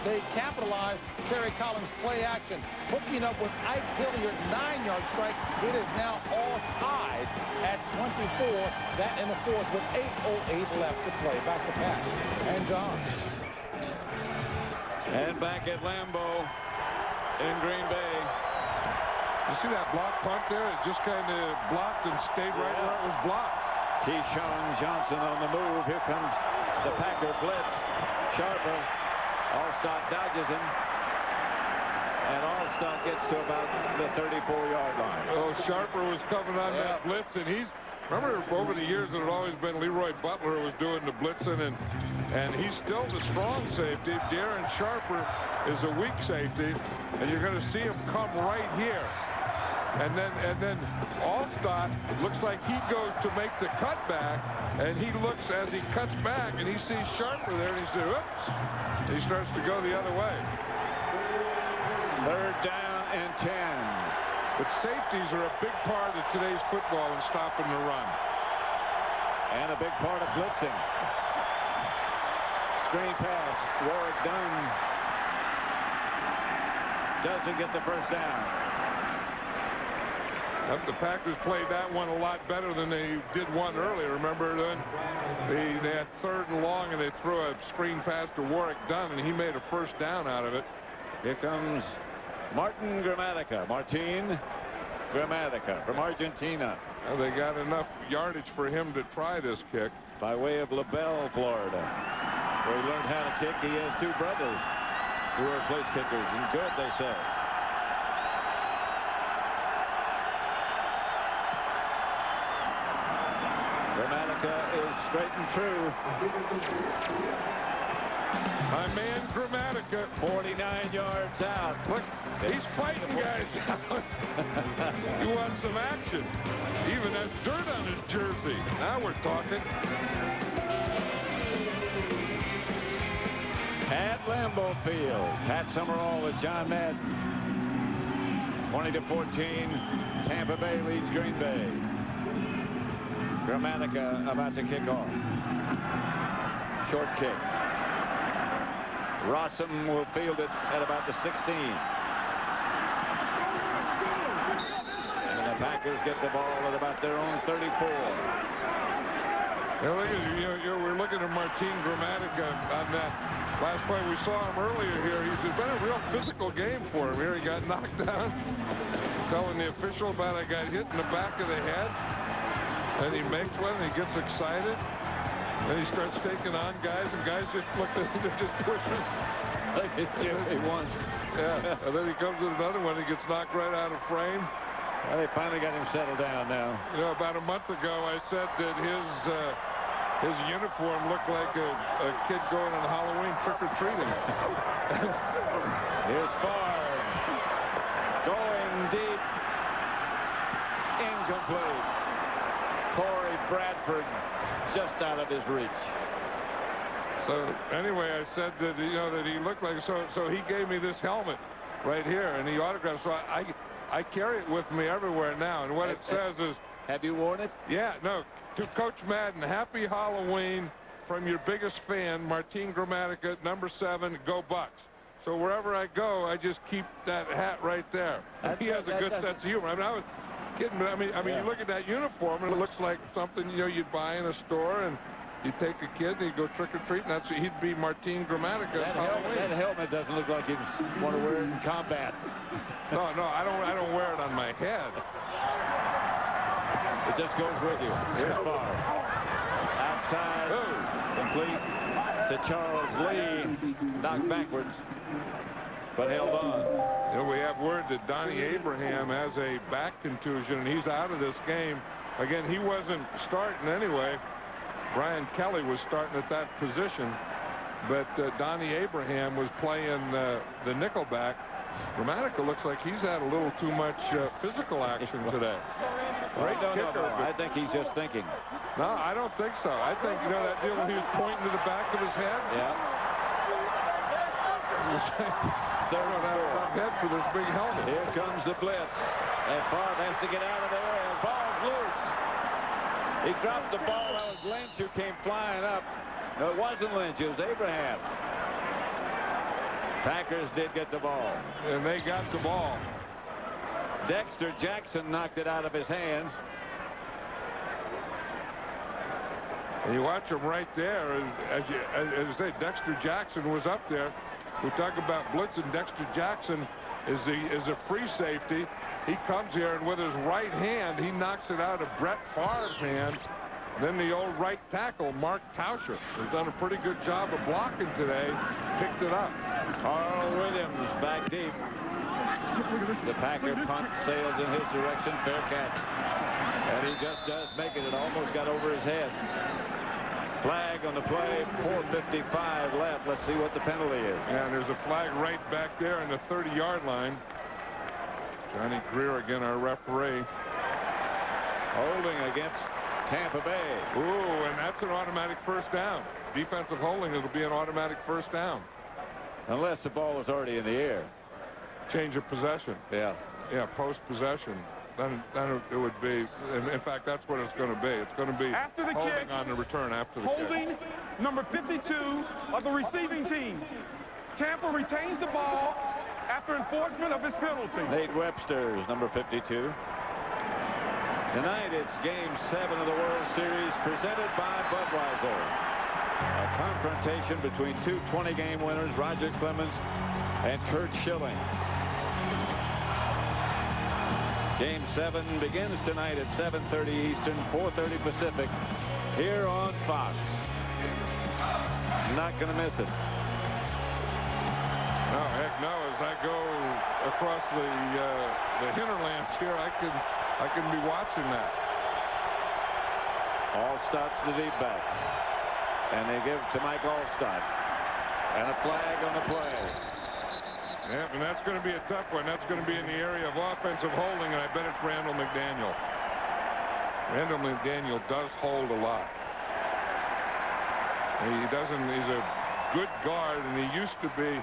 They capitalized. Terry Collins play action, hooking up with Ike Hilliard, 9-yard strike. It is now all tied at 24. That in the 4th with 8:08 left to play. Back to Pat and John.
And back at Lambeau in Green Bay.
You see that block punt there? It just kind of blocked and stayed right where it was blocked.
Keyshawn Johnson on the move. Here comes the Packer blitz. Sharper. Allstott dodges him. And Allstott gets to about the 34-yard line.
Oh, Sharper was coming on that blitz, and remember over the years it had always been LeRoy Butler who was doing the blitzing, and he's still the strong safety. Darren Sharper is a weak safety, and you're going to see him come right here. And then Allstott looks like he goes to make the cutback, and he looks as he cuts back, and he sees Sharper there, and he says, oops. And he starts to go the other way.
3rd down and 10.
But safeties are a big part of today's football in stopping the run.
And a big part of blitzing. Screen pass. Warwick Dunn doesn't get the 1st down.
The Packers played that one a lot better than they did one earlier. Remember, then they had 3rd and long, and they threw a screen pass to Warwick Dunn, and he made a 1st down out of it.
Here comes Martin Gramatica from Argentina.
Well, they got enough yardage for him to try this kick.
By way of LaBelle, Florida, where he learned how to kick. He has 2 brothers who are place kickers, and good, they say. Gramatica is straight and true.
My man Gramatica.
49 yards out.
Look, he's fighting, guys. He wants some action. Even has dirt on his jersey. Now we're talking.
At Lambeau Field, Pat Summerall with John Madden. 20-14, Tampa Bay leads Green Bay. Gramatica about to kick off. Short kick. Rossum will field it at about the 16. And the Packers get the ball at about their own 34.
We're looking at Martin Gramatica on that last play. We saw him earlier here. It's been a real physical game for him here. He got knocked down. Telling the official about it, got hit in the back of the head. And he makes one, and he gets excited. Then he starts taking on guys, and guys just look at him, just pushing.
Look at Jimmy one.
Yeah, and then he comes with another one. He gets knocked right out of frame.
Well, they finally got him settled down now.
You know, about a month ago, I said that his uniform looked like a kid going on Halloween trick-or-treating.
Here's Favre. Going deep. Incomplete. Corey Bradford just out of his reach.
So anyway, I said that that he looked like so he gave me this helmet right here, and he autographed. So I carry it with me everywhere now, and what it says is,
have you worn it?
Yeah, no. To Coach Madden, happy Halloween from your biggest fan, Martin Gramatica, number 7, go Bucs. So wherever I go, I just keep that hat right there. He has a good sense of humor. I mean, I was kidding, but I mean, you look at that uniform, and it looks like something you'd buy in a store, and you take a kid and you go trick-or-treating. He'd be Martin Gramatica.
That helmet doesn't look like he'd want to wear it in combat.
No, I don't wear it on my head.
It just goes with you. Here's Favre. Outside. Complete to Charles Lee. Knocked backwards, but held on.
We have word that Donnie Abraham has a back contusion, and he's out of this game. Again, he wasn't starting anyway. Brian Kelly was starting at that position, but Donnie Abraham was playing the nickelback. Gramatica looks like he's had a little too much physical action today.
Great kicker. I think he's just thinking.
No, I don't think so. I think, that deal when he was pointing to the back of his head?
Yeah.
They're going to have a tough head for this big helmet.
Here comes the blitz. And Favre has to get out of there, and ball's loose. He dropped the ball. That was Lynch who came flying up. No, it wasn't Lynch. It was Abraham. Packers did get the ball.
And they got the ball.
Dexter Jackson knocked it out of his hands.
And you watch him right there. As I say, Dexter Jackson was up there. We talk about blitzing. Dexter Jackson is a free safety. He comes here, and with his right hand, he knocks it out of Brett Favre's hand. Then the old right tackle, Mark Tauscher, has done a pretty good job of blocking today. Picked it up.
Carl Williams back deep. The Packer punt sails in his direction. Fair catch. And he just does make it. It almost got over his head. Flag on the play. 4:55 left. Let's see what the penalty is.
And there's a flag right back there in the 30-yard line. Johnny Greer again, our referee.
Holding against Tampa Bay.
Ooh, and that's an automatic first down. Defensive holding, it'll be an automatic first down.
Unless the ball was already in the air.
Change of possession.
Yeah.
Yeah, post-possession. Then it would be, in fact, that's what it's going to be. It's going to be
after the
holding
kick,
on the return after the
holding
kick.
Number 52 of the receiving team. Tampa retains the ball after enforcement of his penalty.
Nate Webster's number 52. Tonight it's Game 7 of the World Series presented by Budweiser. A confrontation between two 20-game winners, Roger Clemens and Curt Schilling. Game 7 begins tonight at 7:30 Eastern, 4:30 Pacific, here on Fox. Not going to miss it.
No, heck no. As I go across the hinterlands here, I can be watching that.
Allstott's the deep back. And they give to Mike Allstott. And a flag on the play.
Yeah, and that's going to be a tough one. That's going to be in the area of offensive holding, and I bet it's Randall McDaniel. Randall McDaniel does hold a lot. He's a good guard, and he used to be,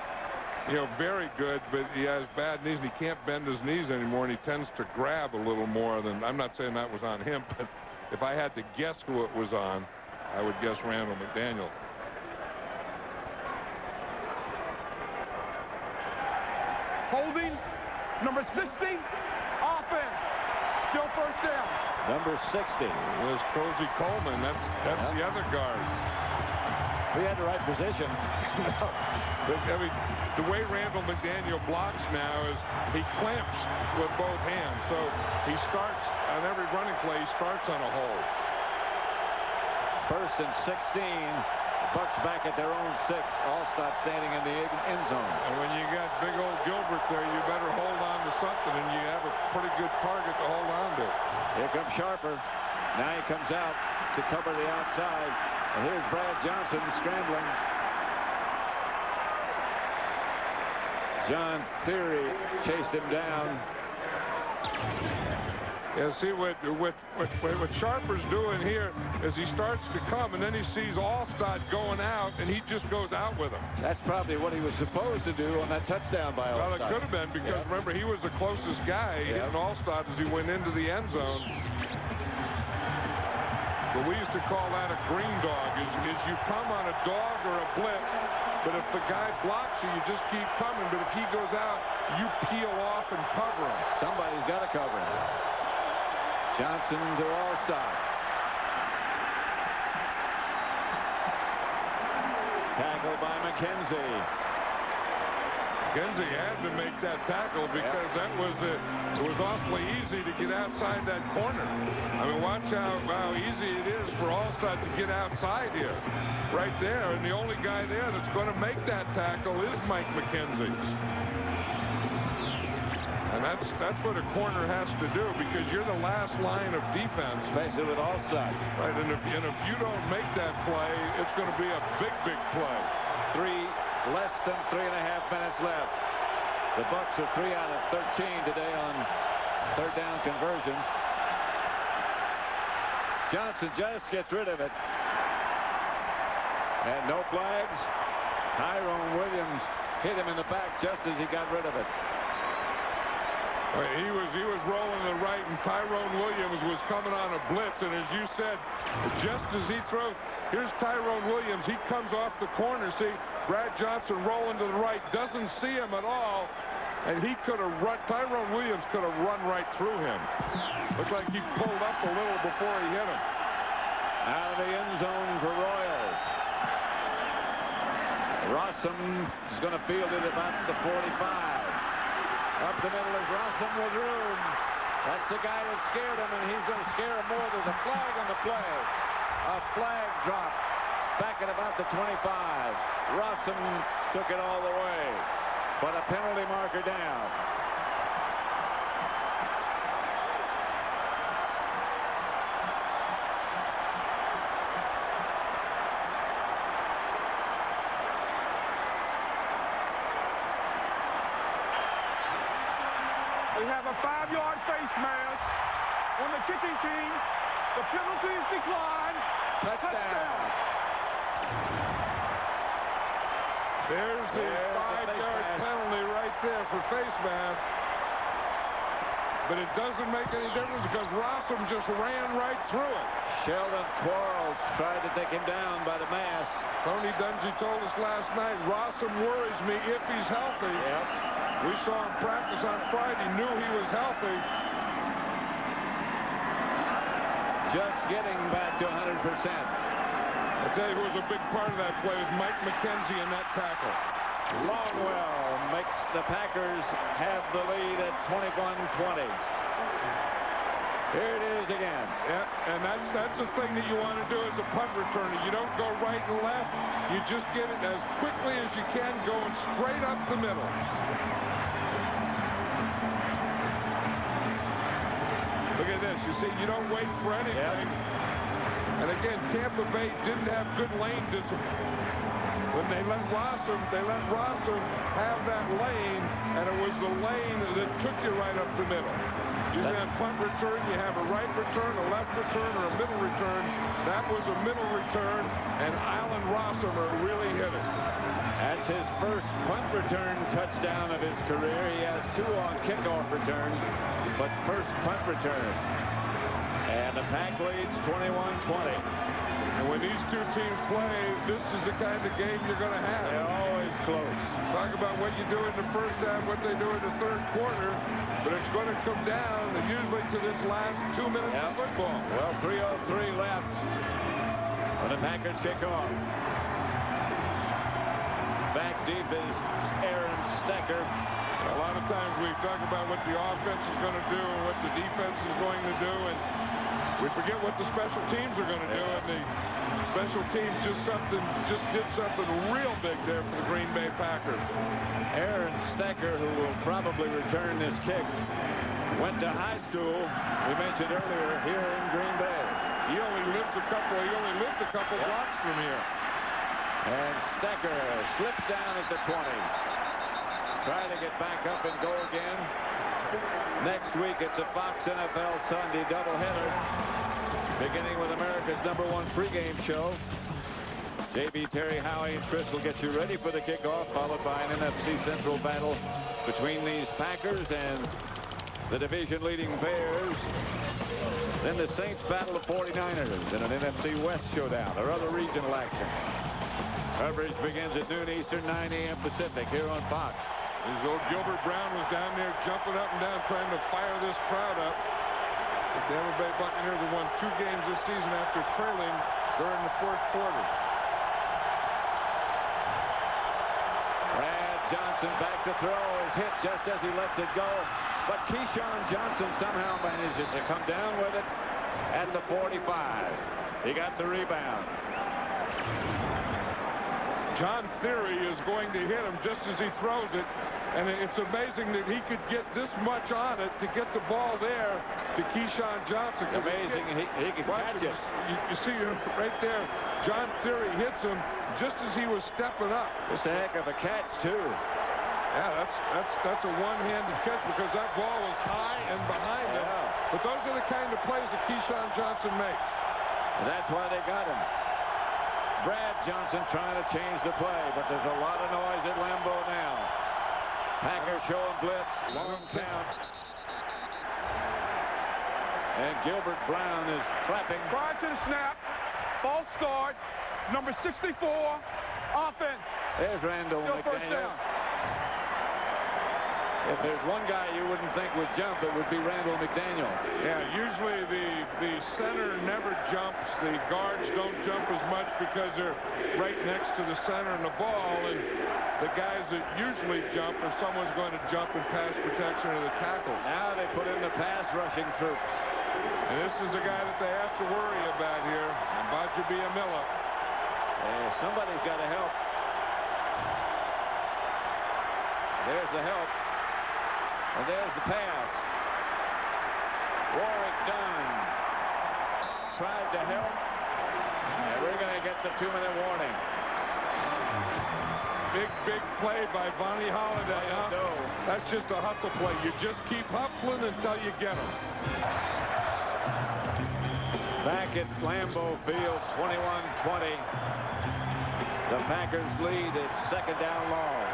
very good, but he has bad knees. He can't bend his knees anymore, and he tends to grab a little more than, I'm not saying that was on him, but if I had to guess who it was on, I would guess Randall McDaniel.
Holding, number 60, offense. Still first down.
Number 60
was Cozy Coleman. That's the other guard.
He had the right position.
I mean, the way Randall McDaniel blocks now is he clamps with both hands. So he starts on every running play. He starts on a hold.
First and 16. Bucs back at their own 6. Allstott standing in the end zone.
And when you got big old Gilbert there, you better hold on to something, and you have a pretty good target to hold on to.
Here comes Sharper. Now he comes out to cover the outside. And here's Brad Johnson scrambling. John Theory chased him down.
Yeah, see what Sharper's doing here is he starts to come, and then he sees Allstott going out, and he just goes out with him.
That's probably what he was supposed to do on that touchdown by Allstott.
Well, it could have been because, remember, he was the closest guy hitting Allstott as he went into the end zone. But we used to call that a green dog, is you come on a dog or a blitz, but if the guy blocks you, you just keep coming. But if he goes out, you peel off and cover him.
Somebody's got to cover him. Johnson to Allstott. Tackle by McKenzie.
McKenzie had to make that tackle because it was awfully easy to get outside that corner. I mean, watch how easy it is for Allstott to get outside here. Right there, and the only guy there that's going to make that tackle is Mike McKenzie. And that's what a corner has to do, because you're the last line of defense.
Especially with Allstott.
Right, and if you don't make that play, it's going to be a big play.
Less than 3.5 minutes left. The Bucs are 3 out of 13 today on third down conversions. Johnson just gets rid of it. And no flags. Tyrone Williams hit him in the back just as he got rid of it.
He was rolling to the right, and Tyrone Williams was coming on a blitz, and as you said, just as he throws, here's Tyrone Williams. He comes off the corner. See, Brad Johnson rolling to the right, doesn't see him at all, and he could have run. Tyrone Williams could have run right through him. Looked like he pulled up a little before he hit him.
Out of the end zone for Royals. Rossum is going to field it about the 45. Up the middle is Rossum with room. That's the guy that scared him, and he's going to scare him more. There's a flag on the play. A flag drop back at about the 25. Rossum took it all the way, but a penalty marker down.
We have a 5-yard face mask on the kicking team. The penalty is declined. Touchdown.
There's the 5-yard penalty right there for face mask. But it doesn't make any difference because Rossum just ran right through it.
Sheldon Quarles tried to take him down by the mask.
Tony Dungy told us last night, Rossum worries me if he's healthy.
Yep.
We saw him practice on Friday, knew he was healthy.
Just getting back to 100%.
I tell you who was a big part of that play was Mike McKenzie in that tackle.
Longwell makes the Packers have the lead at 21-20. Here it is again.
Yeah, and that's the thing that you want to do as a punt returner. You don't go right and left. You just get it as quickly as you can, going straight up the middle. Look at this. You see, you don't wait for anything.
Yep.
And again, Tampa Bay didn't have good lane discipline. When they let Rossum have that lane, and it was the lane that took you right up the middle. Usually on punt return, you have a right return, a left return, or a middle return. That was a middle return, and Allen Rossum really hit it.
That's his first punt return touchdown of his career. He has 2 on kickoff returns, but first punt return. And the Pack leads 21-20.
And when these two teams play, this is the kind of game you're going to have.
They're always close.
Talk about what you do in the first half, what they do in the third quarter, but it's going to come down usually to this last 2 minutes of football.
Well, 3:03 left when the Packers kick off. Back deep is Aaron Stecker.
A lot of times we talk about what the offense is going to do and what the defense is going to do, and we forget what the special teams are going to do, and the special teams just did something real big there for the Green Bay Packers.
Aaron Stecker, who will probably return this kick, went to high school, we mentioned earlier, here in Green Bay.
He only lived a couple blocks from here.
And Stecker slips down at the 20. Trying to get back up and go again. Next week, it's a Fox NFL Sunday doubleheader, beginning with America's #1 pregame show. JB, Terry, Howie, and Chris will get you ready for the kickoff, followed by an NFC Central battle between these Packers and the division-leading Bears. Then the Saints battle the 49ers in an NFC West showdown or other regional action. Coverage begins at noon Eastern, 9 a.m. Pacific here on Fox.
As old Gilbert Brown was down there jumping up and down trying to fire this crowd up. The Tampa Bay Buccaneers have won 2 games this season after trailing during the fourth quarter.
Brad Johnson back to throw, is hit just as he lets it go. But Keyshawn Johnson somehow manages to come down with it at the 45. He got the rebound.
John Theory is going to hit him just as he throws it. And it's amazing that he could get this much on it to get the ball there to Keyshawn Johnson.
Amazing. He can catch it.
You see right there, John Theory hits him just as he was stepping up.
It's a heck of a catch, too.
Yeah, that's a one-handed catch because that ball was high and behind him. But those are the kind of plays that Keyshawn Johnson makes.
And that's why they got him. Brad Johnson trying to change the play, but there's a lot of noise at Lambeau now. Packers showing blitz, long count. And Gilbert Brown is clapping.
Prior to the snap, false start, number 64, offense.
There's Randall McDaniel. If there's one guy you wouldn't think would jump, it would be Randall McDaniel.
Yeah, usually the center never jumps. The guards don't jump as much because they're right next to the center and the ball. And the guys that usually jump if someone's going to jump in pass protection or the tackle.
Now they put in the pass rushing troops.
And this is the guy that they have to worry about here. And Bajabiamila.
Somebody's got to help. There's the help. And there's the pass. Warwick Dunn tried to help. And we're going to get the 2-minute warning.
Big play by Vonnie Holiday. Huh?
No.
That's just a hustle play. You just keep hustling until you get them.
Back at Lambeau Field, 21-20. The Packers lead. It's second down long.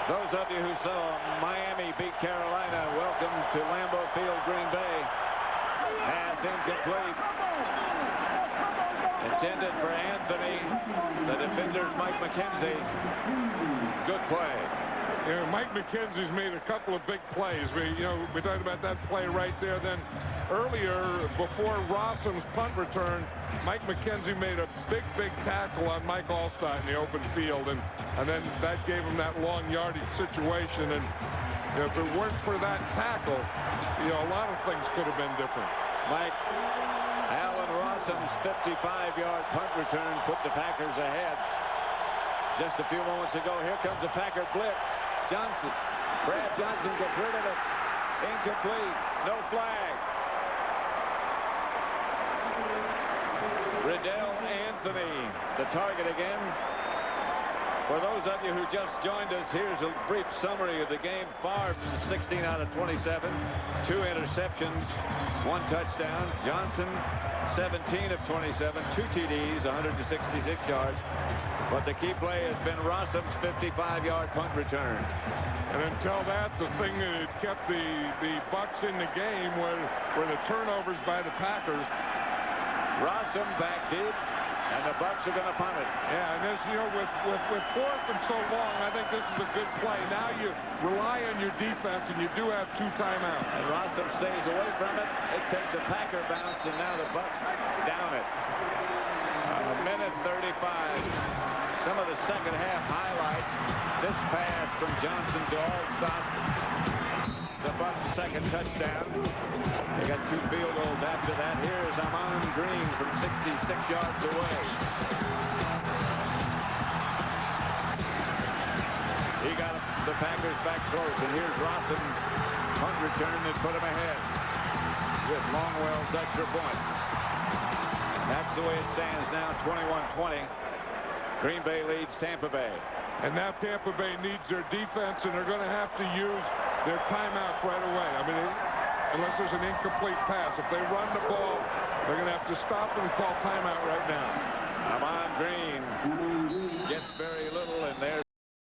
Those of you who saw Miami beat Carolina, welcome to Lambeau Field, Green Bay. Pass incomplete. Intended for Anthony. The defender's Mike McKenzie. Good play.
Yeah, Mike McKenzie's made a couple of big plays. We talked about that play right there. Then earlier, before Rossum's punt return, Mike McKenzie made a big tackle on Mike Allstott in the open field, and then that gave him that long yardage situation. And if it weren't for that tackle, a lot of things could have been different.
Mike, Allen Rossum's 55-yard punt return put the Packers ahead. Just a few moments ago, here comes the Packer blitz. Johnson Brad Johnson gets rid of it. Incomplete. No flag. Riddell Anthony, the target again. For those of you who just joined us, here's a brief summary of the game. Favre 16 out of 27, 2 interceptions, 1 touchdown. Johnson 17 of 27, 2 TDs, 166 yards. But the key play has been Rossum's 55-yard punt return.
And until that, the thing that kept the Bucs in the game were the turnovers by the Packers.
Rossum back deep, and the Bucs are going to punt it.
Yeah, and this, you know, with 4th and so long, I think this is a good play. Now you rely on your defense, and you do have 2 timeouts.
And Rossum stays away from it. It takes a Packer bounce, and now the Bucs down it. A minute 35. Some of the second half highlights. This pass from Johnson to Allstott. The Bucs' second touchdown. They got 2 field goals after that. Here's Ahman Green from 66 yards away. He got the Packers back close, and here's Rossum punt return that put him ahead with Longwell's extra point. That's the way it stands now, 21-20. Green Bay leads Tampa Bay.
And now Tampa Bay needs their defense, and they're going to have to use their timeouts right away. I mean, unless there's an incomplete pass. If they run the ball, they're going to have to stop and call timeout right now.
Ahman Green gets very little, and there's